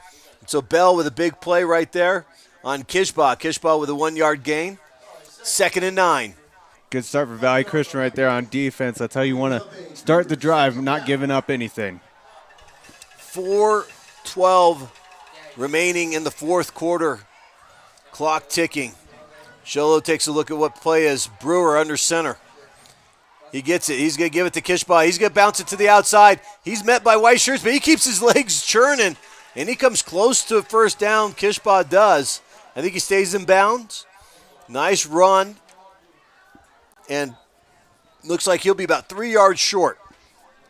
So Bell with a big play right there on Kishbach. Kishbach with a 1-yard gain. 2nd and 9. Good start for Valley Christian right there on defense. That's how you want to start the drive, not giving up anything. 4:12 remaining in the fourth quarter. Clock ticking. Show Low takes a look at what play is. Brewer under center. He gets it. He's going to give it to Kishbach. He's going to bounce it to the outside. He's met by white shirts, but he keeps his legs churning, and he comes close to a first down. Kishbach does. I think he stays in bounds. Nice run. And looks like he'll be about 3 yards short.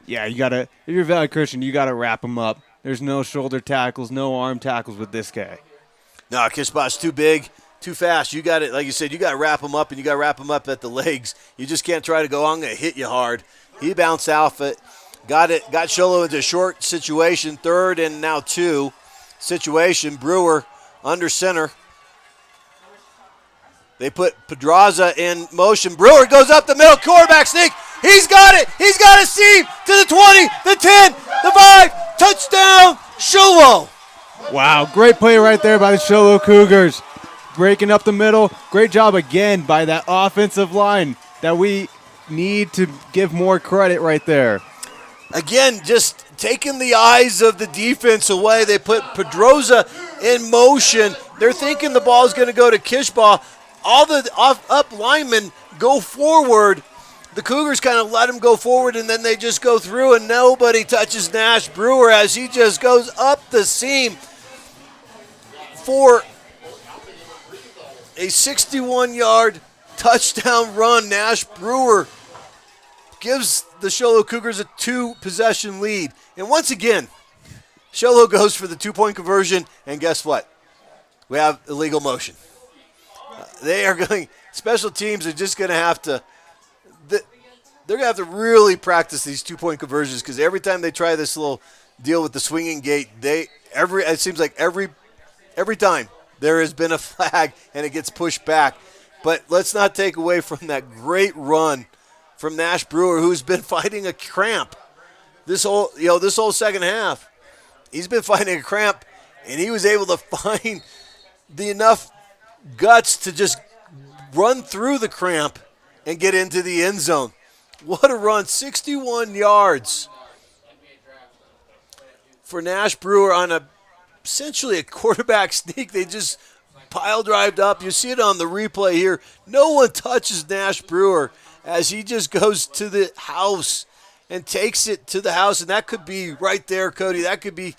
Yeah, you got to, if you're Valley Christian, you got to wrap him up. There's no shoulder tackles, no arm tackles with this guy. No, Kishbach's too big, too fast. You got it, like you said, you got to wrap him up, and you got to wrap him up at the legs. You just can't try to go, I'm going to hit you hard. He bounced off it, got Show Low into a short situation, 3rd and now 2 situation. Brewer under center. They put Pedraza in motion. Brewer goes up the middle, quarterback sneak. He's got it. He's got a seam to the 20, the 10, the 5. Touchdown, Show Low. Wow, great play right there by the Show Low Cougars. Breaking up the middle. Great job again by that offensive line that we need to give more credit right there. Again, just taking the eyes of the defense away. They put Pedraza in motion. They're thinking the ball is going to go to Kishbach. All the up linemen go forward. The Cougars kind of let him go forward, and then they just go through, and nobody touches Nash Brewer as he just goes up the seam for a 61-yard touchdown run. Nash Brewer gives the Show Low Cougars a 2-possession lead. And once again, Show Low goes for the 2-point conversion, and guess what? We have illegal motion. They are going, special teams are just going to have to, they're going to have to really practice these 2-point conversions, because every time they try this little deal with the swinging gate, it seems like every time there has been a flag and it gets pushed back. But let's not take away from that great run from Nash Brewer, who's been fighting a cramp this whole second half. He's been fighting a cramp, and he was able to find the enough guts to just run through the cramp and get into the end zone. What a run, 61 yards for Nash Brewer on essentially a quarterback sneak. They just pile drived up. You see it on the replay here. No one touches Nash Brewer as he just goes to the house and takes it to the house. And that could be right there, Cody. That could be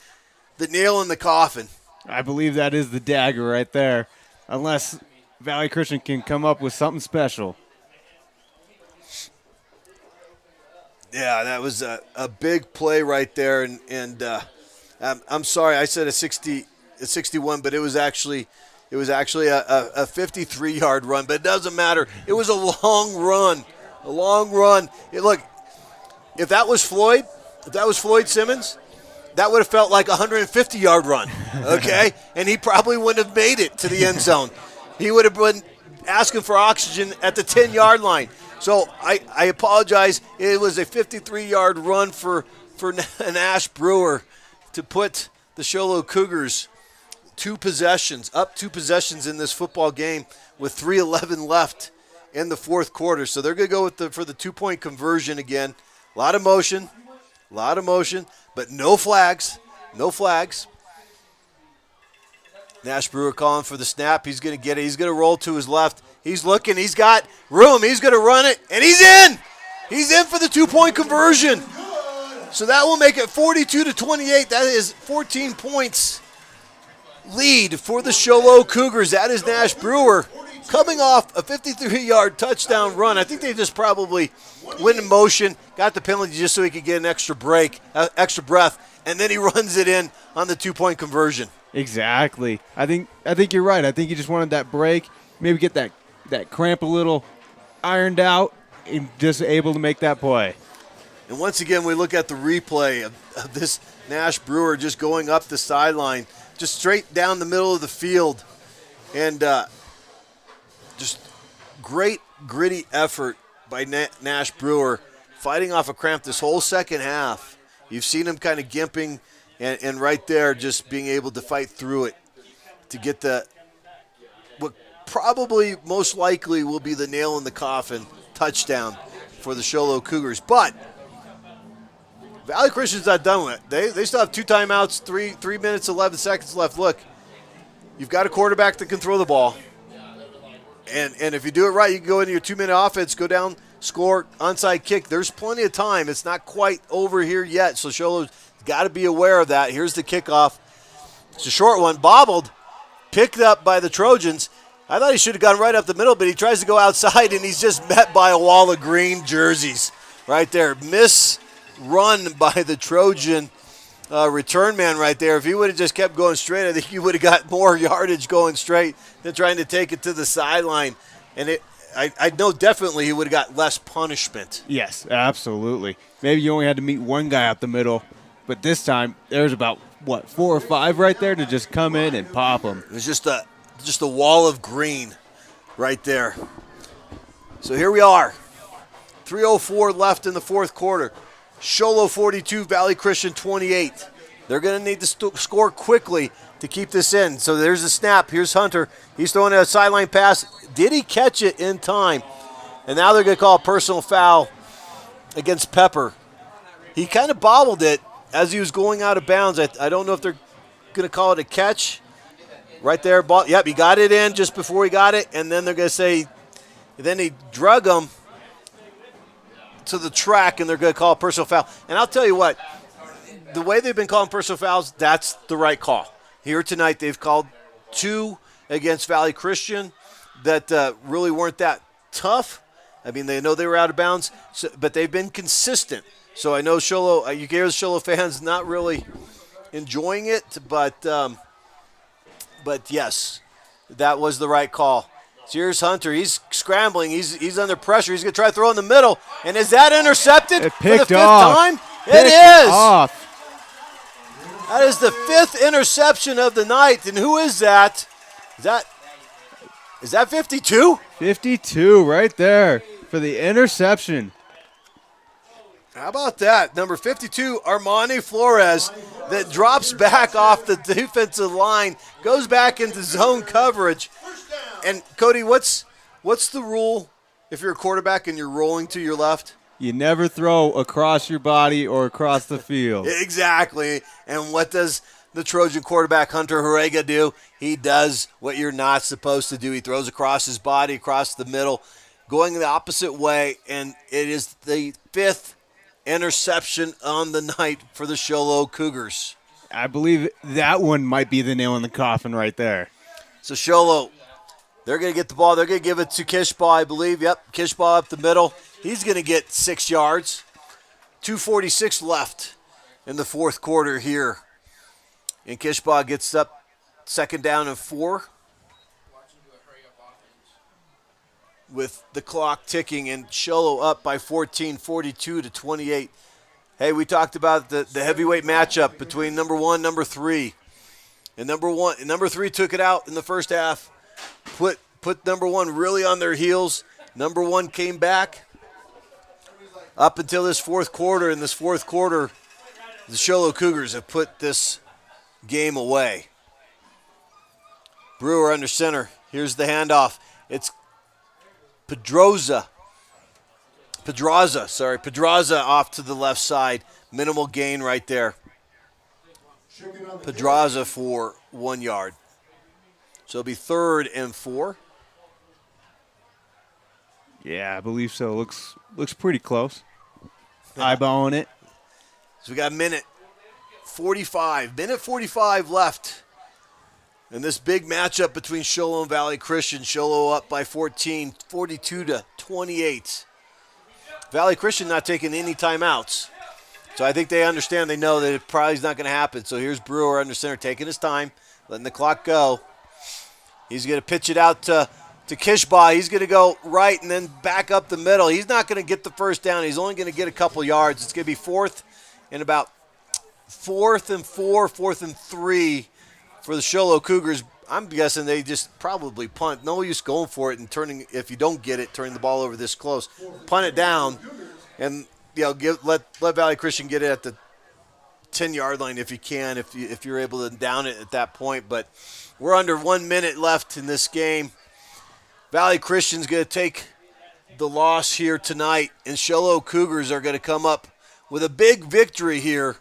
the nail in the coffin. I believe that is the dagger right there, unless Valley Christian can come up with something special. Yeah, that was a big play right there, and I'm sorry I said a 61, but it was actually a 53-yard run, but it doesn't matter. It was a long run. Look, if that was Floyd Simmons, that would have felt like a 150-yard run, okay? And he probably wouldn't have made it to the end zone. He would have been asking for oxygen at the 10-yard line. So I apologize. It was a 53-yard run for Nash Brewer to put the Show Low Cougars up two possessions in this football game with 3:11 left in the fourth quarter. So they're going to go for the 2-point conversion again. A lot of motion, but no flags. Nash Brewer calling for the snap. He's going to get it. He's going to roll to his left. He's looking. He's got room. He's going to run it, and he's in. He's in for the 2-point conversion. So that will make it 42-28. That is 14 points lead for the Show Low Cougars. That is Nash Brewer coming off a 53-yard touchdown run. I think they just probably went in motion, got the penalty just so he could get an extra breath, and then he runs it in on the 2-point conversion. Exactly. I think you're right. I think he just wanted that break, maybe get that cramp a little ironed out, and just able to make that play. And once again, we look at the replay of this Nash Brewer just going up the sideline, just straight down the middle of the field. And just great, gritty effort by Nash Brewer, fighting off a cramp this whole second half. You've seen him kind of gimping, and right there just being able to fight through it to get what probably most likely will be the nail in the coffin touchdown for the Show Low Cougars. But Valley Christian's not done with it. They still have 2 timeouts, 3 minutes, 11 seconds left. Look, you've got a quarterback that can throw the ball. And if you do it right, you can go into your 2-minute offense, go down, score, onside kick. There's plenty of time. It's not quite over here yet, so Show Low's got to be aware of that. Here's the kickoff. It's a short one, bobbled, picked up by the Trojans. I thought he should have gone right up the middle, but he tries to go outside, and he's just met by a wall of green jerseys right there. Run by the Trojan return man right there. If he would have just kept going straight, I think he would have got more yardage going straight than trying to take it to the sideline. And I know definitely he would have got less punishment. Yes, absolutely. Maybe you only had to meet one guy out the middle, but this time there's about, 4 or 5 right there to just come in and pop them. It was just a wall of green right there. So here we are. 3:04 left in the fourth quarter. Show Low 42, Valley Christian 28. They're going to need to score quickly to keep this in. So there's the snap. Here's Hunter. He's throwing a sideline pass. Did he catch it in time? And now they're going to call a personal foul against Pepper. He kind of bobbled it as he was going out of bounds. I don't know if they're going to call it a catch. Right there. Yep, he got it in just before he got it. And then they're going to say, then he drug him to the track, and they're going to call a personal foul. And I'll tell you what, the way they've been calling personal fouls, that's the right call. Here tonight they've called 2 against Valley Christian that really weren't that tough. I mean, they know they were out of bounds, but they've been consistent. So I know Show Low, you hear the Show Low fans not really enjoying it, but yes, that was the right call. So here's Hunter. He's scrambling. He's under pressure. He's going to try to throw in the middle. And is that intercepted for the 5th time? It is. That is the 5th interception of the night. And who is that? Is that 52? 52 right there for the interception. How about that? Number 52, Armani Flores, that drops back off the defensive line, goes back into zone coverage. And, Cody, what's the rule if you're a quarterback and you're rolling to your left? You never throw across your body or across the field. Exactly. And what does the Trojan quarterback, Hunter Horega, do? He does what you're not supposed to do. He throws across his body, across the middle, going the opposite way, and it is the 5th interception on the night for the Show Low Cougars. I believe that one might be the nail in the coffin right there. So Show Low, they're going to get the ball. They're going to give it to Kishbach, I believe. Yep, Kishbach up the middle. He's going to get 6 yards. 2:46 left in the fourth quarter here. And Kishbach gets up 2nd down and 4. With the clock ticking, and Show Low up by 14, 42-28. Hey, we talked about the heavyweight matchup between number 1, number 3. And number 3 took it out in the first half, put put number one really on their heels. Number one came back up until this fourth quarter. In this fourth quarter, the Show Low Cougars have put this game away. Brewer under center. Here's the handoff. It's Pedraza off to the left side. Minimal gain right there. Pedraza for 1 yard. So it'll be 3rd and 4. Yeah, I believe so. Looks pretty close. Eyeballing it. So we got minute 45 left. And this big matchup between Show Low and Valley Christian. Show Low up by 14, 42-28. Valley Christian not taking any timeouts. So I think they understand, they know that it probably is not going to happen. So here's Brewer under center taking his time, letting the clock go. He's going to pitch it out to Kishbach. He's going to go right and then back up the middle. He's not going to get the first down. He's only going to get a couple yards. It's going to be 4th and 4, 4th and 3 for the Show Low Cougars. I'm guessing they just probably punt. No use going for it and turning, if you don't get it, turning the ball over this close. Punt it down and let Valley Christian get it at the 10-yard line if you can, if you're able to down it at that point. But we're under 1 minute left in this game. Valley Christian's going to take the loss here tonight, and Show Low Cougars are going to come up with a big victory here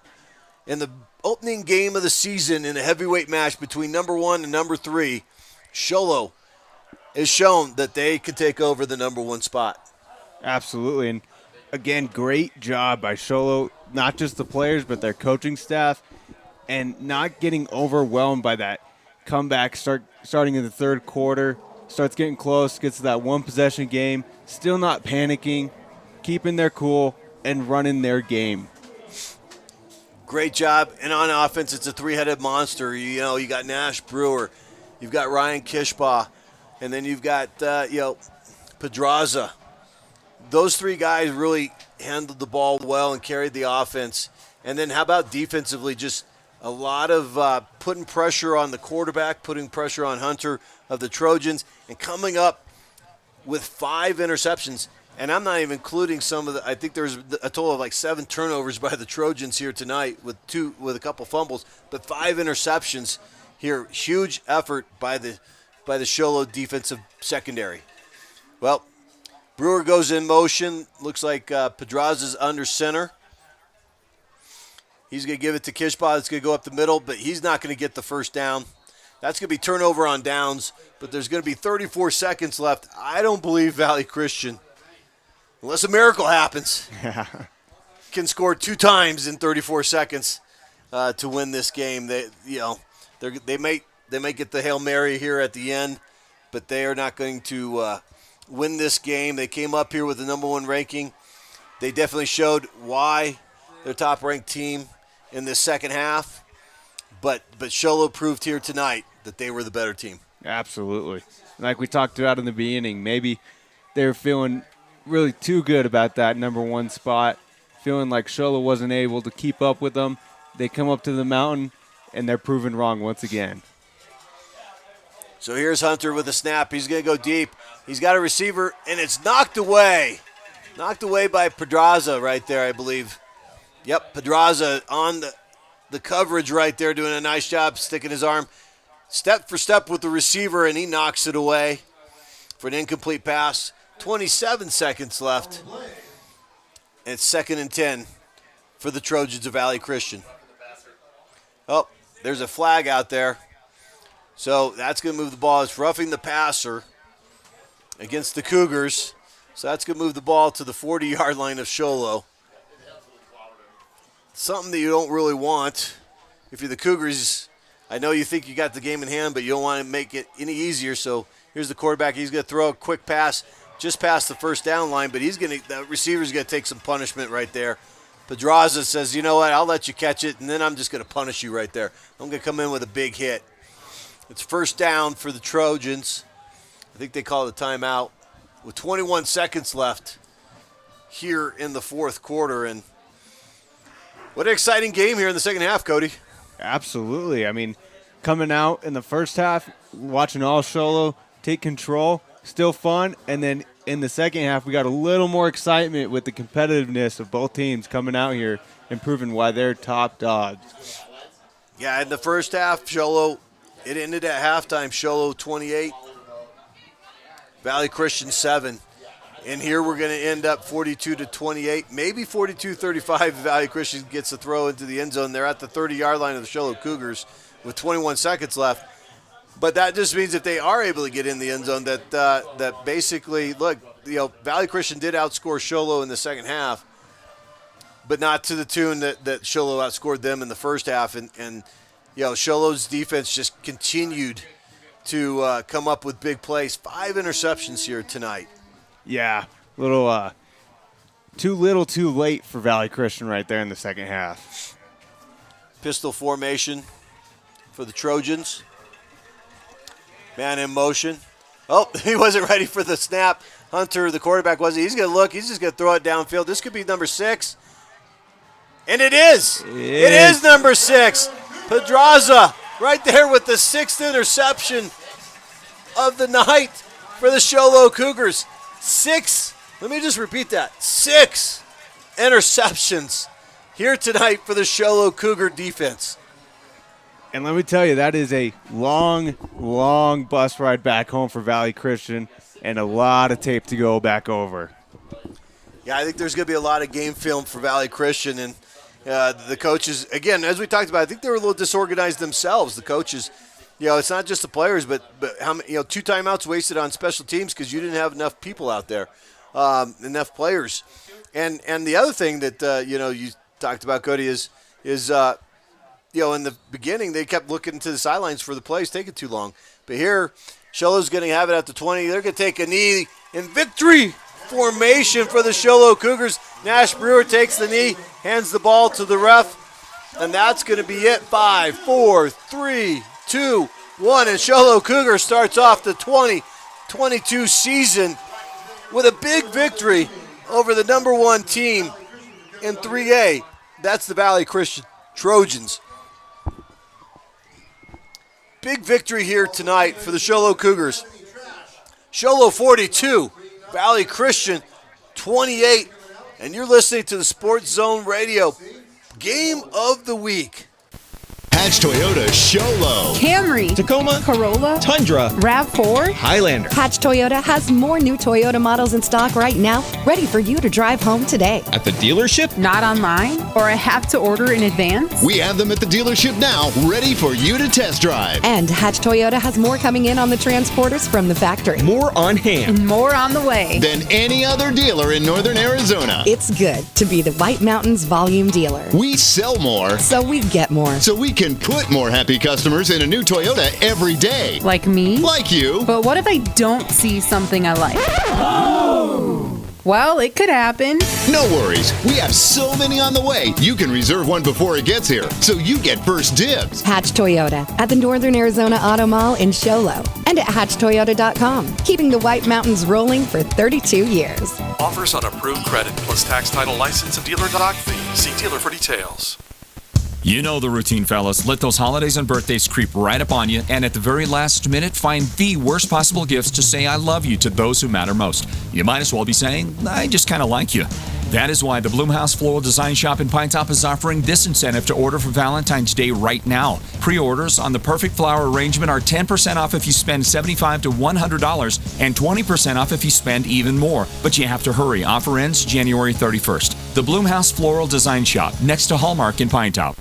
in the opening game of the season in a heavyweight match between number 1 and number 3. Show Low has shown that they can take over the number 1 spot. Absolutely. And again, great job by Show Low, not just the players, but their coaching staff, and not getting overwhelmed by that comeback starting in the third quarter. Starts getting close, gets to that one-possession game, still not panicking, keeping their cool, and running their game. Great job. And on offense, it's a three-headed monster. You got Nash Brewer, you've got Ryan Kishbach, and then you've got Pedraza. Those three guys really handled the ball well and carried the offense. And then how about defensively? Just a lot of putting pressure on the quarterback, putting pressure on Hunter of the Trojans, and coming up with 5 interceptions. And I'm not even including some of I think there's a total of like 7 turnovers by the Trojans here tonight with a couple fumbles, but 5 interceptions here. Huge effort by the Show Low defensive secondary. Well, Brewer goes in motion. Looks like Pedraza's under center. He's going to give it to Kishbach. It's going to go up the middle, but he's not going to get the first down. That's going to be turnover on downs, but there's going to be 34 seconds left. I don't believe Valley Christian, unless a miracle happens, can score 2 times in 34 seconds to win this game. They may get the Hail Mary here at the end, but they are not going to win this game. They came up here with the number 1 ranking. They definitely showed why they're top-ranked team in this second half, but Show Low proved here tonight that they were the better team. Absolutely. Like we talked about in the beginning, maybe they were feeling really too good about that number 1 spot, feeling like Show Low wasn't able to keep up with them. They come up to the mountain, and they're proven wrong once again. So here's Hunter with a snap. He's going to go deep. He's got a receiver, and it's knocked away. Knocked away by Pedraza right there, I believe. Yep, Pedraza on the coverage right there, doing a nice job, sticking his arm step for step with the receiver, and he knocks it away for an incomplete pass. 27 seconds left. And it's 2nd and 10 for the Trojans of Valley Christian. Oh, there's a flag out there. So that's going to move the ball. It's roughing the passer against the Cougars. So that's going to move the ball to the 40-yard line of Show Low. Something that you don't really want. If you're the Cougars, I know you think you got the game in hand, but you don't want to make it any easier. So here's the quarterback. He's going to throw a quick pass just past the first down line, but the receiver's going to take some punishment right there. Pedraza says, you know what, I'll let you catch it, and then I'm just going to punish you right there. I'm going to come in with a big hit. It's first down for the Trojans. I think they call it a timeout with 21 seconds left here in the fourth quarter. And what an exciting game here in the second half, Cody. Absolutely. I mean, coming out in the first half, watching all Show Low, take control, still fun, and then in the second half we got a little more excitement with the competitiveness of both teams coming out here and proving why they're top dogs. Yeah, in the first half, Show Low, it ended at halftime, Show Low 28, Valley Christian 7. And here we're going to end up 42-28, maybe 42-35 if Valley Christian gets a throw into the end zone. They're at the 30-yard line of the Show Low Cougars with 21 seconds left. But that just means if they are able to get in the end zone that basically, look, Valley Christian did outscore Show Low in the second half, but not to the tune that Show Low outscored them in the first half. And Show Low's defense just continued to come up with big plays. 5 interceptions here tonight. Yeah, little too little too late for Valley Christian right there in the second half. Pistol formation for the Trojans. Man in motion. Oh, he wasn't ready for the snap. Hunter, the quarterback, wasn't. He's going to look. He's just going to throw it downfield. This could be number 6. And it is. It is number 6. Pedraza right there with the 6th interception of the night for the Show Low Cougars. 6, let me just repeat that, 6 interceptions here tonight for the Show Low Cougar defense. And let me tell you, that is a long, long bus ride back home for Valley Christian and a lot of tape to go back over. Yeah, I think there's going to be a lot of game film for Valley Christian. And the coaches, again, as we talked about, I think they were a little disorganized themselves, the coaches. It's not just the players, but how many, 2 timeouts wasted on special teams because you didn't have enough people out there, enough players. And the other thing that, you talked about, Cody, is in the beginning they kept looking to the sidelines for the plays taking too long. But here, Show Low's going to have it at the 20. They're going to take a knee in victory formation for the Show Low Cougars. Nash Brewer takes the knee, hands the ball to the ref, and that's going to be it. 5, 4, 3, 2, 1, and Show Low Cougars starts off the 2022 season with a big victory over the number 1 team in 3A. That's the Valley Christian Trojans. Big victory here tonight for the Show Low Cougars. Show Low 42, Valley Christian 28, and you're listening to the Sports Zone Radio Game of the Week. Hatch Toyota Show Low. Camry, Tacoma, Corolla, Tundra, RAV4, Highlander. Hatch Toyota has more new Toyota models in stock right now, ready for you to drive home today. At the dealership? Not online? Or I have to order in advance? We have them at the dealership now, ready for you to test drive. And Hatch Toyota has more coming in on the transporters from the factory. More on hand. And more on the way. Than any other dealer in Northern Arizona. It's good to be the White Mountains volume dealer. We sell more. So we get more. So we can put more happy customers in a new Toyota every day. Like me? Like you. But what if I don't see something I like? Oh. Well, it could happen. No worries. We have so many on the way. You can reserve one before it gets here, so you get first dibs. Hatch Toyota at the Northern Arizona Auto Mall in Show Low and at hatchtoyota.com. Keeping the White Mountains rolling for 32 years. Offers on approved credit plus tax, title, license, and dealer doc fee. See dealer for details. You know the routine, fellas. Let those holidays and birthdays creep right up on you, and at the very last minute, find the worst possible gifts to say I love you to those who matter most. You might as well be saying, I just kind of like you. That is why the Bloomhouse Floral Design Shop in Pine Top is offering this incentive to order for Valentine's Day right now. Pre-orders on the perfect flower arrangement are 10% off if you spend $75 to $100 and 20% off if you spend even more. But you have to hurry. Offer ends January 31st. The Bloomhouse Floral Design Shop, next to Hallmark in Pine Top.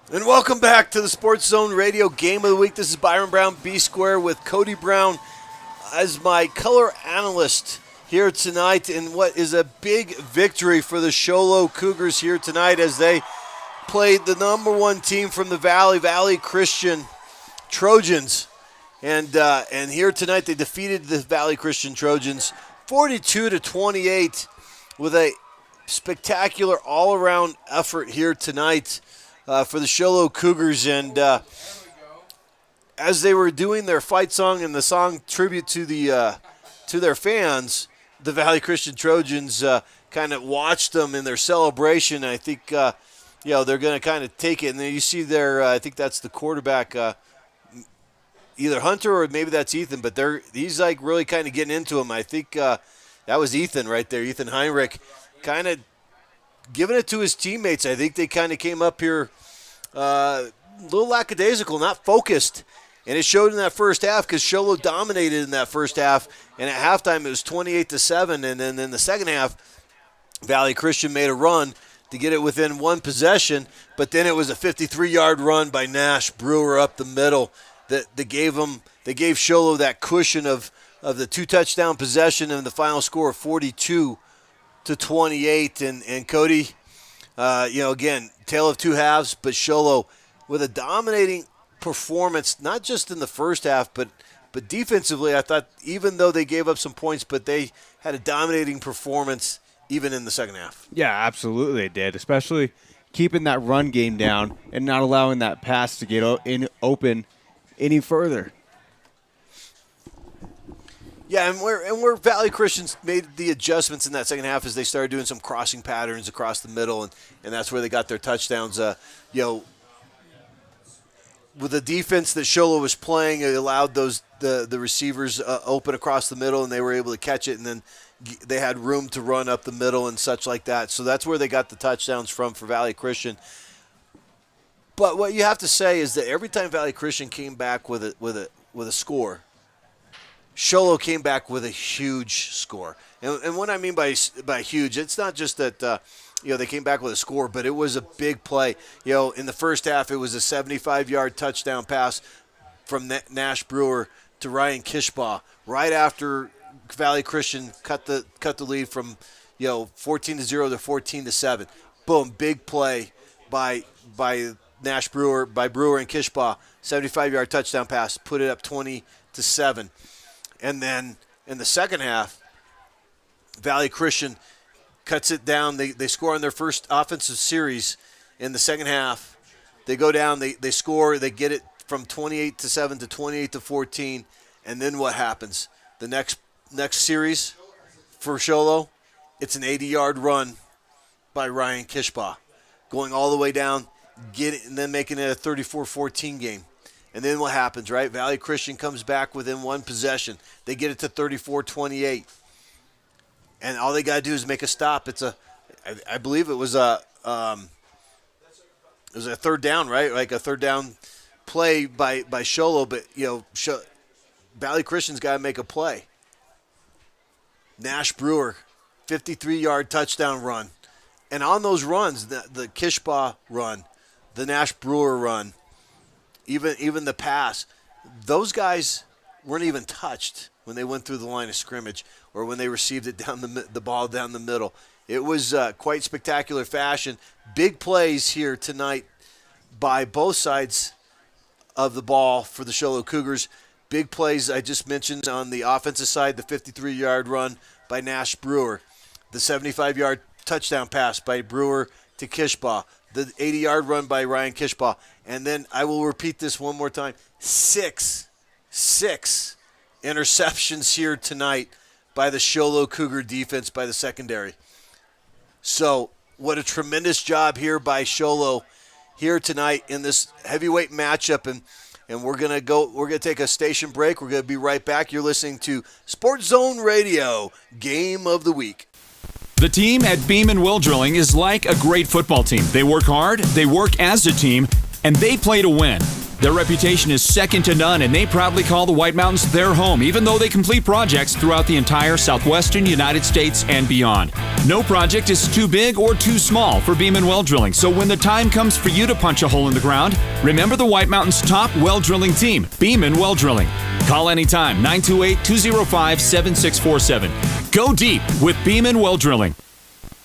And welcome back to the Sports Zone Radio Game of the Week. This is Byron Brown, B-Square, with Cody Brown as my color analyst here tonight in what is a big victory for the Show Low Cougars here tonight as they played the number 1 team from the Valley Christian Trojans. And here tonight they defeated the Valley Christian Trojans 42-28 with a spectacular all-around effort here tonight. For the Show Low Cougars, and as they were doing their fight song and the song tribute to their fans, the Valley Christian Trojans kind of watched them in their celebration. I think they're going to kind of take it, and then you see their I think that's the quarterback either Hunter or maybe that's Ethan, but he's like really kind of getting into him. I think that was Ethan right there, Ethan Heinrich, kind of giving it to his teammates. I think they kind of came up here a little lackadaisical, not focused. And it showed in that first half because Show Low dominated in that first half. And at halftime, it was 28-7. And then in the second half, Valley Christian made a run to get it within one possession. But then it was a 53-yard run by Nash Brewer up the middle that gave Show Low that cushion of the 2-touchdown possession and the final score of 42-28. And Cody, again, tale of two halves, but Show Low with a dominating performance, not just in the first half, but defensively, I thought even though they gave up some points, but they had a dominating performance even in the second half. Yeah, absolutely they did, especially keeping that run game down and not allowing that pass to get open any further. Yeah, and where Valley Christians made the adjustments in that second half is they started doing some crossing patterns across the middle, and that's where they got their touchdowns. With the defense that Show Low was playing, it allowed the receivers open across the middle, and they were able to catch it, and then they had room to run up the middle and such like that. So that's where they got the touchdowns from for Valley Christian. But what you have to say is that every time Valley Christian came back with a score, Show Low came back with a huge score. And what I mean by huge, it's not just that they came back with a score, but it was a big play. In the first half, it was a 75-yard touchdown pass from Nash Brewer to Ryan Kishbach right after Valley Christian cut the lead from 14-0 to 14-7. Boom, big play by Nash Brewer, by Brewer and Kishbach, 75-yard touchdown pass, put it up 20-7. And then in the second half, Valley Christian cuts it down. They score on their first offensive series in the second half. They go down, they score, they get it from 28-7 to 28-14. And then what happens? The next series for Show Low, it's an 80-yard run by Ryan Kishbach, going all the way down, and then making it a 34-14 game. And then what happens, right? Valley Christian comes back within one possession. They get it to 34-28. And all they got to do is make a stop. I believe it was a third down, right? Like a third down play by Show Low, but Valley Christian's got to make a play. Nash Brewer, 53-yard touchdown run. And on those runs, the Kishbach run, the Nash Brewer run, even the pass, those guys weren't even touched when they went through the line of scrimmage or when they received it down the ball down the middle. It was quite spectacular fashion. Big plays here tonight by both sides of the ball for the Show Low Cougars. Big plays I just mentioned on the offensive side, the 53-yard run by Nash Brewer, the 75-yard touchdown pass by Brewer to Kishbach, the 80-yard run by Ryan Kishbach, and then I will repeat this one more time, six interceptions here tonight by the Show Low Cougar defense, by the secondary. So what a tremendous job here by Show Low here tonight in this heavyweight matchup, and we're gonna take a station break. We're gonna be right back. You're listening to Sports Zone Radio Game of the Week. The team at Beeman Well Drilling is like a great football team. They work hard, they work as a team, and they play to win. Their reputation is second to none, and they proudly call the White Mountains their home, even though they complete projects throughout the entire southwestern United States and beyond. No project is too big or too small for Beeman Well Drilling, so when the time comes for you to punch a hole in the ground, remember the White Mountains' top well drilling team, Beeman Well Drilling. Call anytime, 928-205-7647. Go deep with Beeman Well Drilling.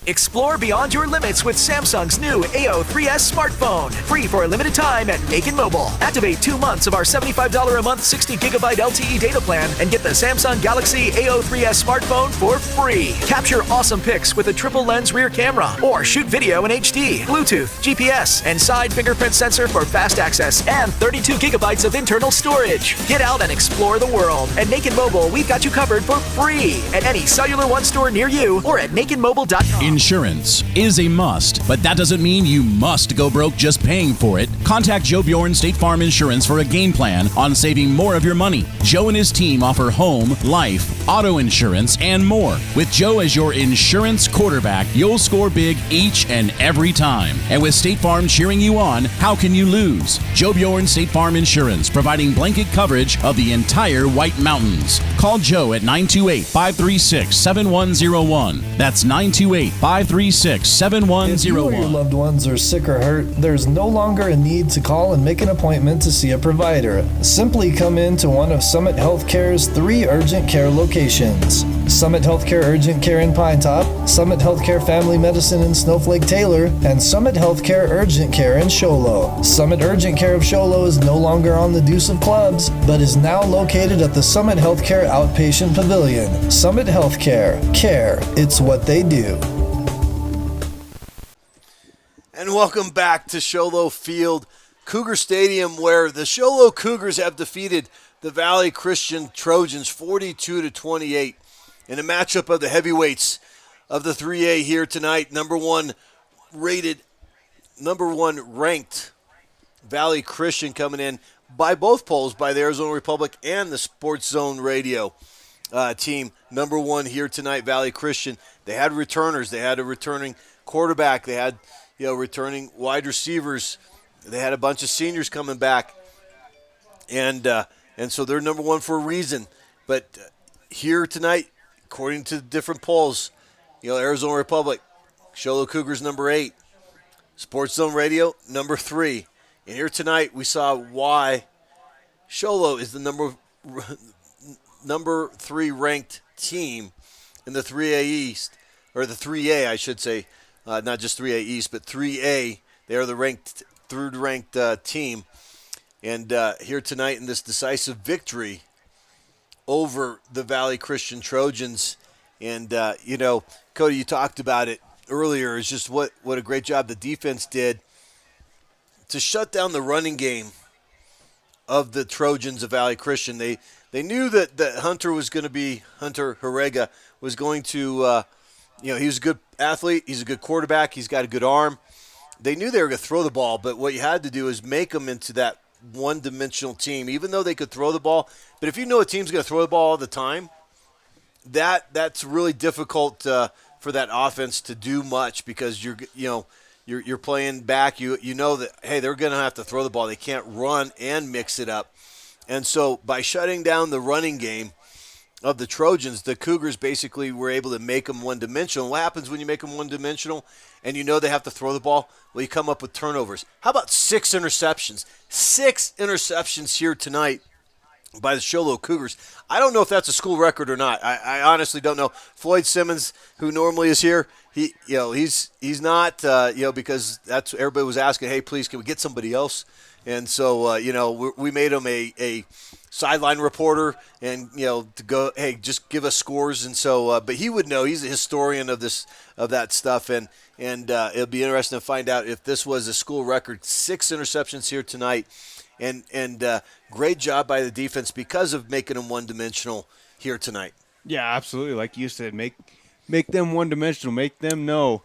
Explore beyond your limits with Samsung's new A03s smartphone. Free for a limited time at Naked Mobile. Activate 2 months of our $75 a month 60GB LTE data plan and get the Samsung Galaxy A03s smartphone for free. Capture awesome pics with a triple lens rear camera or shoot video in HD, Bluetooth, GPS, and side fingerprint sensor for fast access and 32GB of internal storage. Get out and explore the world. At Naked Mobile, we've got you covered for free at any Cellular One store near you or at nakedmobile.com. Insurance is a must, but that doesn't mean you must go broke just paying for it. Contact Joe Bjorn State Farm Insurance for a game plan on saving more of your money. Joe and his team offer home, life, auto insurance, and more. With Joe as your insurance quarterback, you'll score big each and every time. And with State Farm cheering you on, how can you lose? Joe Bjorn State Farm Insurance, providing blanket coverage of the entire White Mountains. Call Joe at 928-536-7101. That's 928-536-7101. If you or your loved ones are sick or hurt, there's no longer a need to call and make an appointment to see a provider. Simply come in to one of Summit Healthcare's 3 urgent care locations. Summit Healthcare Urgent Care in Pine Top, Summit Healthcare Family Medicine in Snowflake Taylor, and Summit Healthcare Urgent Care in Show Low. Summit Urgent Care of Show Low is no longer on the Deuce of Clubs, but is now located at the Summit Healthcare Outpatient Pavilion. Summit Healthcare. Care. It's what they do. And welcome back to Show Low Field, Cougar Stadium, where the Show Low Cougars have defeated the Valley Christian Trojans 42-28 in a matchup of the heavyweights of the 3A here tonight. Number one ranked Valley Christian coming in by both polls, by the Arizona Republic and the Sports Zone Radio team. Number one here tonight, Valley Christian. They had returners. They had a returning quarterback. They had returning wide receivers. They had a bunch of seniors coming back. And so they're number one for a reason. But here tonight, according to different polls, Arizona Republic, Show Low Cougars number 8, Sports Zone Radio number 3. And here tonight we saw why Show Low is the number 3 ranked team in the 3A East, or the 3A, I should say, not just 3A East, but 3A. They are the third-ranked team. And here tonight in this decisive victory over the Valley Christian Trojans. And, Cody, you talked about it earlier. It's just what a great job the defense did to shut down the running game of the Trojans of Valley Christian. They knew that Hunter Herrega was going to, he was a good athlete. He's a good quarterback. He's got a good arm. They knew they were going to throw the ball, but what you had to do is make them into that one-dimensional team, even though they could throw the ball. But if you know a team's going to throw the ball all the time, that's really difficult for that offense to do much, because you're playing back. You know that, hey, they're going to have to throw the ball. They can't run and mix it up. And so by shutting down the running game of the Trojans, the Cougars basically were able to make them one-dimensional. What happens when you make them one-dimensional and you know they have to throw the ball? Well, you come up with turnovers. How about 6 interceptions? 6 interceptions here tonight by the Show Low Cougars. I don't know if that's a school record or not. I honestly don't know. Floyd Simmons, who normally is here, he's not, because that's everybody was asking, hey, please, can we get somebody else? And so, we made him a sideline reporter, and to go, hey, just give us scores. And so, but he would know. He's a historian of that stuff, and it'll be interesting to find out if this was a school record. 6 interceptions here tonight, and great job by the defense because of making them one-dimensional here tonight. Yeah, absolutely. Like you said, make them one-dimensional. Make them know,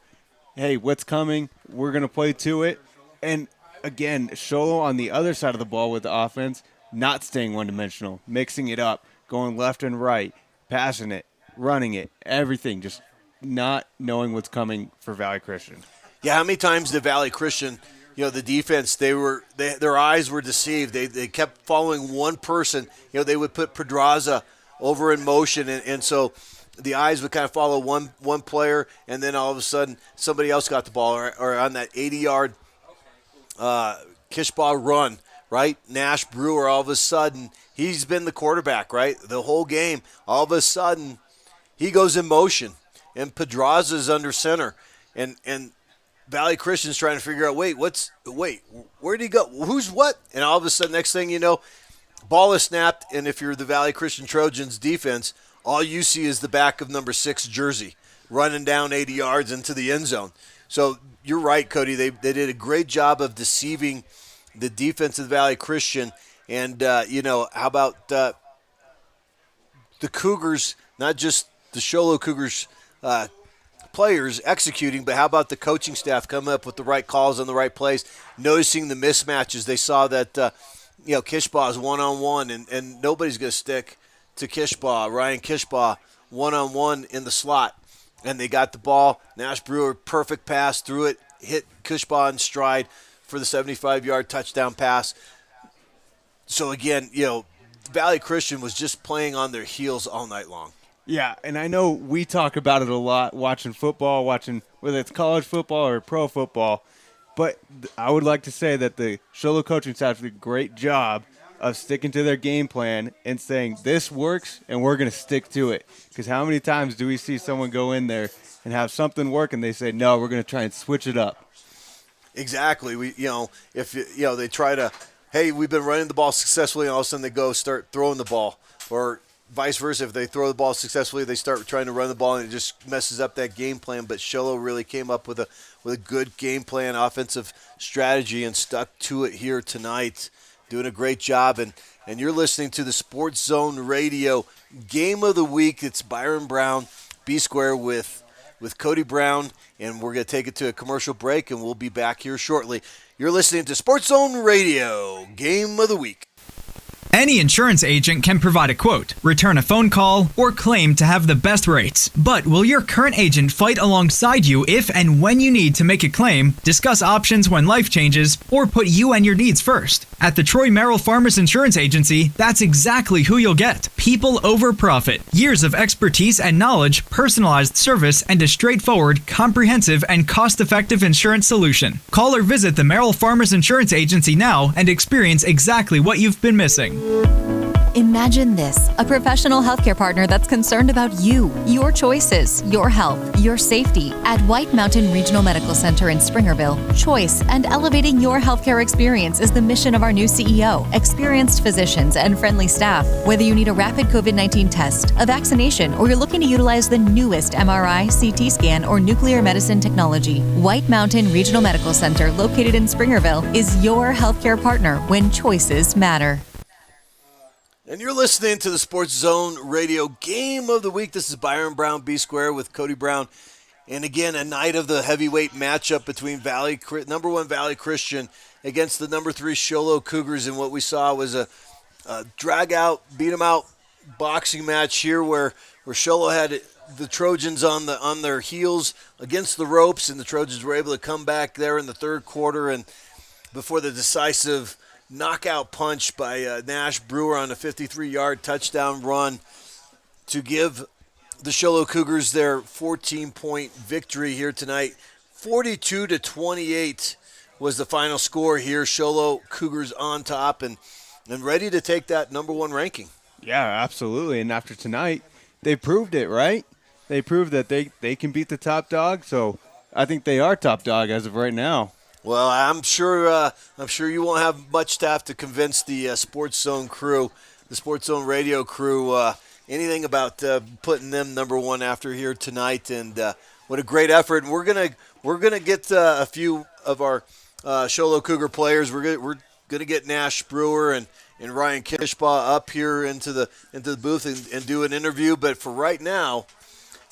hey, what's coming? We're gonna play to it. And again, Show Low on the other side of the ball with the offense, not staying one-dimensional, mixing it up, going left and right, passing it, running it, everything, just not knowing what's coming for Valley Christian. Yeah, how many times did Valley Christian, the defense, their eyes were deceived. They kept following one person. They would put Pedraza over in motion, and so the eyes would kind of follow one player, and then all of a sudden somebody else got the ball, or on that 80-yard Kishbach run, right? Nash Brewer, all of a sudden, he's been the quarterback, right? The whole game. All of a sudden, he goes in motion, and Pedraza's under center, and Valley Christian's trying to figure out, where'd he go? Who's what? And all of a sudden, next thing you know, ball is snapped, and if you're the Valley Christian Trojans defense, all you see is the back of number 6 jersey running down 80 yards into the end zone. So you're right, Cody. They did a great job of deceiving the defense of Valley Christian. And, how about the Cougars, not just the Show Low Cougars players executing, but how about the coaching staff coming up with the right calls on the right plays, noticing the mismatches? They saw that, Kishbach is one-on-one, and nobody's going to stick to Kishbach, Ryan Kishbach, one-on-one in the slot. And they got the ball. Nash Brewer, perfect pass, threw it, hit Kishbach in stride for the 75-yard touchdown pass. So, again, Valley Christian was just playing on their heels all night long. Yeah, and I know we talk about it a lot, watching football, whether it's college football or pro football, but I would like to say that the Show Low coaching staff did a great job of sticking to their game plan and saying, this works, and we're going to stick to it. Because how many times do we see someone go in there and have something work, and they say, no, we're going to try and switch it up? Exactly. If they try to, hey, we've been running the ball successfully, and all of a sudden they go start throwing the ball, or vice versa. If they throw the ball successfully, they start trying to run the ball, and it just messes up that game plan. But Show Low really came up with a good game plan, offensive strategy, and stuck to it here tonight, doing a great job. And you're listening to the Sports Zone Radio Game of the Week. It's Byron Brown, B Square with Cody Brown, and we're going to take it to a commercial break, and we'll be back here shortly. You're listening to Sports Zone Radio Game of the Week. Any insurance agent can provide a quote, return a phone call, or claim to have the best rates. But will your current agent fight alongside you if and when you need to make a claim, discuss options when life changes, or put you and your needs first? At the Troy Merrill Farmers Insurance Agency, that's exactly who you'll get. People over profit. Years of expertise and knowledge, personalized service, and a straightforward, comprehensive, and cost-effective insurance solution. Call or visit the Merrill Farmers Insurance Agency now and experience exactly what you've been missing. Imagine this, a professional healthcare partner that's concerned about you, your choices, your health, your safety. At White Mountain Regional Medical Center in Springerville, choice and elevating your healthcare experience is the mission of our new CEO, experienced physicians, and friendly staff. Whether you need a rapid COVID-19 test, a vaccination, or you're looking to utilize the newest MRI, CT scan, or nuclear medicine technology, White Mountain Regional Medical Center, located in Springerville, is your healthcare partner when choices matter. And you're listening to the Sports Zone Radio Game of the Week. This is Byron Brown, B Square with Cody Brown. And again, a night of the heavyweight matchup between number 1 Valley Christian against the number 3 Show Low Cougars. And what we saw was a drag-out, beat-em-out boxing match here where Show Low had the Trojans on their heels against the ropes, and the Trojans were able to come back there in the third quarter and before the decisive knockout punch by Nash Brewer on a 53-yard touchdown run to give the Show Low Cougars their 14-point victory here tonight. 42-28 was the final score here. Show Low Cougars on top and ready to take that number 1 ranking. Yeah, absolutely. And after tonight, they proved it, right? They proved that they can beat the top dog. So I think they are top dog as of right now. Well, I'm sure you won't have much to have to convince the Sports Zone crew, the Sports Zone Radio crew, anything about putting them number 1 after here tonight. And what a great effort! And we're gonna get a few of our Show Low Cougar players. We're gonna get Nash Brewer and Ryan Kishbach up here into the booth and do an interview. But for right now,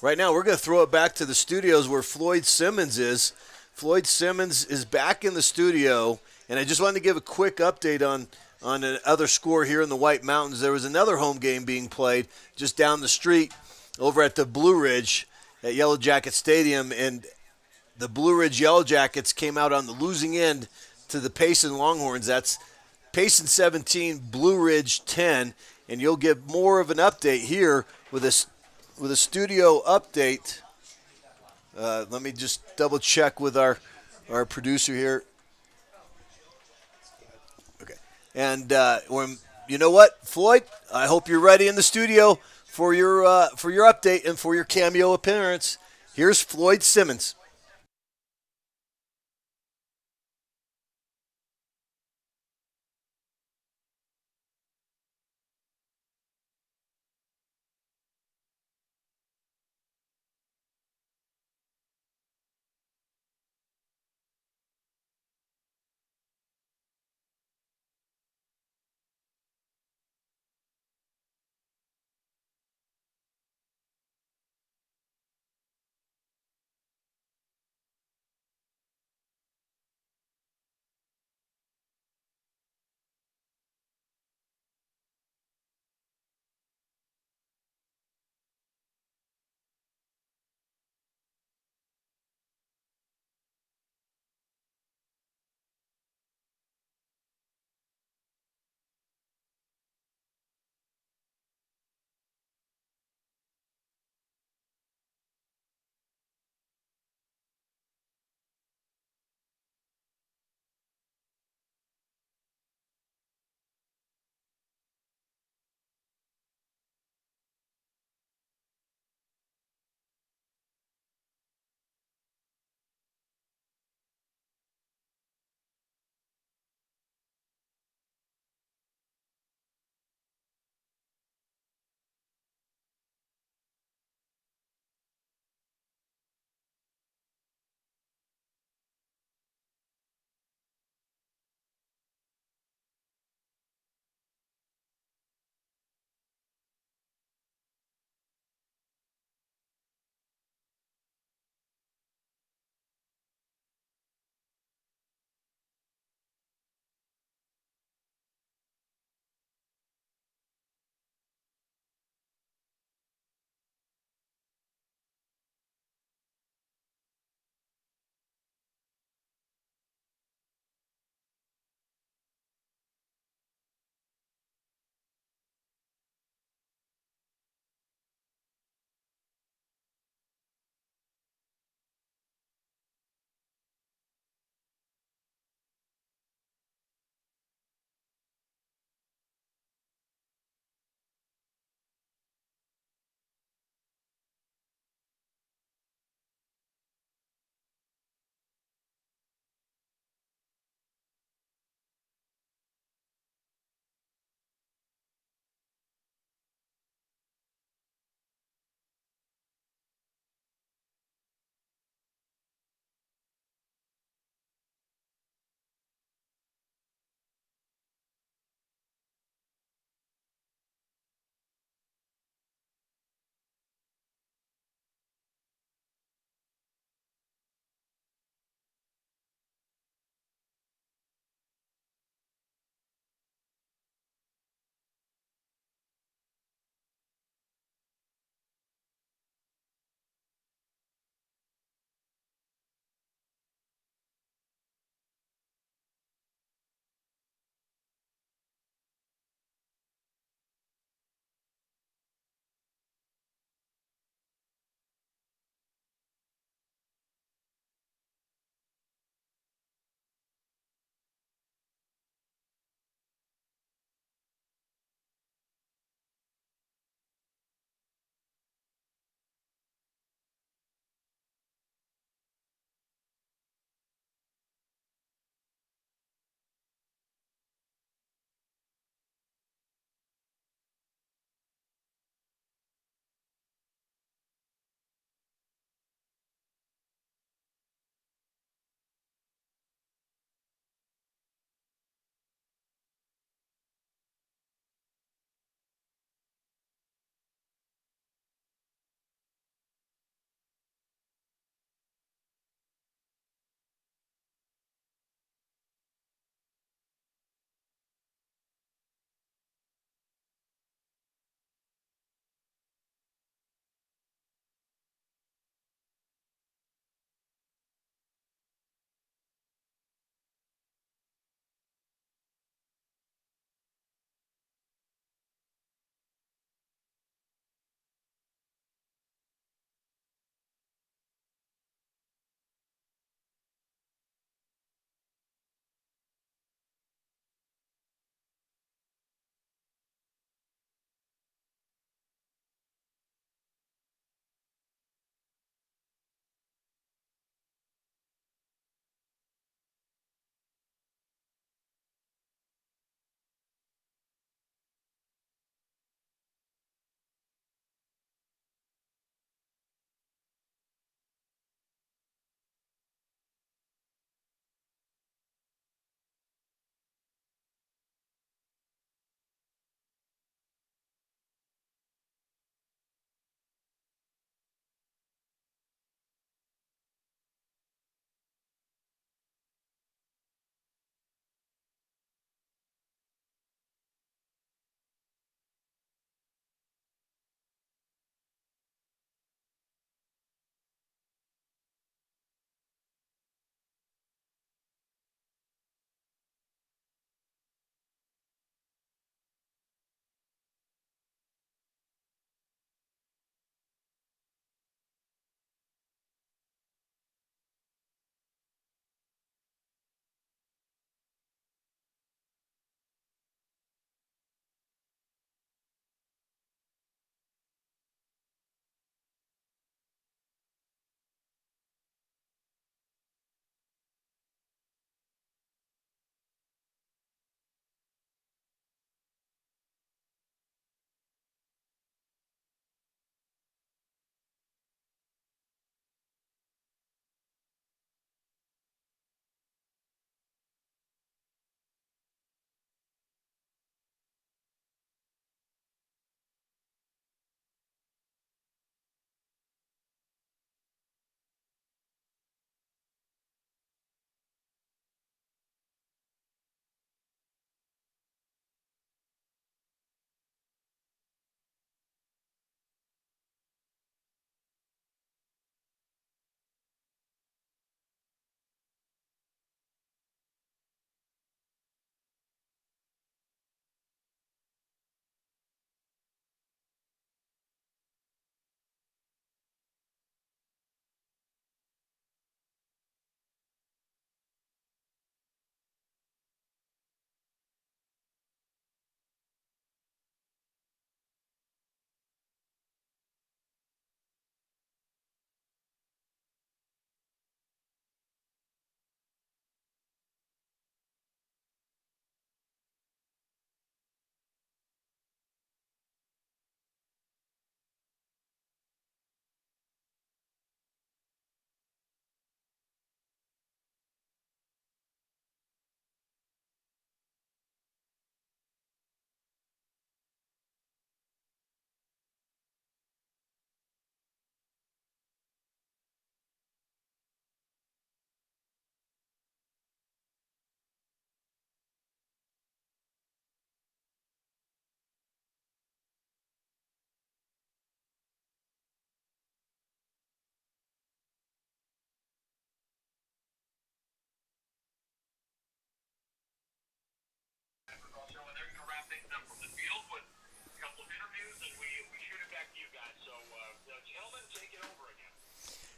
we're gonna throw it back to the studios where Floyd Simmons is. Floyd Simmons is back in the studio, and I just wanted to give a quick update on another score here in the White Mountains. There was another home game being played just down the street over at the Blue Ridge at Yellow Jacket Stadium, and the Blue Ridge Yellow Jackets came out on the losing end to the Payson Longhorns. That's Payson 17, Blue Ridge 10, and you'll get more of an update here with a studio update. Let me just double check with our producer here. Okay, and you know what, Floyd? I hope you're ready in the studio for your update and for your cameo appearance. Here's Floyd Simmons.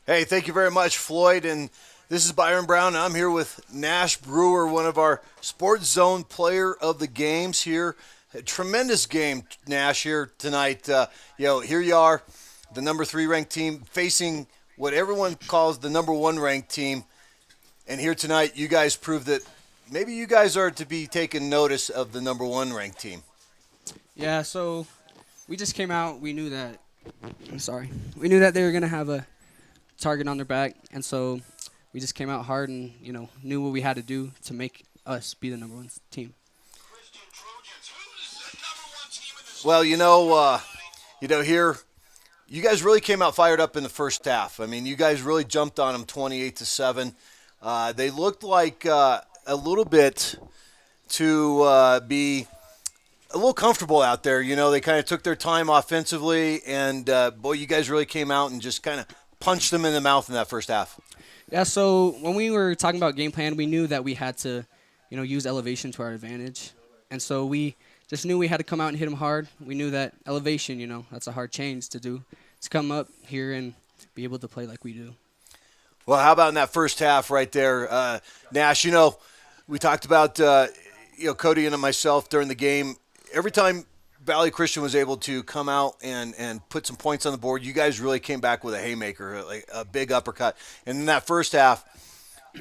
Hey, thank you very much, Floyd. And this is Byron Brown. I'm here with Nash Brewer, one of our Sports Zone Player of the Games here. A tremendous game, Nash, here tonight. Here you are, the number 3 ranked team facing what everyone calls the number 1 ranked team. And here tonight, you guys proved that maybe you guys are to be taking notice of the number 1 ranked team. Yeah, so we just came out. We knew that. We knew that they were going to have a target on their back, and so we just came out hard and knew what we had to do to make us be the number 1 team. Well, here you guys really came out fired up in the first half. I mean, you guys really jumped on them 28-7. They looked like a little bit to be a little comfortable out there. They kind of took their time offensively, and boy, you guys really came out and just kind of punched them in the mouth in that first half. Yeah, so when we were talking about game plan, we knew that we had to, use elevation to our advantage. And so we just knew we had to come out and hit them hard. We knew that elevation, that's a hard change to do, to come up here and be able to play like we do. Well, how about in that first half right there? Nash, we talked about, Cody and myself during the game. Every time Valley Christian was able to come out and put some points on the board, you guys really came back with a haymaker, like a big uppercut. And in that first half,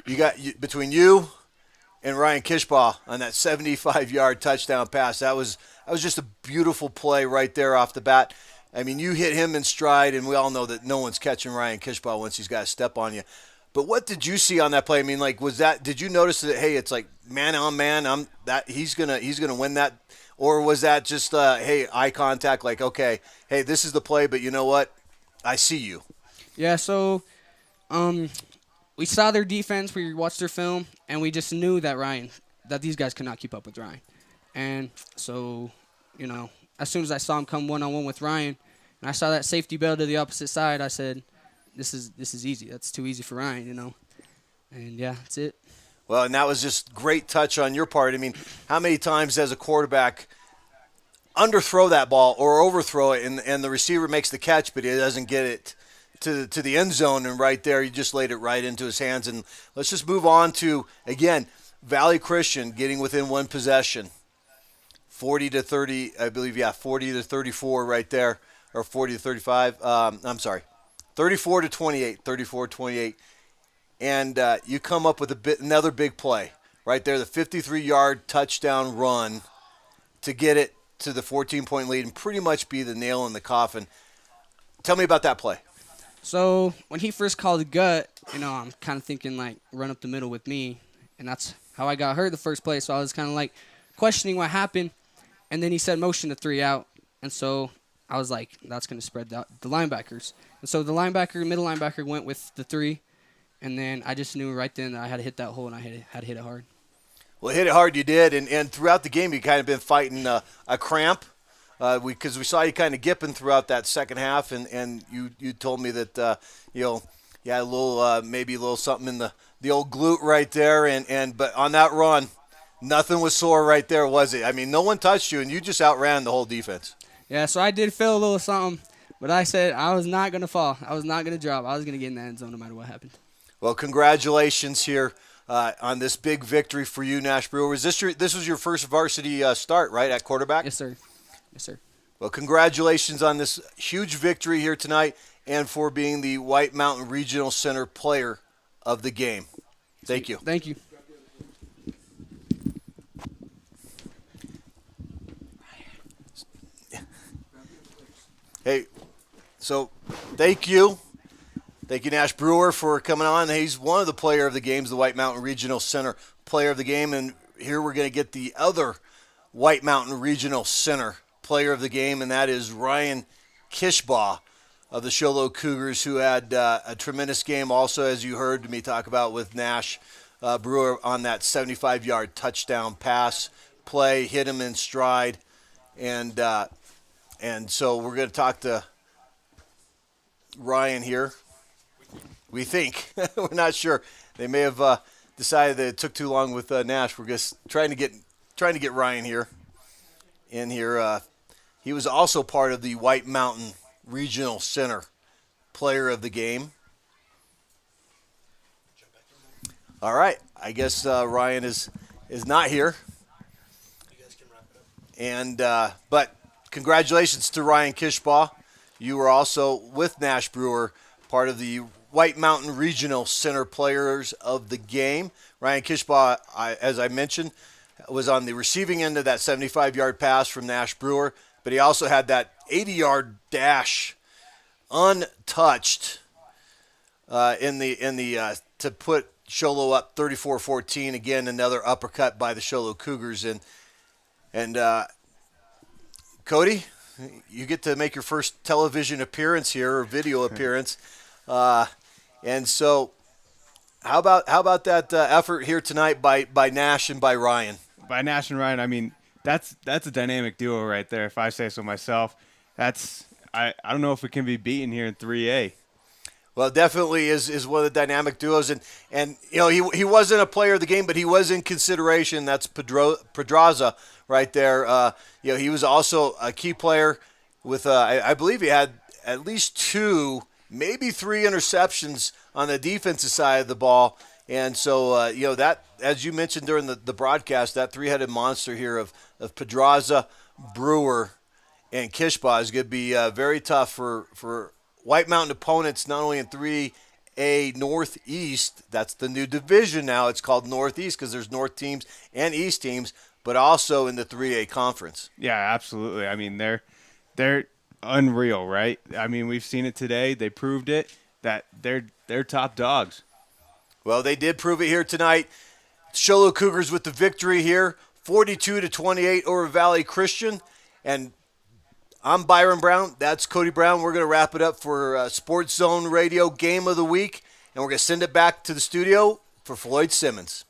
you got between you and Ryan Kishbach on that 75-yard touchdown pass. That was just a beautiful play right there off the bat. I mean, you hit him in stride, and we all know that no one's catching Ryan Kishbach once he's got a step on you. But what did you see on that play? I mean, did you notice that, hey, it's like man on man, he's gonna win that? Or was that just, eye contact, like, okay, hey, this is the play, but you know what? I see you. Yeah, so we saw their defense, we watched their film, and we just knew that these guys could not keep up with Ryan. And so, as soon as I saw him come one-on-one with Ryan, and I saw that safety bail to the opposite side, I said, this is easy. That's too easy for Ryan, And, yeah, that's it. Well, and that was just great touch on your part. I mean, how many times as a quarterback underthrow that ball or overthrow it, and the receiver makes the catch, but he doesn't get it to the end zone, and right there you just laid it right into his hands. And let's just move on to, again, Valley Christian getting within 1 possession. 40-30, I believe, 40-34 right there, or 40-35. 34-28, 34-28. And you come up with another big play right there, the 53-yard touchdown run to get it to the 14-point lead and pretty much be the nail in the coffin. Tell me about that play. So when he first called the gut, I'm kind of thinking, run up the middle with me. And that's how I got hurt the first play. So I was kind of, questioning what happened. And then he said motion to 3 out. And so I was like, that's going to spread the linebackers. And so the middle linebacker went with the 3. And then I just knew right then that I had to hit that hole, and I had to hit it hard. Well, hit it hard you did, and throughout the game you kind of been fighting a cramp because we saw you kind of gipping throughout that second half, and you told me that you had a little maybe a little something in the old glute right there, but on that run, nothing was sore right there, was it? I mean, no one touched you, and you just outran the whole defense. Yeah, so I did feel a little something, but I said I was not going to fall. I was not going to drop. I was going to get in the end zone no matter what happened. Well, congratulations here on this big victory for you, Nash Brewer. This was your first varsity start, right, at quarterback? Yes, sir. Yes, sir. Well, congratulations on this huge victory here tonight and for being the White Mountain Regional Center Player of the Game. Thank you. Thank you. Hey, so thank you. Thank you, Nash Brewer, for coming on. He's one of the player of the games, the White Mountain Regional Center Player of the Game. And here we're going to get the other White Mountain Regional Center Player of the Game, and that is Ryan Kishbach of the Show Low Cougars, who had a tremendous game also, as you heard me talk about with Nash Brewer on that 75-yard touchdown pass play, hit him in stride. And so we're going to talk to Ryan here. We think. We're not sure. They may have decided that it took too long with Nash. We're just trying to get Ryan here. in here. He was also part of the White Mountain Regional Center player of the game. All right. I guess Ryan is not here. And but congratulations to Ryan Kishbach. You were also with Nash Brewer, part of the White Mountain Regional Center players of the game. Ryan Kishbach, as I mentioned, was on the receiving end of that 75-yard pass from Nash Brewer, but he also had that 80-yard dash untouched to put Show Low up 34-14. Again, another uppercut by the Show Low Cougars. And Cody, you get to make your first television appearance here, or video appearance. And so how about that effort here tonight by Nash and by Ryan? By Nash and Ryan, I mean, that's a dynamic duo right there, if I say so myself. I don't know if it can be beaten here in 3A. Well, it definitely is one of the dynamic duos, and you know he wasn't a player of the game, but he was in consideration. That's Pedraza right there. You know, he was also a key player with I believe he had at least 2, maybe 3 interceptions on the defensive side of the ball, and so you know that, as you mentioned during the broadcast, that 3-headed monster here of Pedraza, Brewer, and Kishbach is going to be very tough for White Mountain opponents, not only in 3A Northeast, that's the new division now, it's called Northeast because there's North teams and East teams, but also in the 3A conference. Yeah, absolutely. I mean, they're unreal, right? I mean, we've seen it today. They proved it, that they're top dogs. Well, they did prove it here tonight. Show Low Cougars with the victory here, 42-28 over Valley Christian. And I'm Byron Brown. That's Cody Brown. We're going to wrap it up for Sports Zone Radio Game of the Week, and we're going to send it back to the studio for Floyd Simmons.